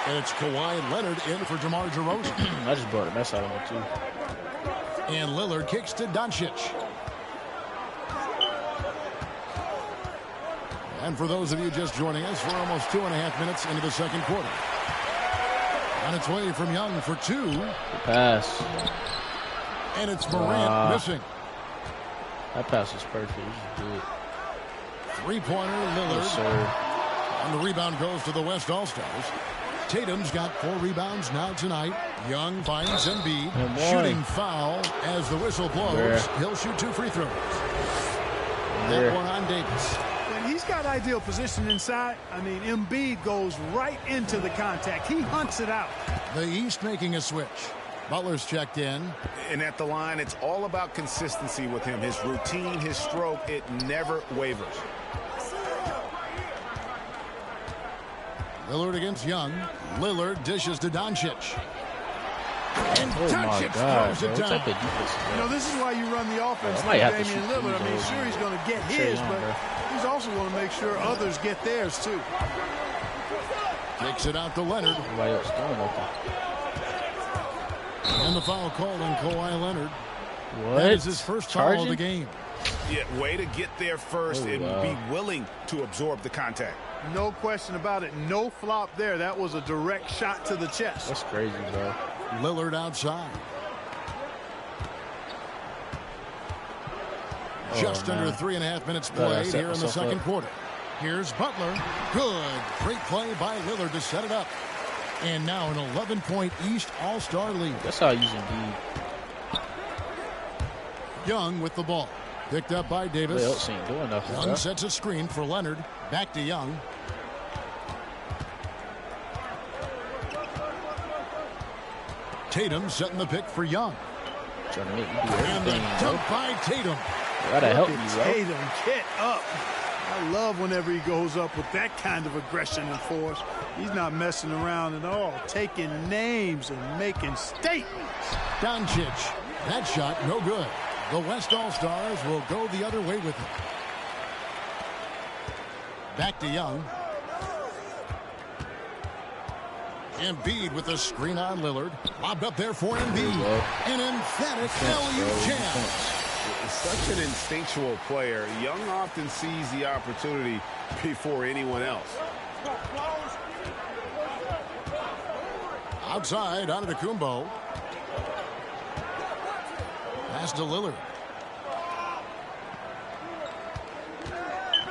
And it's Kawhi Leonard in for DeMar DeRozan. I just brought the mess out of him, too. And Lillard kicks to Doncic. And for those of you just joining us, we're almost 2.5 minutes into the second quarter. On its way from Young for 2. Good pass. And it's Morant missing. That pass is perfect. You just do it. Three-pointer, Lillard. Yes, and the rebound goes to the West All-Stars. Tatum's got 4 rebounds now tonight. Young finds Embiid. Shooting foul as the whistle blows. He'll shoot 2 free throws. That one on Davis. When he's got ideal position inside, I mean, Embiid goes right into the contact. He hunts it out. The East making a switch. Butler's checked in. And at the line, it's all about consistency with him. His routine, his stroke, it never wavers. Lillard against Young. Lillard dishes to Doncic. And oh Doncic throws it down. You know, this is why you run the offense with Damian Lillard. I mean, sure, he's going to get his, but he's also going to make sure others get theirs, too. Kicks it out to Leonard. And the foul called on Kawhi Leonard. What? That is his first foul of the game. Yeah, way to get there first and be willing to absorb the contact. No question about it. No flop there. That was a direct shot to the chest. That's crazy, bro. Lillard outside. Just under 3.5 minutes played here in the second quarter. Here's Butler. Good. Great play by Lillard to set it up. And now an 11-point East All-Star lead. That's how I use Embiid. Young with the ball. Picked up by Davis. Else ain't doing nothing. Young sets a screen for Leonard. Back to Young. Tatum setting the pick for Young. Trying to make you do and the dunk by Tatum. Gotta help you, bro. Tatum, get up. I love whenever he goes up with that kind of aggression and force. He's not messing around at all. Taking names and making statements. Doncic. That shot, no good. The West All-Stars will go the other way with it. Back to Young. Embiid with a screen on Lillard. Lobbed up there for Embiid. An emphatic LU jam. It's such an instinctual player. Young often sees the opportunity before anyone else. Outside, Antetokounmpo. Pass to Lillard.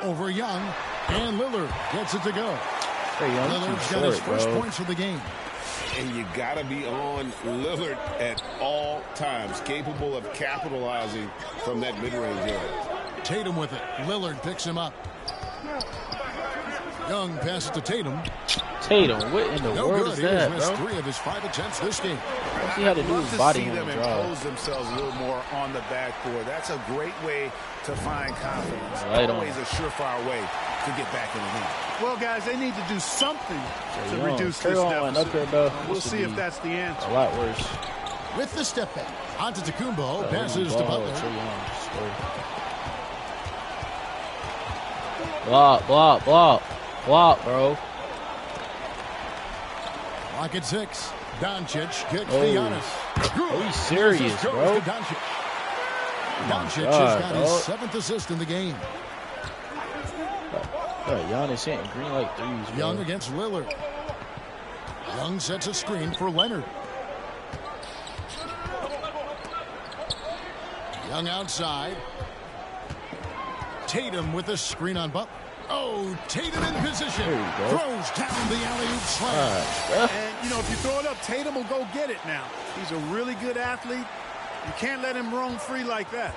Over Young. And Lillard gets it to go. Lillard's got his first points of the game. And you got to be on Lillard at all times, capable of capitalizing from that mid-range area. Tatum with it. Lillard picks him up. Young passes to Tatum. Tatum, what in the world is that, bro? 3 of his 5 attempts this game. All he had to do was body him them and drive. impose themselves a little more on the backboard. That's a great way to find confidence. Right Always a surefire way to get back in the game. Well, guys, they need to do something to reduce this deficit. We'll see if that's the answer. A lot worse. With the step back, Antetokounmpo passes to Butler. Block, bro. Clock at 6. Doncic kicks to Giannis. Are you serious, bro? Doncic has got his 7th assist in the game. Giannis hitting green like threes, bro. Young against Lillard. Young sets a screen for Leonard. Young outside. Tatum with a screen on Butler. Oh, Tatum in position. Throws down the alley-oop slam. And, you know, if you throw it up, Tatum will go get it now. He's a really good athlete. You can't let him roam free like that.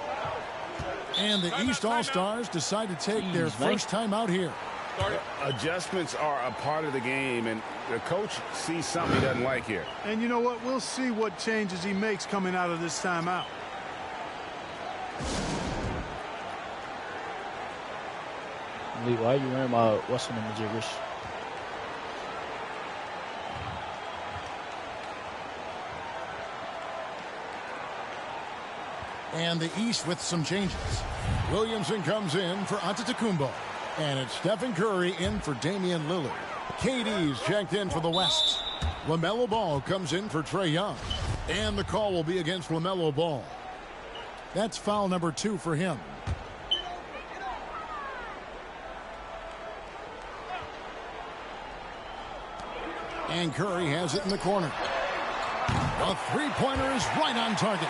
And the East All-Stars decide to take their first time out here. Adjustments are a part of the game, and the coach sees something he doesn't like here. And you know what? We'll see what changes he makes coming out of this timeout. Lee, why are you wearing my what's in the jiggers? And the East with some changes. Williamson comes in for Antetokounmpo. And it's Stephen Curry in for Damian Lillard. KD's checked in for the West. LaMelo Ball comes in for Trae Young. And the call will be against LaMelo Ball. That's foul number 2 for him. And Curry has it in the corner. A three-pointer is right on target.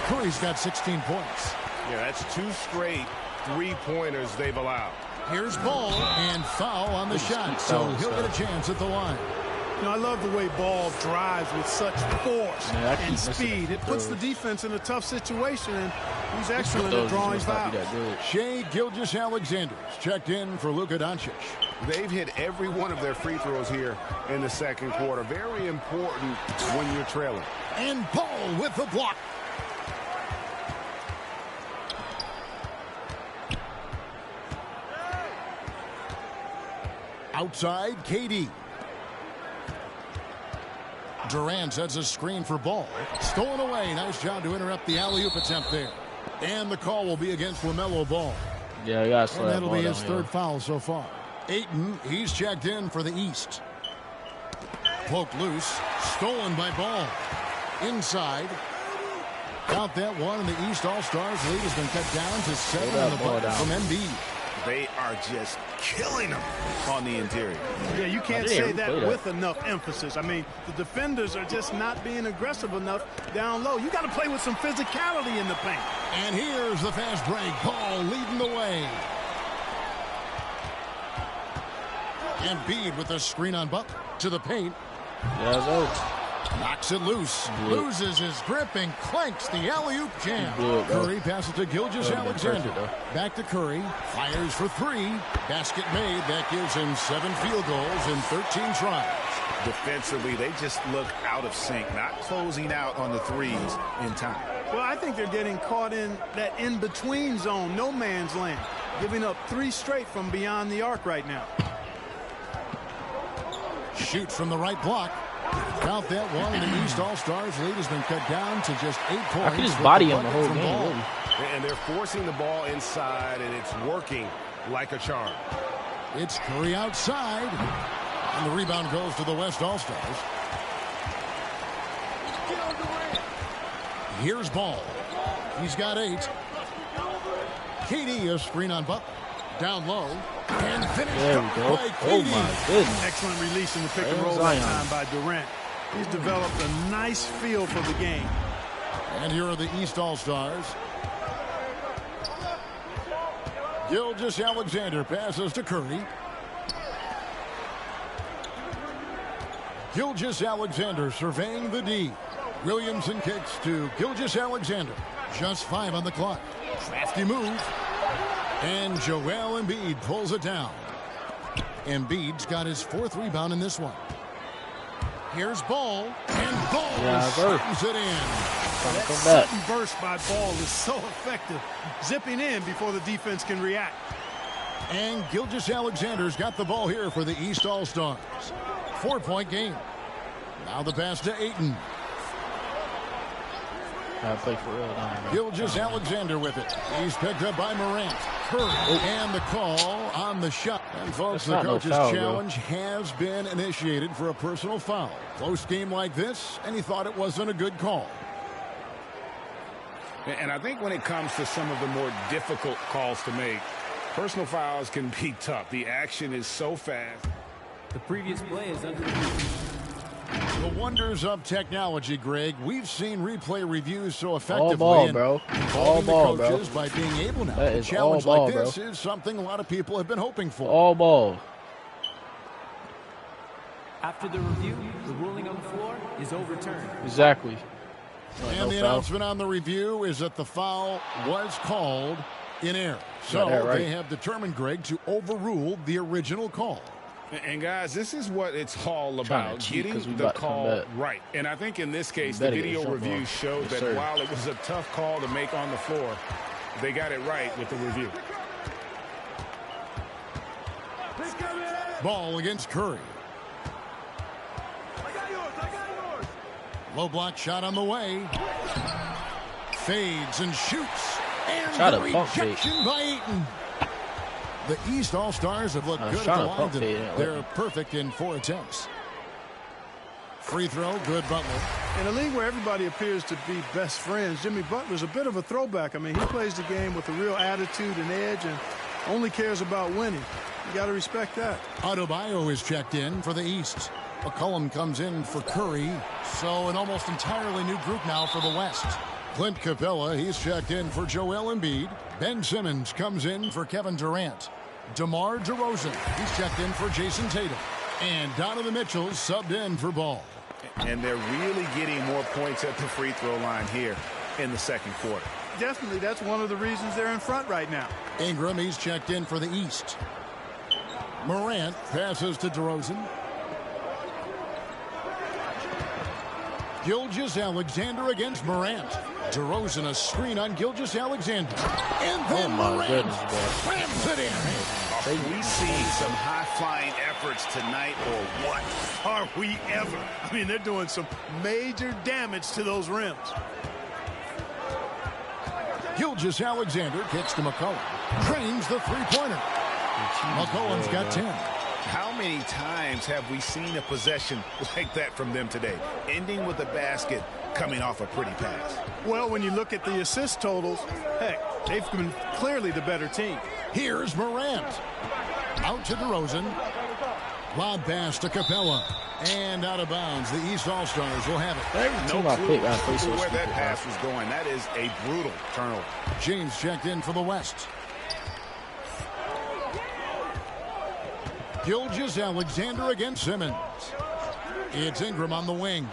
Curry's got 16 points. Yeah, that's 2 straight three-pointers they've allowed. Here's Ball and foul on the shot, so he'll get a chance at the line. You know, I love the way Ball drives with such force and speed. It puts the defense in a tough situation, and he's excellent at drawing fouls. Shai Gilgeous-Alexander's checked in for Luka Doncic. They've hit every one of their free throws here in the second quarter. Very important when you're trailing. And Ball with the block. Outside, KD. Durant sets a screen for Ball. Stolen away. Nice job to interrupt the alley-oop attempt there. And the call will be against LaMelo Ball. Yeah, I got and that'll be his third foul so far. Ayton, he's checked in for the East. Poked loose. Stolen by Ball. Inside. Count that one, and the East All-Stars lead has been cut down to 7 on the bucket from Embiid. They are just killing them on the interior. Yeah, you can't say that with enough emphasis. I mean, the defenders are just not being aggressive enough down low. You got to play with some physicality in the paint. And here's the fast break. Ball leading the way. Embiid with a screen on Butler to the paint. Knocks it loose. Loses his grip and clanks the alley-oop jam. Curry passes to Gilgeous-Alexander. Back to Curry. Fires for 3. Basket made. That gives him 7 field goals in 13 tries. Defensively, they just look out of sync, not closing out on the threes in time. Well, I think they're getting caught in that in-between zone, no man's land, giving up 3 straight from beyond the arc right now. Shoot from the right block. Count that one, and the East All-Stars lead has been cut down to just 8 points. I can just body him the whole game, really. And they're forcing the ball inside, and it's working like a charm. It's Curry outside, and the rebound goes to the West All-Stars. Here's Ball. He's got 8. KD, a screen on Butler. Down low. And finished there we go. Oh, my goodness. Excellent release in the pick and roll that time by Durant. He's developed a nice feel for the game. And here are the East All-Stars. Gilgeous-Alexander passes to Curry. Gilgeous-Alexander surveying the D. Williamson kicks to Gilgeous-Alexander. Just 5 on the clock. Crafty move. And Joel Embiid pulls it down. Embiid's got his 4th rebound in this one. Here's Ball. And Ball slams it in. That sudden burst by Ball is so effective. Zipping in before the defense can react. And Gilgeous-Alexander's got the ball here for the East All-Stars. 4-point game. Now the pass to Ayton. Play for real now. Gilgeous-Alexander with it. He's picked up by Morant. Curry and the call on the shot. And folks, the coach's challenge has been initiated for a personal foul. Close game like this, and he thought it wasn't a good call. And I think when it comes to some of the more difficult calls to make, personal fouls can be tough. The action is so fast. The previous play is under review. The wonders of technology, Greg. We've seen replay reviews so effectively. All ball, bro. All ball, bro. By being able now that to is challenge all ball, like this bro. is something a lot of people have been hoping for. All ball. After the review, the ruling on the floor is overturned. Exactly. And the announcement on the review is that the foul was called in error. So right. they have determined, Greg, to overrule the original call. And, guys, this is what it's all about, getting the call right. And I think in this case, the video review showed that while it was a tough call to make on the floor, they got it right with the review. Ball against Curry. Low block shot on the way. Fades and shoots. And the rejection by Ayton. The East All-Stars have looked good at the line today. They're perfect in 4 attempts. Free throw, good Butler. In a league where everybody appears to be best friends, Jimmy Butler's a bit of a throwback. I mean, he plays the game with a real attitude and edge and only cares about winning. You got to respect that. Adebayo is checked in for the East. McCollum comes in for Curry. So an almost entirely new group now for the West. Clint Capella, he's checked in for Joel Embiid. Ben Simmons comes in for Kevin Durant. DeMar DeRozan, he's checked in for Jason Tatum. And Donovan Mitchell subbed in for Ball. And they're really getting more points at the free throw line here in the second quarter. Definitely, that's one of the reasons they're in front right now. Ingram, he's checked in for the East. Morant passes to DeRozan. Gilgeous-Alexander against Morant. DeRozan a screen on Gilgeous-Alexander. And then Morant slams it in. Are we seeing some high-flying efforts tonight or what? Are we ever? I mean, they're doing some major damage to those rims. Gilgeous-Alexander kicks to McCollum. Drains the three-pointer. McCollum's got 10. How many times have we seen a possession like that from them today, ending with a basket coming off a pretty pass? Well, when you look at the assist totals, heck, they've been clearly the better team. Here's Morant. Out to DeRozan. Lob pass to Capella. And out of bounds. The East All-Stars will have it. No clue where that pass was going. That is a brutal turnover. James checked in for the West. Gilgeous-Alexander against Simmons. It's Ingram on the wing.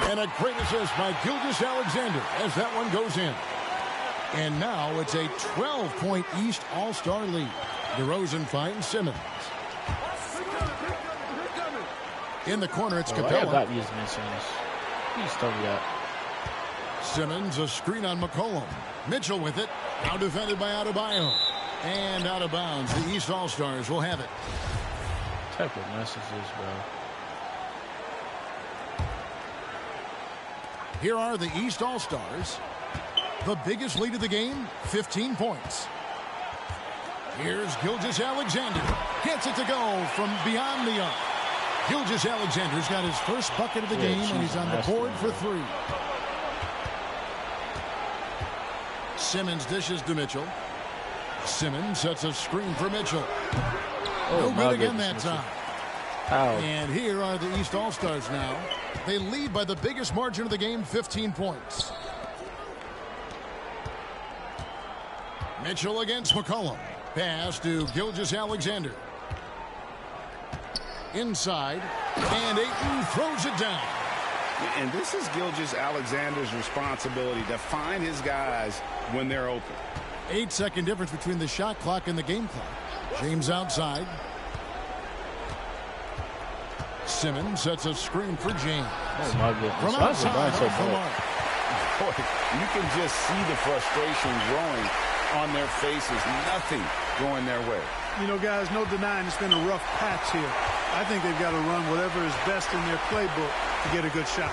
And a great assist by Gilgeous-Alexander as that one goes in. And now it's a 12-point East All-Star lead. DeRozan finds Simmons. In the corner, it's Capella. Simmons, a screen on McCollum. Mitchell with it. Now defended by Adebayo. And out of bounds. The East All-Stars will have it. What type of mess is this, bro? Here are the East All-Stars. The biggest lead of the game, 15 points. Here's Gilgeous-Alexander. Gets it to go from beyond the arc. Gilgeous-Alexander's got his first bucket of the game, and he's on the board for 3. Simmons dishes to Mitchell. Simmons sets a screen for Mitchell. No good again that time. And here are the East All-Stars now. They lead by the biggest margin of the game, 15 points. Mitchell against McCollum. Pass to Gilgeous-Alexander. Inside. And Ayton throws it down. And this is Gilgeous-Alexander's responsibility to find his guys when they're open. 8-second difference between the shot clock and the game clock. James outside. Simmons sets a screen for James. Oh my goodness. From outside, Boy, you can just see the frustration growing on their faces. Nothing going their way. You know, guys, no denying it's been a rough patch here. I think they've got to run whatever is best in their playbook to get a good shot.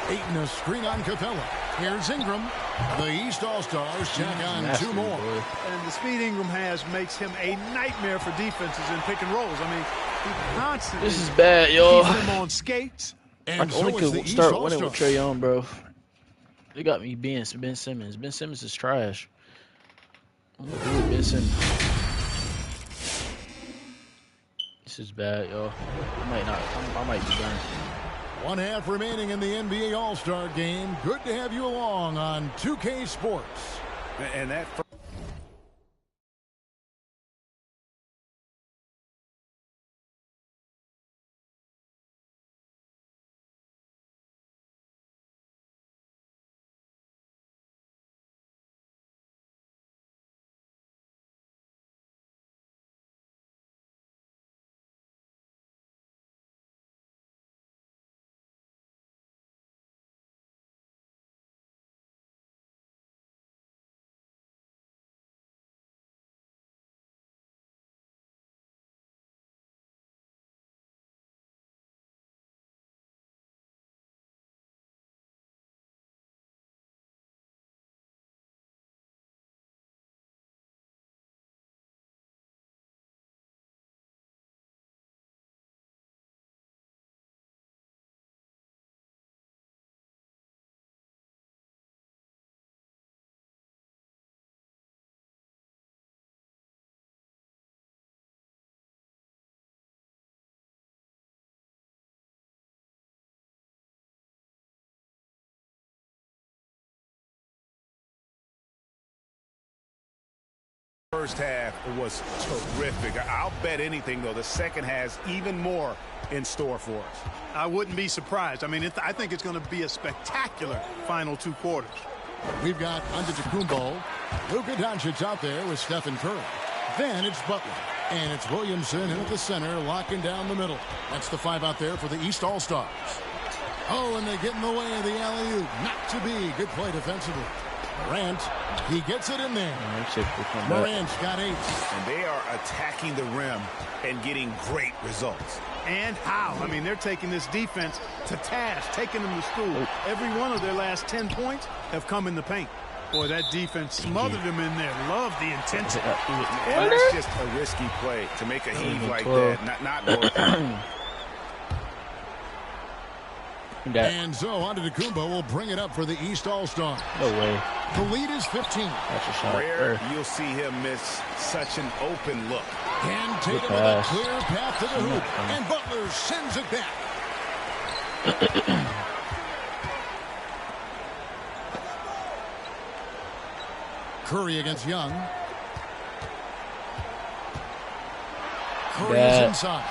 Ayton a screen on Capella. Here's Ingram. The East All-Stars check on 2 more. And the speed Ingram has makes him a nightmare for defenses in pick and rolls. I mean, he constantly this is bad, yo. keeps them on skates. And I only could start winning with Trae Young, bro. They got me Ben Simmons. Ben Simmons is trash. Ben Simmons. This is bad, yo. I might be done. 1 half remaining in the NBA All-Star game. Good to have you along on 2K Sports. And that first half was terrific. I'll bet anything, though, the second has even more in store for us. I wouldn't be surprised. I mean, I think it's going to be a spectacular final 2 quarters. We've got Antetokounmpo, Luka Doncic out there with Stephen Curry. Then it's Butler. And it's Williamson in at the center, locking down the middle. That's the 5 out there for the East All-Stars. Oh, and they get in the way of the alley-oop. Not to be. Good play defensively. Morant, he gets it in there. Morant's got 8. And they are attacking the rim and getting great results. And how? I mean, they're taking this defense to task, taking them to school. Every one of their last 10 points have come in the paint. Boy, that defense smothered them in there. Love the intensity. And that's just a risky play to make a heave like that. Not worth it. And so Antetokounmpo will bring it up for the East All-Star. No way. The lead is 15. That's a shot. Rare you'll see him miss such an open look. And Tatum with a clear path to the hoop. And Butler sends it back. Curry against Young. Curry is inside.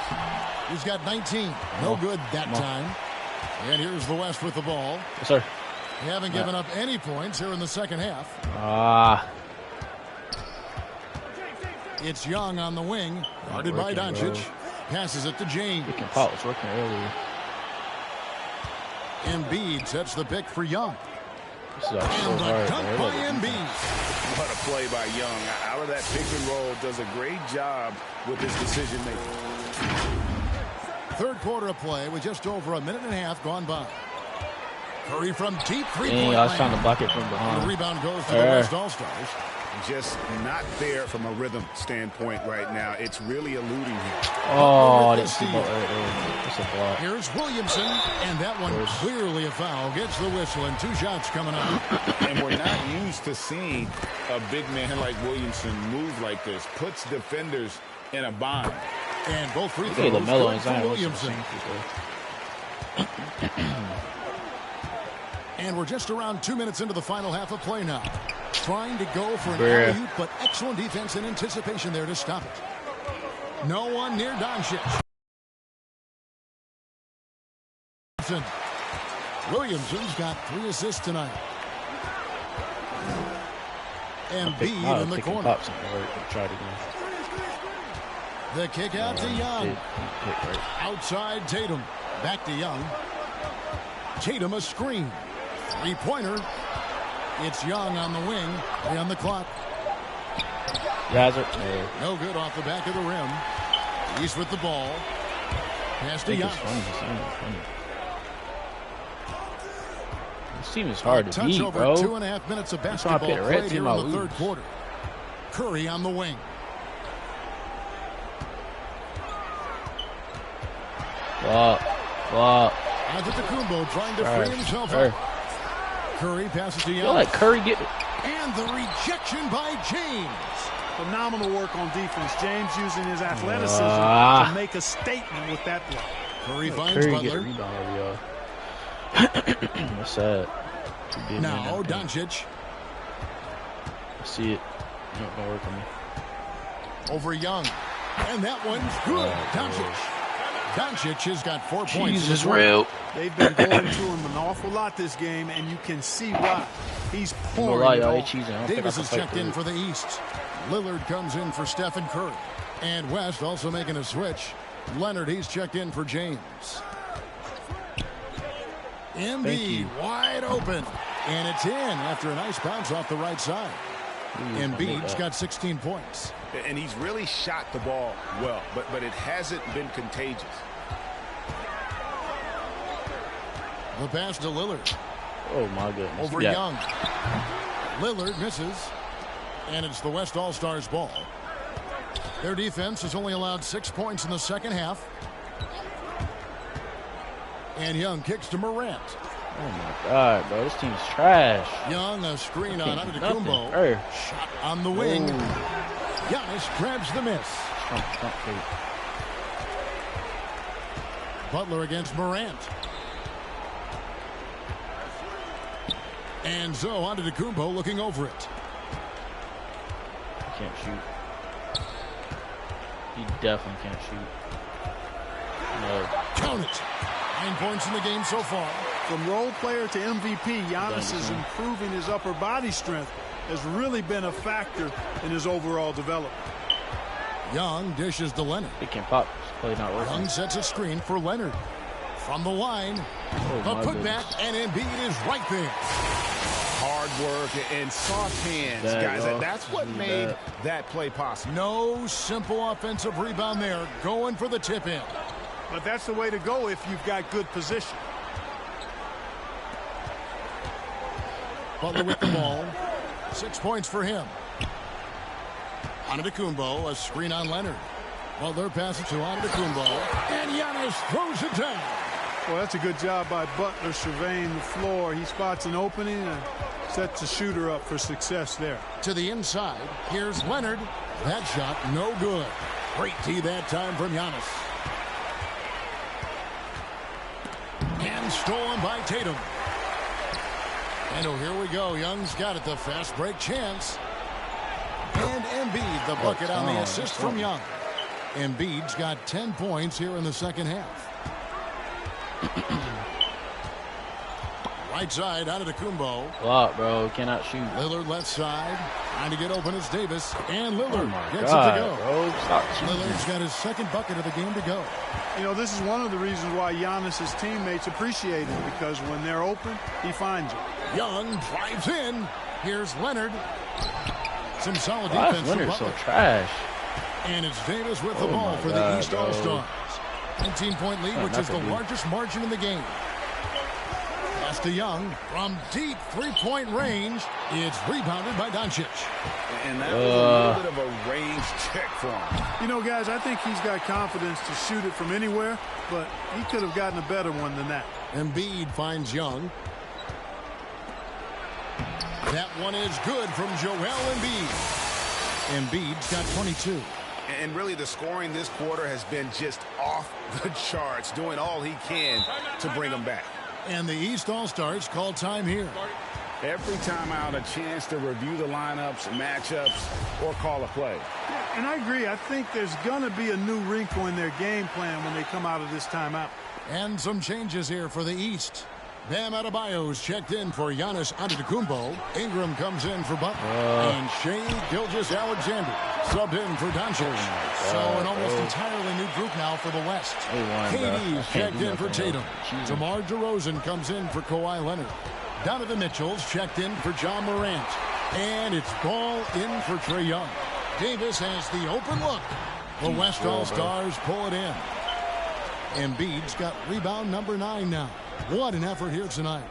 He's got 19. No good that time. And here's the West with the ball. Yes, sir. They haven't given up any points here in the second half. It's Young on the wing. Guarded by Doncic. Passes it to James. Paul was working earlier. Embiid sets the pick for Young. And the dunk by Embiid. What a play by Young. Out of that pick and roll, does a great job with his decision making. Third quarter of play with just over a minute and a half gone by. Curry from deep three-point I was trying to block it from behind. The rebound goes to the West All-Stars. Just not there from a rhythm standpoint right now. It's really eluding him. Oh, I didn't see that. It's a block. Here's Williamson, and that one clearly a foul. Gets the whistle, and 2 shots coming up. And we're not used to seeing a big man like Williamson move like this. Puts defenders in a bind. And both free throws good for Williamson. And we're just around 2 minutes into the final half of play now. Trying to go for an alley-oop, but excellent defense and anticipation there to stop it. No one near Doncic. Williamson's got 3 assists tonight. Embiid in the corner. The kick out to Young. Outside Tatum. Back to Young. Tatum a screen. 3-pointer. It's Young on the wing. 3 on the clock. No good off the back of the rim. East with the ball. Pass to Young. This team is hard to beat, over bro. 2.5 minutes of basketball played here in the third quarter. Curry on the wing. Antetokounmpo trying to free himself up. Curry passes to Young. Let Curry get it. And the rejection by James. Phenomenal work on defense. James using his athleticism to make a statement with that block. Curry finds Butler. That's sad. Now Doncic. I see it. Not gonna work on me. Over Young. And that one's good. Doncic has got 4 points. Jesus, real. They've been going to him an awful lot this game, and you can see why. He's pouring it on. Davis is checked in for the East. Lillard comes in for Stephen Curry. And West also making a switch. Leonard, he's checked in for James. Embiid wide open. And it's in after a nice bounce off the right side. Embiid's got 16 points. And he's really shot the ball well, but it hasn't been contagious. The pass to Lillard. Oh, my goodness. Over Young. Lillard misses. And it's the West All-Stars ball. Their defense has only allowed 6 points in the second half. And Young kicks to Morant. Oh, my God, bro. This team's trash. Young, a screen on Antetokounmpo. Shot on the wing. Giannis grabs the miss. Butler against Morant. And so Antetokounmpo looking over it. He can't shoot. He definitely can't shoot. No. Count it. 9 points in the game so far. From role player to MVP, Giannis is improving his upper body strength. Has really been a factor in his overall development. Young dishes to Leonard. He can't pop. Play not working. Young sets a screen for Leonard. From the line. A putback, and Embiid is right there. Hard work and soft hands, guys. That's what made that play possible. No simple offensive rebound there. Going for the tip in. But that's the way to go if you've got good position. Butler with the ball. 6 points for him. Antetokounmpo, a screen on Leonard. Butler passes to Antetokounmpo. And Giannis throws it down. Well, that's a good job by Butler surveying the floor. He spots an opening and sets the shooter up for success there. To the inside, here's Leonard. That shot, no good. Great D that time from Giannis. And stolen by Tatum. And oh, here we go. Young's got it, the fast break chance. And Embiid, the bucket on the assist from Young. Embiid's got 10 points here in the second half. Right side, Antetokounmpo. Block, bro. Cannot shoot. Lillard left side. Trying to get open is Davis. And Lillard gets God, it to go. Bro. Stop shooting. Lillard's got his second bucket of the game to go. You know, this is one of the reasons why Giannis' teammates appreciate him, because when they're open, he finds it. Young drives in. Here's Leonard. Some solid defense from Leonard's Butler. so trash. And it's Davis with the ball for the East All-Stars. 19-point lead, which is the largest margin in the game. Pass to Young from deep three-point range. It's rebounded by Doncic. And that was a little bit of a range check for him. You know, guys, I think he's got confidence to shoot it from anywhere, but he could have gotten a better one than that. Embiid finds Young. That one is good from Joel Embiid. Embiid's got 22. And really the scoring this quarter has been just off the charts, doing all he can to bring them back. And the East All-Stars call time here. Every time out, a chance to review the lineups, matchups, or call a play. Yeah, and I agree. I think there's going to be a new wrinkle in their game plan when they come out of this timeout. And some changes here for the East. Bam Adebayo's checked in for Giannis Antetokounmpo. Ingram comes in for Butler. And Shai Gilgeous-Alexander subbed in for Doncic. So an almost entirely new group now for the West. KD's checked in for Tatum. DeMar DeRozan comes in for Kawhi Leonard. Donovan Mitchell's checked in for John Morant. And it's ball in for Trae Young. Davis has the open look. The West All-Stars pull it in. Embiid's got rebound number 9 now. What an effort here tonight.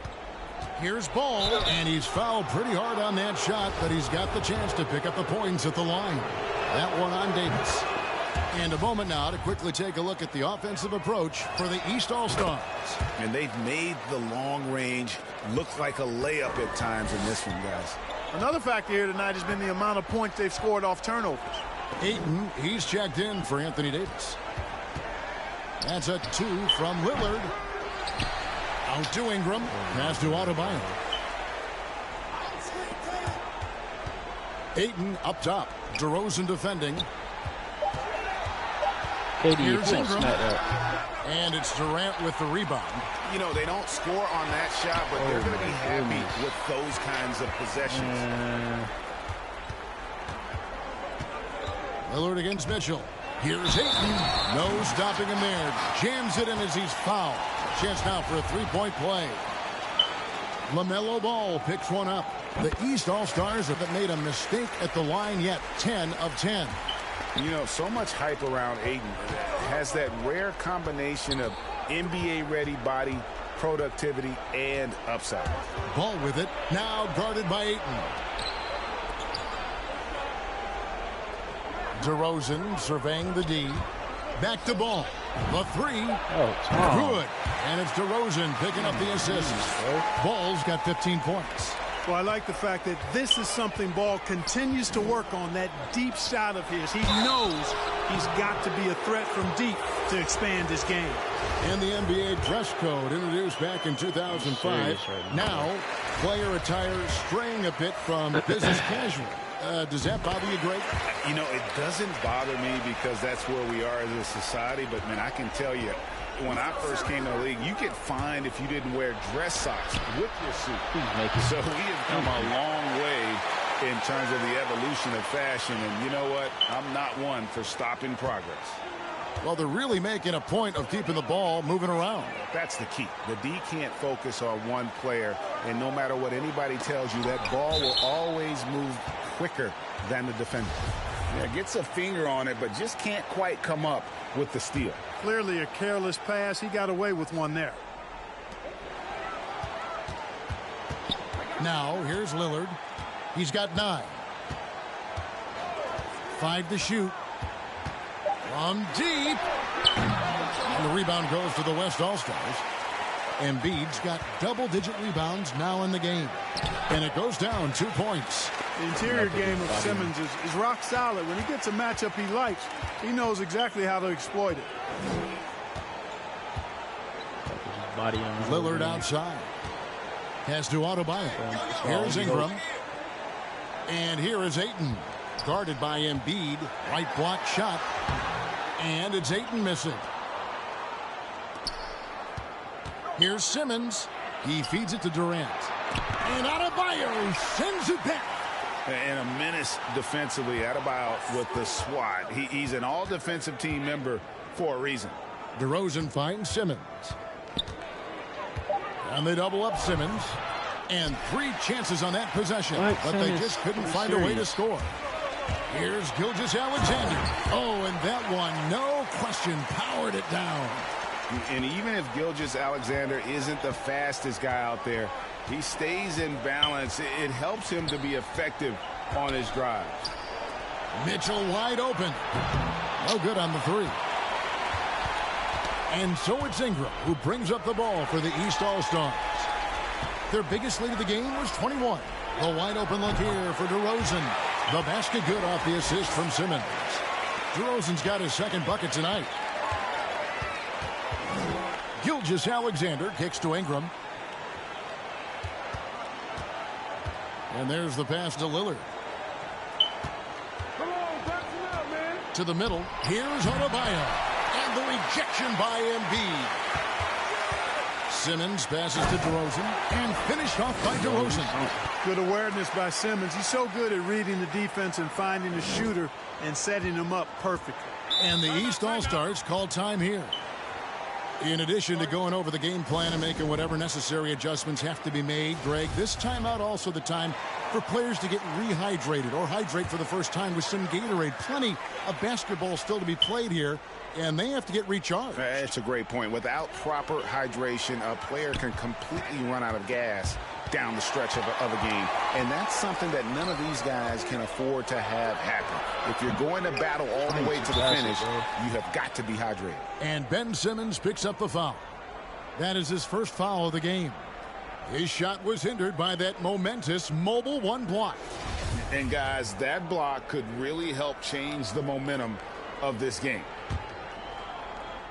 Here's Ball, and he's fouled pretty hard on that shot, but he's got the chance to pick up the points at the line. That one on Davis. And a moment now to quickly take a look at the offensive approach for the East All-Stars. And they've made the long range look like a layup at times in this one, guys. Another factor here tonight has been the amount of points they've scored off turnovers. Ayton, he's checked in for Anthony Davis. That's a 2 from Lillard. Out to Ingram. Pass to Adebayo. Ayton up top. DeRozan defending. Here's Ingram. And it's Durant with the rebound. You know, they don't score on that shot, but they're going to be happy with those kinds of possessions. Lillard against Mitchell. Here's Ayton. No stopping him there. Jams it in as he's fouled. Chance now for a three-point play. LaMelo Ball picks one up. The East All-Stars haven't made a mistake at the line yet. 10 of 10. You know, so much hype around Ayton. Has that rare combination of NBA-ready body, productivity, and upside. Ball with it. Now guarded by Ayton. DeRozan surveying the D. Back to Ball. The 3. Good. And it's DeRozan picking up the assist. Ball's got 15 points. Well, I like the fact that this is something Ball continues to work on, that deep shot of his. He knows he's got to be a threat from deep to expand his game. And the NBA dress code introduced back in 2005. Now, player attire straying a bit from business casual. Does that bother you, Greg? You know, it doesn't bother me because that's where we are as a society. But, man, I can tell you, when I first came to the league, you get fined if you didn't wear dress socks with your suit. So we have come a long way in terms of the evolution of fashion. And you know what? I'm not one for stopping progress. Well, they're really making a point of keeping the ball moving around. That's the key. The D can't focus on one player, and no matter what anybody tells you, that ball will always move quicker than the defender. Yeah, gets a finger on it, but just can't quite come up with the steal. Clearly a careless pass. He got away with one there. Now, here's Lillard. He's got 9. 5 to shoot. From deep. And the rebound goes to the West All-Stars. Embiid's got double-digit rebounds now in the game. And it goes down 2 points. The interior game of Simmons is rock solid. When he gets a matchup he likes, he knows exactly how to exploit it. Lillard outside. Has to Adebayo. Here's Ingram. And here is Ayton. Guarded by Embiid. Right block shot. And it's Ayton missing. Here's Simmons. He feeds it to Durant. And Adebayo sends it back. And a menace defensively. Adebayo with the swat. He's an all-defensive team member for a reason. DeRozan finds Simmons. And they double up Simmons. And 3 chances on that possession. But they just couldn't find a way to score. Here's Gilgeous-Alexander. Oh, and that one, no question, powered it down. And even if Gilgeous-Alexander isn't the fastest guy out there, he stays in balance. It helps him to be effective on his drive. Mitchell wide open. No good on the 3. And so it's Ingram who brings up the ball for the East All-Stars. Their biggest lead of the game was 21. The wide open look here for DeRozan. The basket good off the assist from Simmons. DeRozan's got his second bucket tonight. Gilgeous-Alexander kicks to Ingram. And there's the pass to Lillard. Come on, back it up, man. To the middle. Here's Adebayo. And the rejection by Embiid. Simmons passes to DeRozan and finished off by DeRozan. Good awareness by Simmons. He's so good at reading the defense and finding the shooter and setting him up perfectly. And the East All-Stars call time here. In addition to going over the game plan and making whatever necessary adjustments have to be made, Greg, this timeout also the time for players to get rehydrated or hydrate for the first time with some Gatorade. Plenty of basketball still to be played here, and they have to get recharged. That's a great point. Without proper hydration, a player can completely run out of gas down the stretch of a game. And that's something that none of these guys can afford to have happen. If you're going to battle all the way to the finish, you have got to be hydrated. And Ben Simmons picks up the foul. That is his first foul of the game. His shot was hindered by that momentous mobile one block. And guys, that block could really help change the momentum of this game.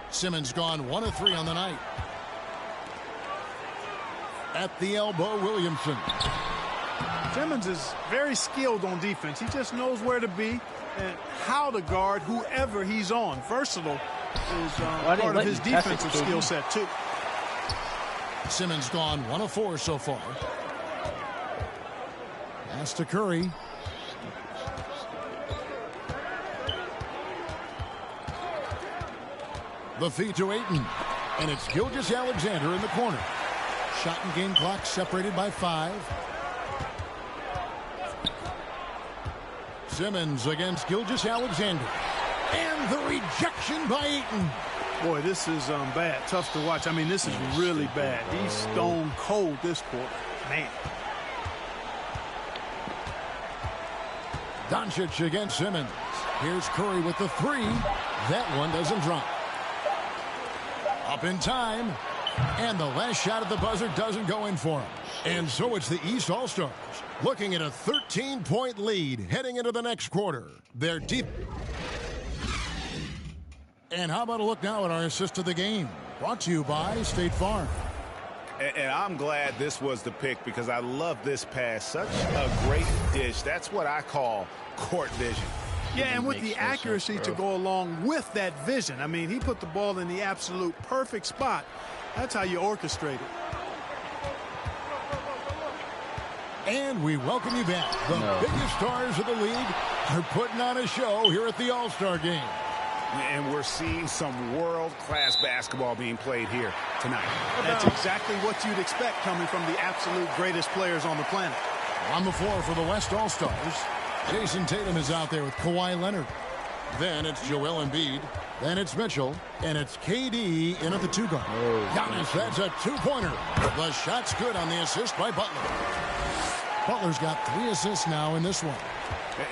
Simmons gone 1 of 3 on the night. At the elbow, Williamson. Simmons is very skilled on defense. He just knows where to be and how to guard whoever he's on. Versatile is part of his defensive skill set, too. Simmons gone 1 of 4 so far. Pass to Curry. The feed to Ayton. And it's Gilgeous-Alexander in the corner. Shot and game clock separated by 5. Simmons against Gilgeous-Alexander. And the rejection by Ayton. Boy, this is bad. Tough to watch. I mean, this is really bad. He's stone cold this quarter. Man. Doncic against Simmons. Here's Curry with the 3. That one doesn't drop. Up in time. And the last shot at the buzzer doesn't go in for him. And so it's the East All-Stars looking at a 13-point lead heading into the next quarter. They're deep. And how about a look now at our assist of the game? Brought to you by State Farm. And I'm glad this was the pick because I love this pass. Such a great dish. That's what I call court vision. Yeah, and with the accuracy to go along with that vision. I mean, he put the ball in the absolute perfect spot. That's how you orchestrate it. And we welcome you back. The biggest stars of the league are putting on a show here at the All-Star Game. And we're seeing some world-class basketball being played here tonight. That's exactly what you'd expect coming from the absolute greatest players on the planet. On the floor for the West All-Stars, Jason Tatum is out there with Kawhi Leonard. Then it's Joel Embiid. Then it's Mitchell. And it's KD in at the 2 guard. Giannis, that's a 2-pointer. The shot's good on the assist by Butler. Butler's got 3 assists now in this one.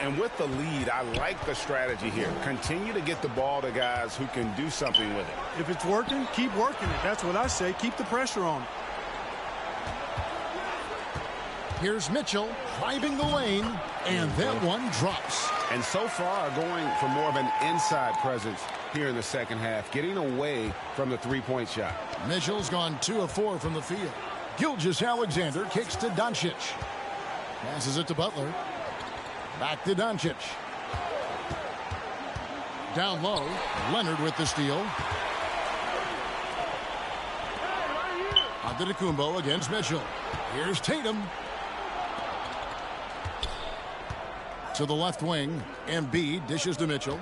And with the lead, I like the strategy here. Continue to get the ball to guys who can do something with it. If it's working, keep working it. That's what I say. Keep the pressure on it. Here's Mitchell driving the lane, and that one drops. And so far, going for more of an inside presence here in the second half, getting away from the 3-point shot. Mitchell's gone 2 of 4 from the field. Gilgeous-Alexander kicks to Doncic. Passes it to Butler. Back to Doncic. Down low, Leonard with the steal. Antetokounmpo against Mitchell. Here's Tatum. To the left wing, Embiid dishes to Mitchell.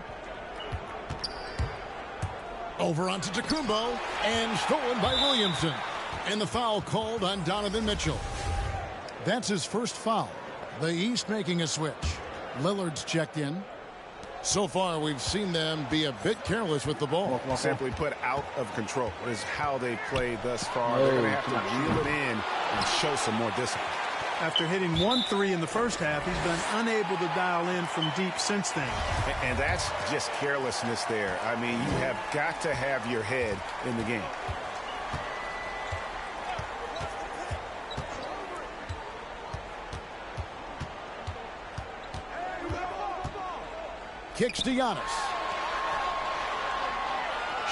Over onto Antetokounmpo, and stolen by Williamson. And the foul called on Donovan Mitchell. That's his first foul. The East making a switch. Lillard's checked in. So far, we've seen them be a bit careless with the ball. Simply put, out of control is how they played thus far. They're going to have to reel it in and show some more discipline. After hitting 1 3 in the first half, he's been unable to dial in from deep since then. And that's just carelessness there. I mean, you have got to have your head in the game. Kicks to Giannis.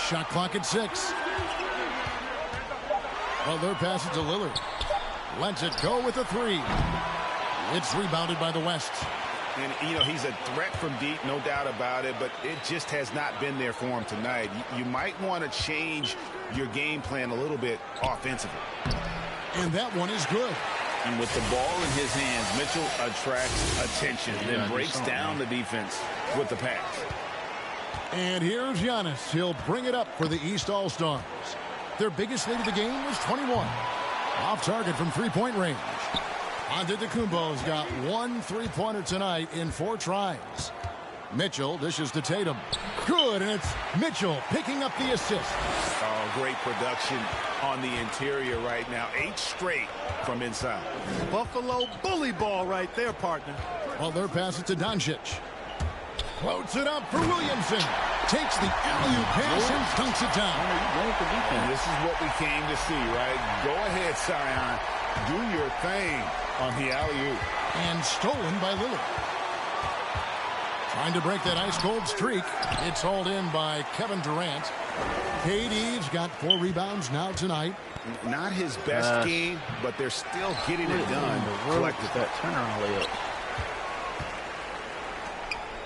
Shot clock at 6. Butler passes to Lillard. Lets it go with a 3. It's rebounded by the West. And, you know, he's a threat from deep, no doubt about it, but it just has not been there for him tonight. You might want to change your game plan a little bit offensively. And that one is good. And with the ball in his hands, Mitchell attracts attention, then breaks down the defense with the pass. And here's Giannis. He'll bring it up for the East All-Stars. Their biggest lead of the game was 21. Off target from 3-point range. Antetokounmpo's got 1 3-pointer tonight in 4 tries. Mitchell dishes to Tatum. Good, and it's Mitchell picking up the assist. Oh, great production on the interior right now. 8 straight from inside. Buffalo bully ball right there, partner. Well, they're passing to Doncic. Floats it up for Williamson. Takes the alley-oop pass and dunks it down. And this is what we came to see, right? Go ahead, Sion, Do your thing on the alley-oop. And stolen by Lillard. Trying to break that ice-cold streak. It's hauled in by Kevin Durant. KD's got 4 rebounds now tonight. Not his best game, but they're still getting it done. Collectively. That turnaround layup.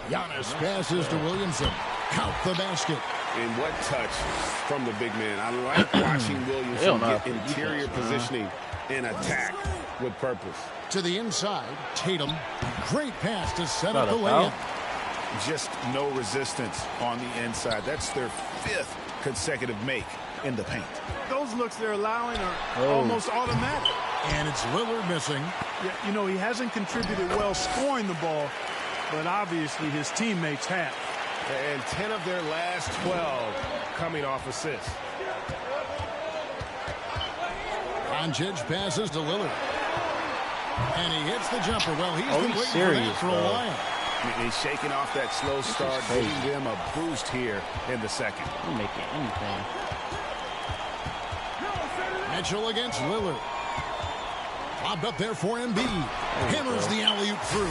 Giannis passes to Williamson. Count the basket. And what touch from the big man. I like watching Williamson get interior positioning and attack with purpose. To the inside, Tatum. Great pass to set up the layup. Just no resistance on the inside. That's their 5th consecutive make in the paint. Those looks they're allowing are almost automatic. And it's Lillard missing. Yeah, you know, he hasn't contributed well scoring the ball, but obviously his teammates have. And 10 of their last 12 coming off assists. Doncic passes to Lillard. And he hits the jumper. Well, he's been waiting for that for a while. He's shaking off that slow start, giving them a boost here in the second. He's making anything. Mitchell against Lillard. Lobbed up there for Embiid. Hammers the alley-oop through.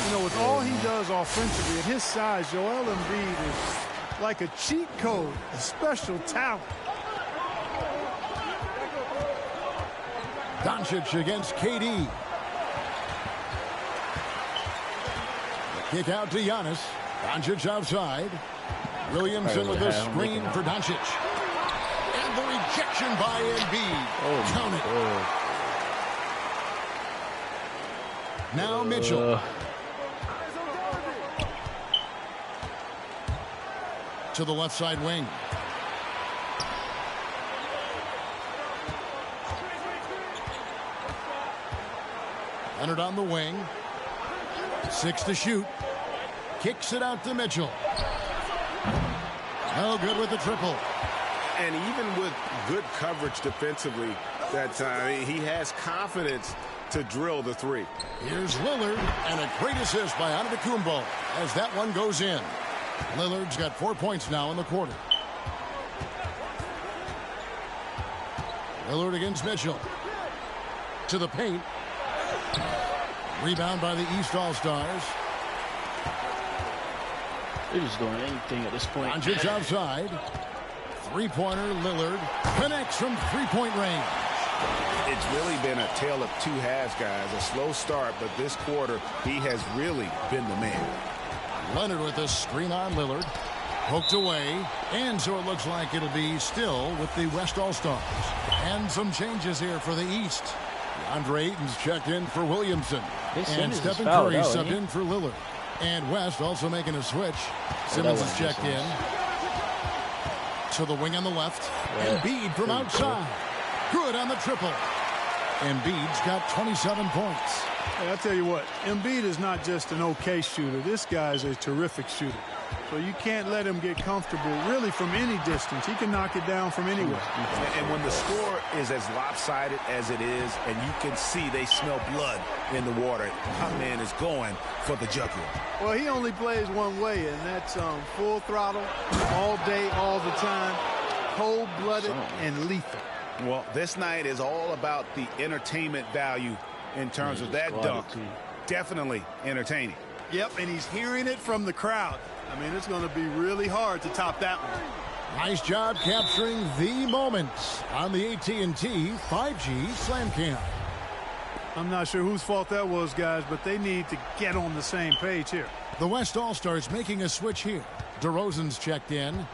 You know, with all he does offensively, at his size, Joel Embiid is like a cheat code, a special talent. Doncic against KD. Kick out to Giannis. Doncic outside. Williamson with the screen for Doncic. And the rejection by Embiid. Count it. Now Mitchell. To the left side wing. Leonard on the wing. 6 to shoot. Kicks it out to Mitchell. No good with the triple. And even with good coverage defensively that time, he has confidence to drill the 3. Here's Lillard, and a great assist by Antetokounmpo as that one goes in. Lillard's got 4 points now in the quarter. Lillard against Mitchell. To the paint. Rebound by the East All-Stars. They're just doing anything at this point. Doncic outside. Three-pointer, Lillard. Connects from three-point range. It's really been a tale of 2 halves, guys. A slow start, but this quarter, he has really been the man. Leonard with a screen on Lillard. Poked away. And so it looks like it'll be still with the West All-Stars. And some changes here for the East. DeAndre Ayton's checked in for Williamson. And Stephen Curry subbed in for Lillard. And West also making a switch. Simmons is checked in. To the wing on the left. Embiid from outside. Good on the triple. Embiid's got 27 points. Hey, I'll tell you what, Embiid is not just an okay shooter. This guy is a terrific shooter. So you can't let him get comfortable really from any distance. He can knock it down from anywhere. And when the score is as lopsided as it is, and you can see they smell blood in the water, my man is going for the jugular. Well, he only plays one way, and that's full throttle, all day, all the time, cold-blooded and lethal. Well, this night is all about the entertainment value in terms of that dunk. Definitely entertaining. Yep, and he's hearing it from the crowd. I mean, it's going to be really hard to top that one. Nice job capturing the moments on the AT&T 5G Slam Cam. I'm not sure whose fault that was, guys, but they need to get on the same page here. The West All-Stars making a switch here. DeRozan's checked in.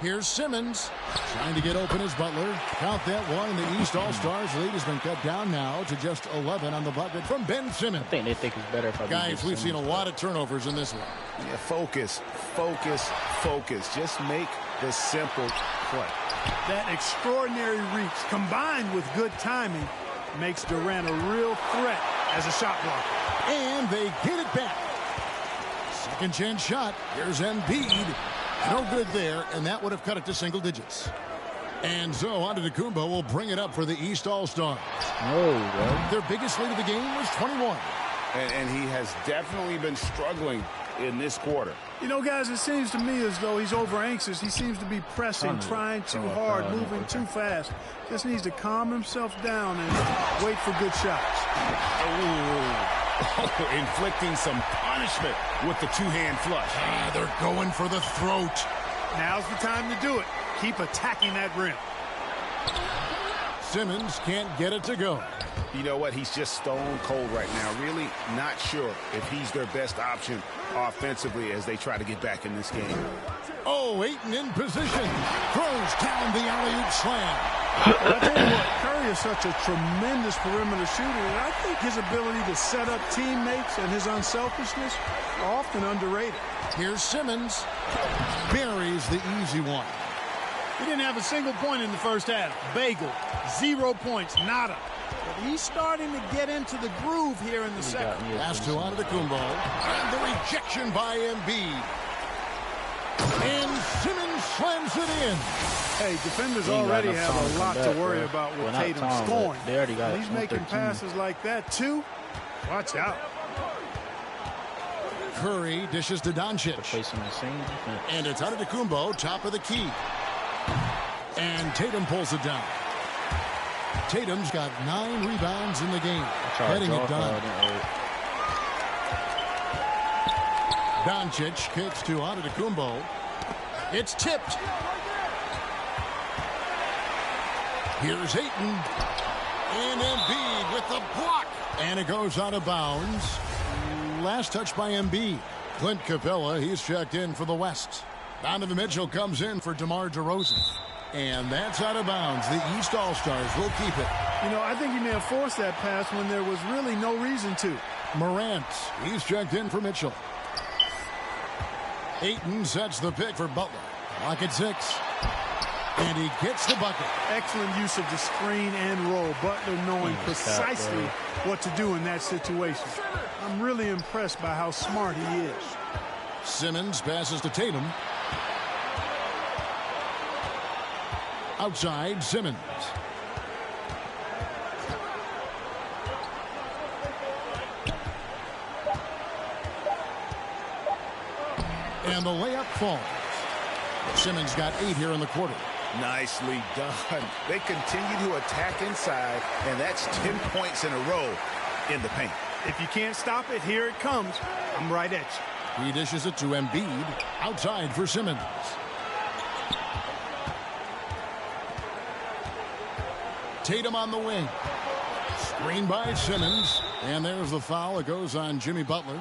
Here's Simmons trying to get open as Butler. Count that one. The East All-Stars lead has been cut down now to just 11 on the bucket from Ben Simmons. I think they think it's better if I Guys, we've seen a lot of turnovers in this one. Yeah, focus, focus, focus. Just make the simple play. That extraordinary reach combined with good timing makes Durant a real threat as a shot blocker. And they get it back. Second chance shot. Here's Embiid. No good there, and that would have cut it to single digits. And so Antetokounmpo will bring it up for the East All-Stars. Their biggest lead of the game was 21. And he has definitely been struggling in this quarter. You know, guys, it seems to me as though he's over-anxious. He seems to be pressing, trying too hard, moving too fast. Just needs to calm himself down and wait for good shots. Oh, inflicting some punishment with the two-hand flush. They're going for the throat. Now's the time to do it. Keep attacking that rim. Simmons can't get it to go. You know what? He's just stone cold right now. Really not sure if he's their best option offensively as they try to get back in this game. Oh, Ayton in position. Throws down the alley-oop slam. I tell you what, Curry is such a tremendous perimeter shooter, and I think his ability to set up teammates and his unselfishness are often underrated. Here's Simmons. Buries the easy one. He didn't have a single point in the first half. Bagel, 0 points, nada. But he's starting to get into the groove here in the second. Pass to Antetokounmpo. And the rejection by Embiid. And Simmons slams it in. Hey, defenders already have a lot to worry about with Tatum scoring. They already got he's making passes like that, too. Watch out. Curry dishes to Doncic. And it's Antetokounmpo, top of the key. And Tatum pulls it down. Tatum's got 9 rebounds in the game. Getting it done. Doncic kicks to Antetokounmpo. It's tipped. Here's Ayton. And Embiid with the block. And it goes out of bounds. Last touch by Embiid. Clint Capella, he's checked in for the West. Donovan Mitchell comes in for DeMar DeRozan. And that's out of bounds. The East All-Stars will keep it. You know, I think he may have forced that pass when there was really no reason to. Morant, he's checked in for Mitchell. Ayton sets the pick for Butler. Clock at 6. And he gets the bucket. Excellent use of the screen and roll. Butler knowing precisely what to do in that situation. I'm really impressed by how smart he is. Simmons passes to Tatum. Outside, Simmons. And the layup falls. Simmons got 8 here in the quarter. Nicely done. They continue to attack inside, and that's 10 points in a row in the paint. If you can't stop it, here it comes. I'm right at you. He dishes it to Embiid. Outside for Simmons. Tatum on the wing. Screen by Simmons. And there's the foul. It goes on Jimmy Butler.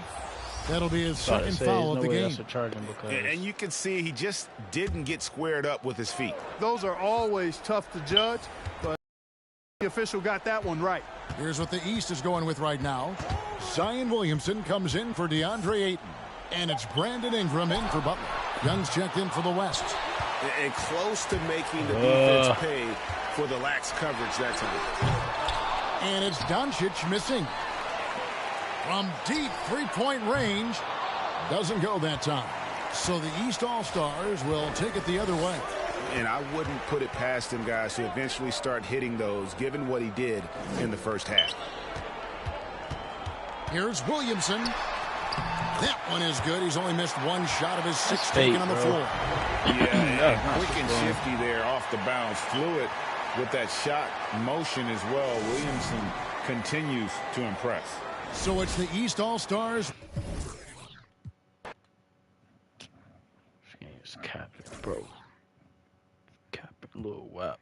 That'll be his second foul of the game. And you can see he just didn't get squared up with his feet. Those are always tough to judge, but the official got that one right. Here's what the East is going with right now. Zion Williamson comes in for DeAndre Ayton. And it's Brandon Ingram in for Butler. Young's checked in for the West. And close to making the defense pay for the lax coverage that time. And it's Doncic missing. From deep three-point range. Doesn't go that time. So the East All-Stars will take it the other way. And I wouldn't put it past him, guys, to eventually start hitting those, given what he did in the first half. Here's Williamson. That one is good. He's only missed 1 shot of his 6 taken on the floor. Yeah, quick and shifty there off the bounce. Fluid with that shot motion as well. Williamson continues to impress. So it's the East All-Stars. This game is capping, bro. Capping, little whap.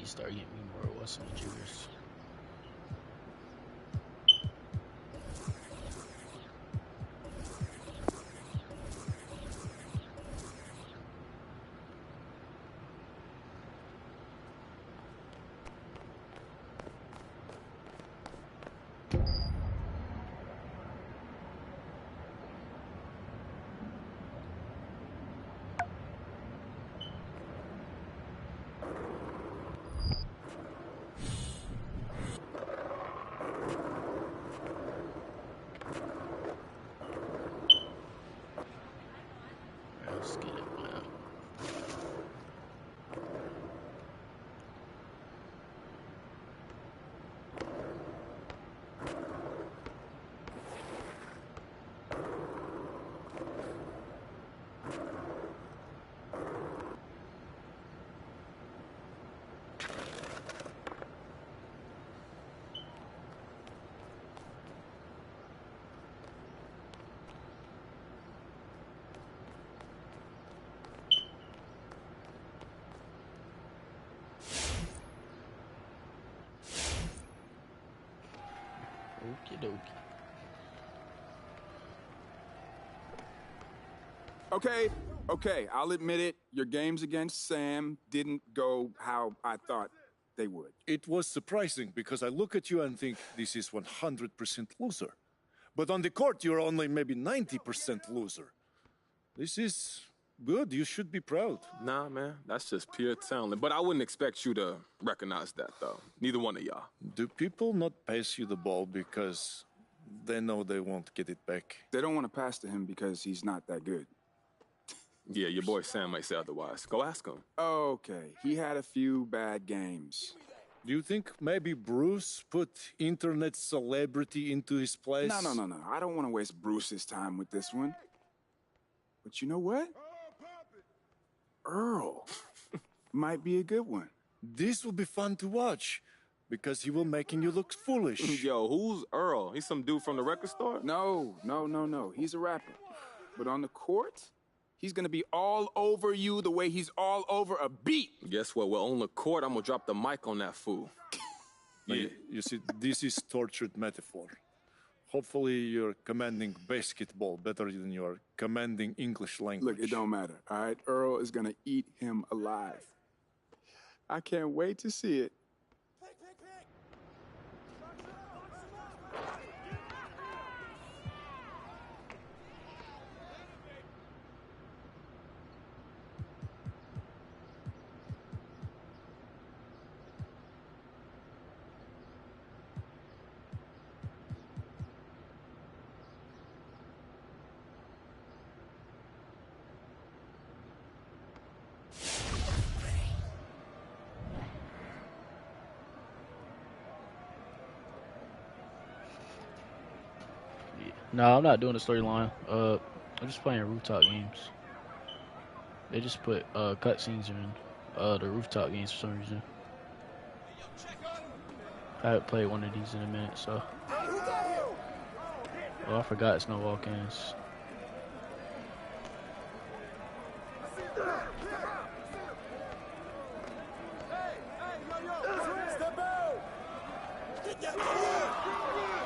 need to start getting me more what's on the jiggers. Let's get it, man. Okie dokie. Okay, I'll admit it. Your games against Sam didn't go how I thought they would. It was surprising because I look at you and think this is 100% loser. But on the court, you're only maybe 90% loser. This is good. You should be proud. Nah, man, that's just pure talent. But I wouldn't expect you to recognize that, though. Neither one of y'all. Do people not pass you the ball because they know they won't get it back? They don't want to pass to him because he's not that good. Yeah, your boy Sam might say otherwise. Go ask him. Okay, he had a few bad games. Do you think maybe Bruce put internet celebrity into his place? No. I don't want to waste Bruce's time with this one. But you know what? Earl might be a good one. This will be fun to watch because he will making you look foolish. Yo, who's Earl? He's some dude from the record store? No. He's a rapper. But on the court, he's going to be all over you the way he's all over a beat. Guess what? Well, on the court, I'm going to drop the mic on that fool. You see, this is tortured metaphor. Hopefully you're commanding basketball better than you're commanding English language. Look, it don't matter, all right? Earl is going to eat him alive. I can't wait to see it. No, I'm not doing the storyline. I'm just playing rooftop games. They just put cutscenes in the rooftop games for some reason. I haven't played one of these in a minute, so. Oh, I forgot it's no walk-ins.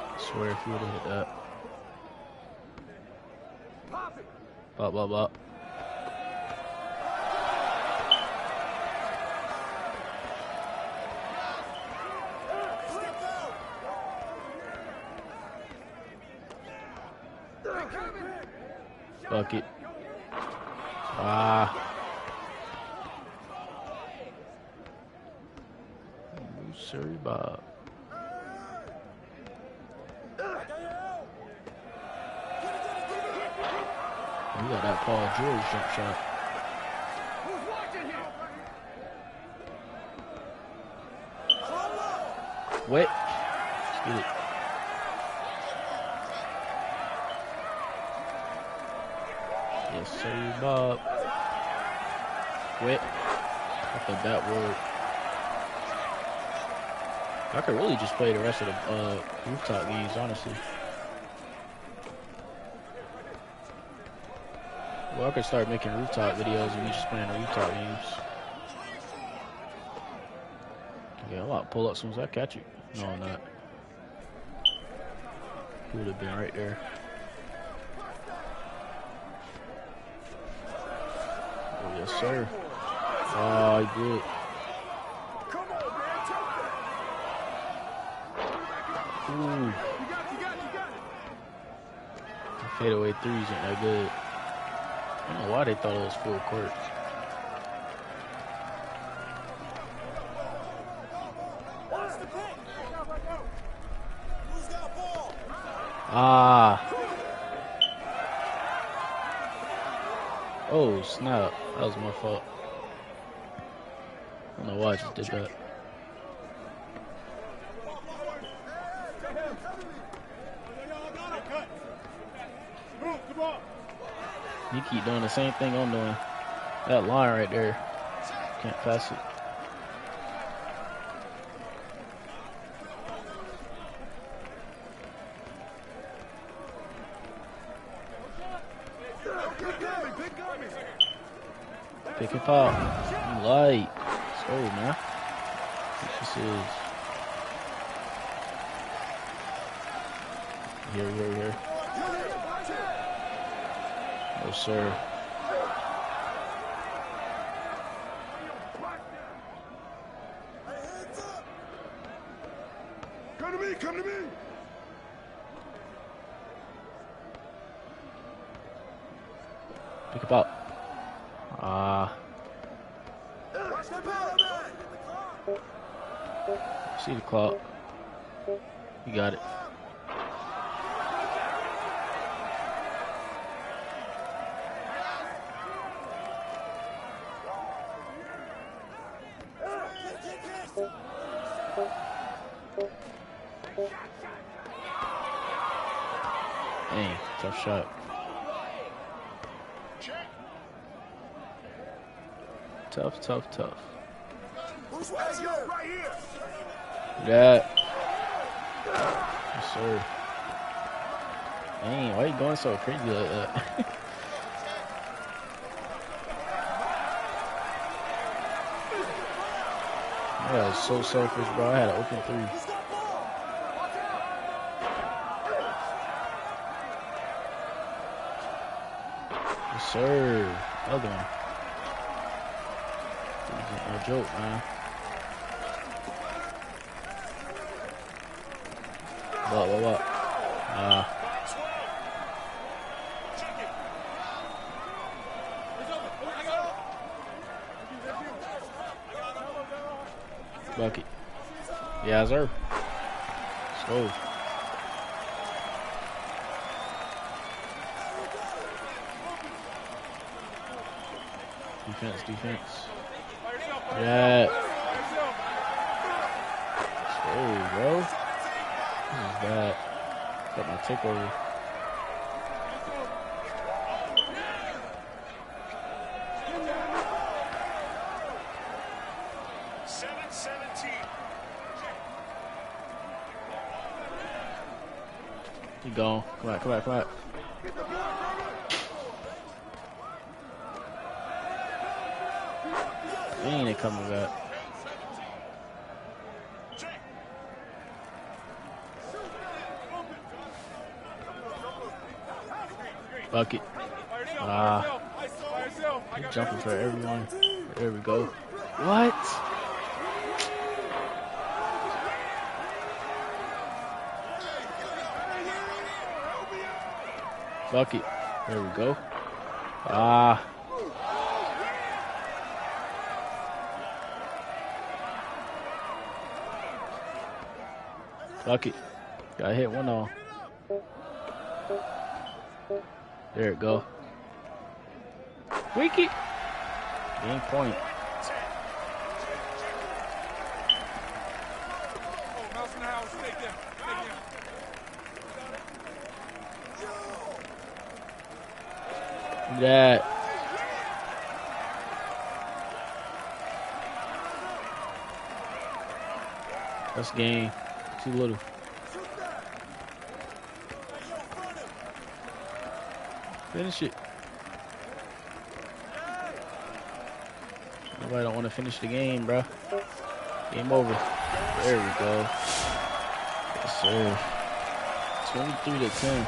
I swear if you would have hit that. Bop, bop, bop. Bucket. Sorry, Bob. You got that Paul George jump shot. Wait. Let's get it. Yes, sir, Bob. Wait. I thought that word. I could really just play the rest of the rooftop games, honestly. Well, I could start making rooftop videos and me just playing the rooftop games. I'm about to pull up as soon as I catch you. No, I'm not. He would have been right there. Oh, yes, sir. Oh, he did. Ooh. Fadeaway threes ain't that good. I don't know why they thought it was full court. Ah. Oh, snap. That was my fault. I don't know why I just did that. You keep doing the same thing I'm doing. That line right there. Can't pass it. Pick and pop. Light. So, man. This is. Here. Oh, sir. Come to me. Pick up. Ah. See the clock. You got it. Dang, tough shot. Tough. That. Yes, sir. Dang, why you going so crazy like that? That was so selfish, bro. I had an open three. Yes, sir. Other one. No joke, man. What? Bucket. Yeah, sir. Let's go. Defense. Yeah. Let's go, bro. What is that? Got my takeover. Keep going. Come back. He ain't coming back. Bucket. He's jumping for everyone. There we go. What? Bucket. There we go. Bucket. Got hit one on. There it go. Wiki. Game point. That. That's game. Too little. Finish it. Nobody don't want to finish the game, bro. Game over. There we go. Yes, sir. 23-10.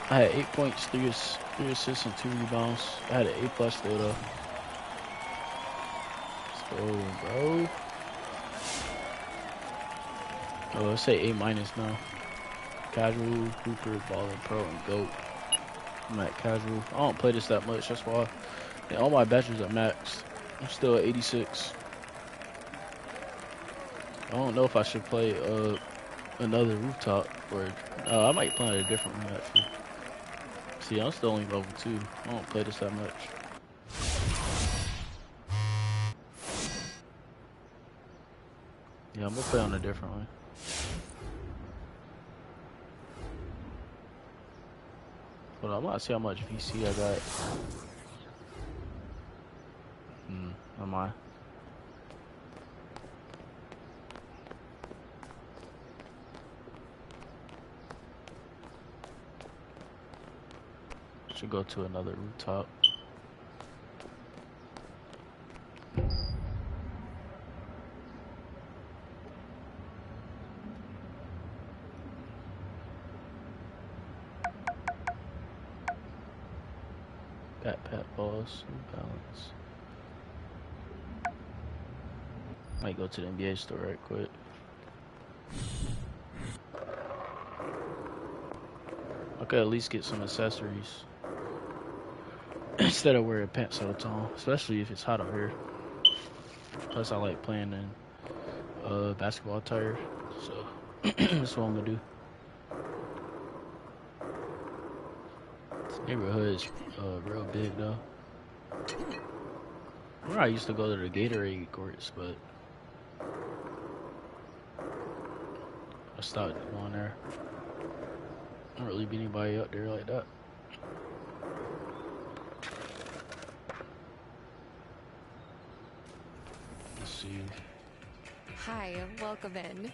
I had 8 points, 3 assists, and 2 rebounds. I had an A+ still, though. Let's go, bro. Oh, let's say A- now. Casual, Hooper, Baller, Pro, and GOAT. I'm at casual. I don't play this that much, that's why. And all my badges are maxed. I'm still at 86. I don't know if I should play another rooftop or I might play a different one actually. See, I'm still only level 2. I don't play this that much. Yeah, I'm gonna play on a different one. Hold on, I'm about to see how much VC I got. Am I? Should go to another rooftop. Pat balls, balance. Might go to the NBA store right quick. I could at least get some accessories instead of wearing pants all the time, especially if it's hot out here. Plus, I like playing in basketball attire, so that's what I'm gonna do. This neighborhood is real big though. Where I used to go to the Gatorade courts, but I stopped going there. Don't really be anybody out there like that. Let's see. Hi, welcome in.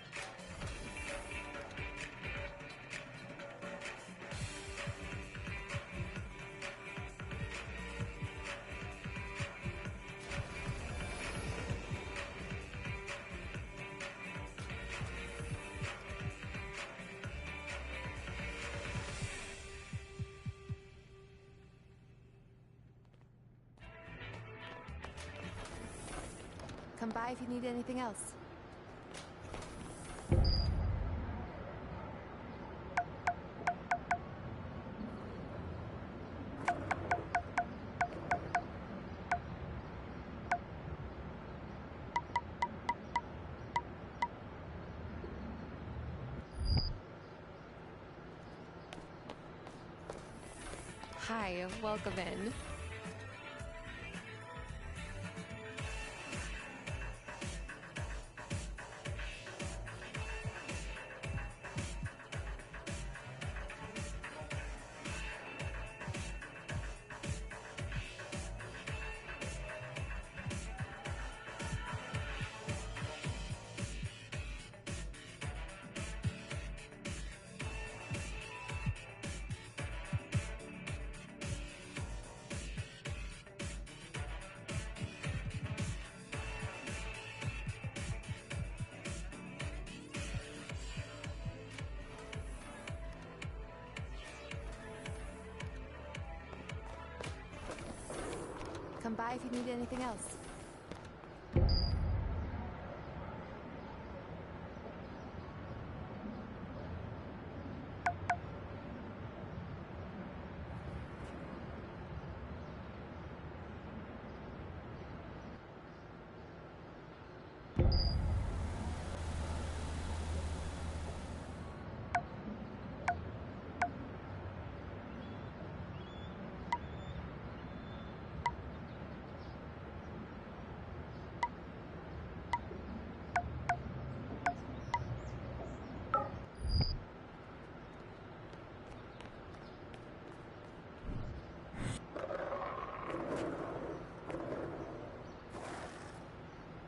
Come by if you need anything else. Hi, welcome in. Come by if you need anything else.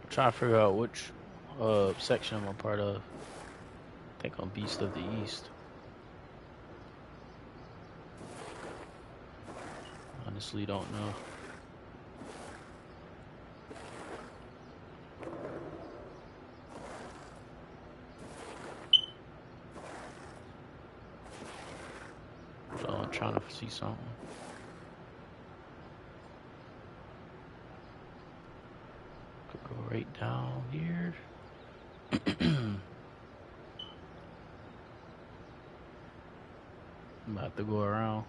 Trying to figure out which section I'm a part of. I think I'm Beast of the East. Honestly, don't know. trying to see something. Could go right down here. I'm about to go around.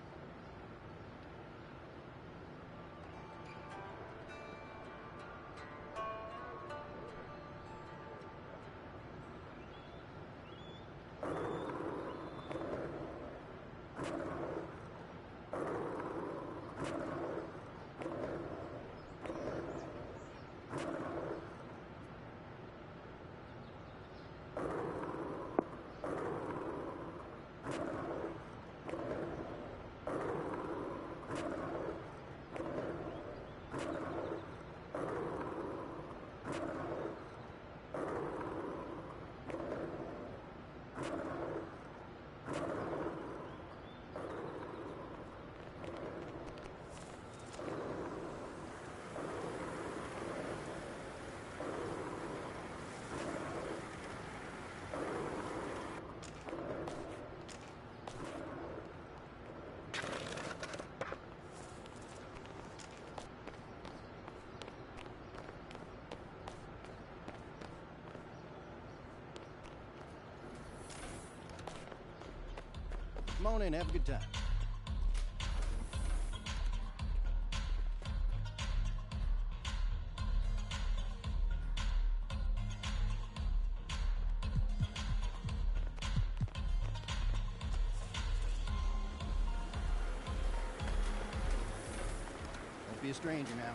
Come on in, have a good time. Don't be a stranger now.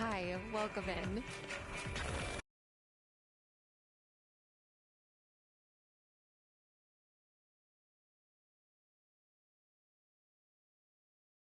Hi, welcome in.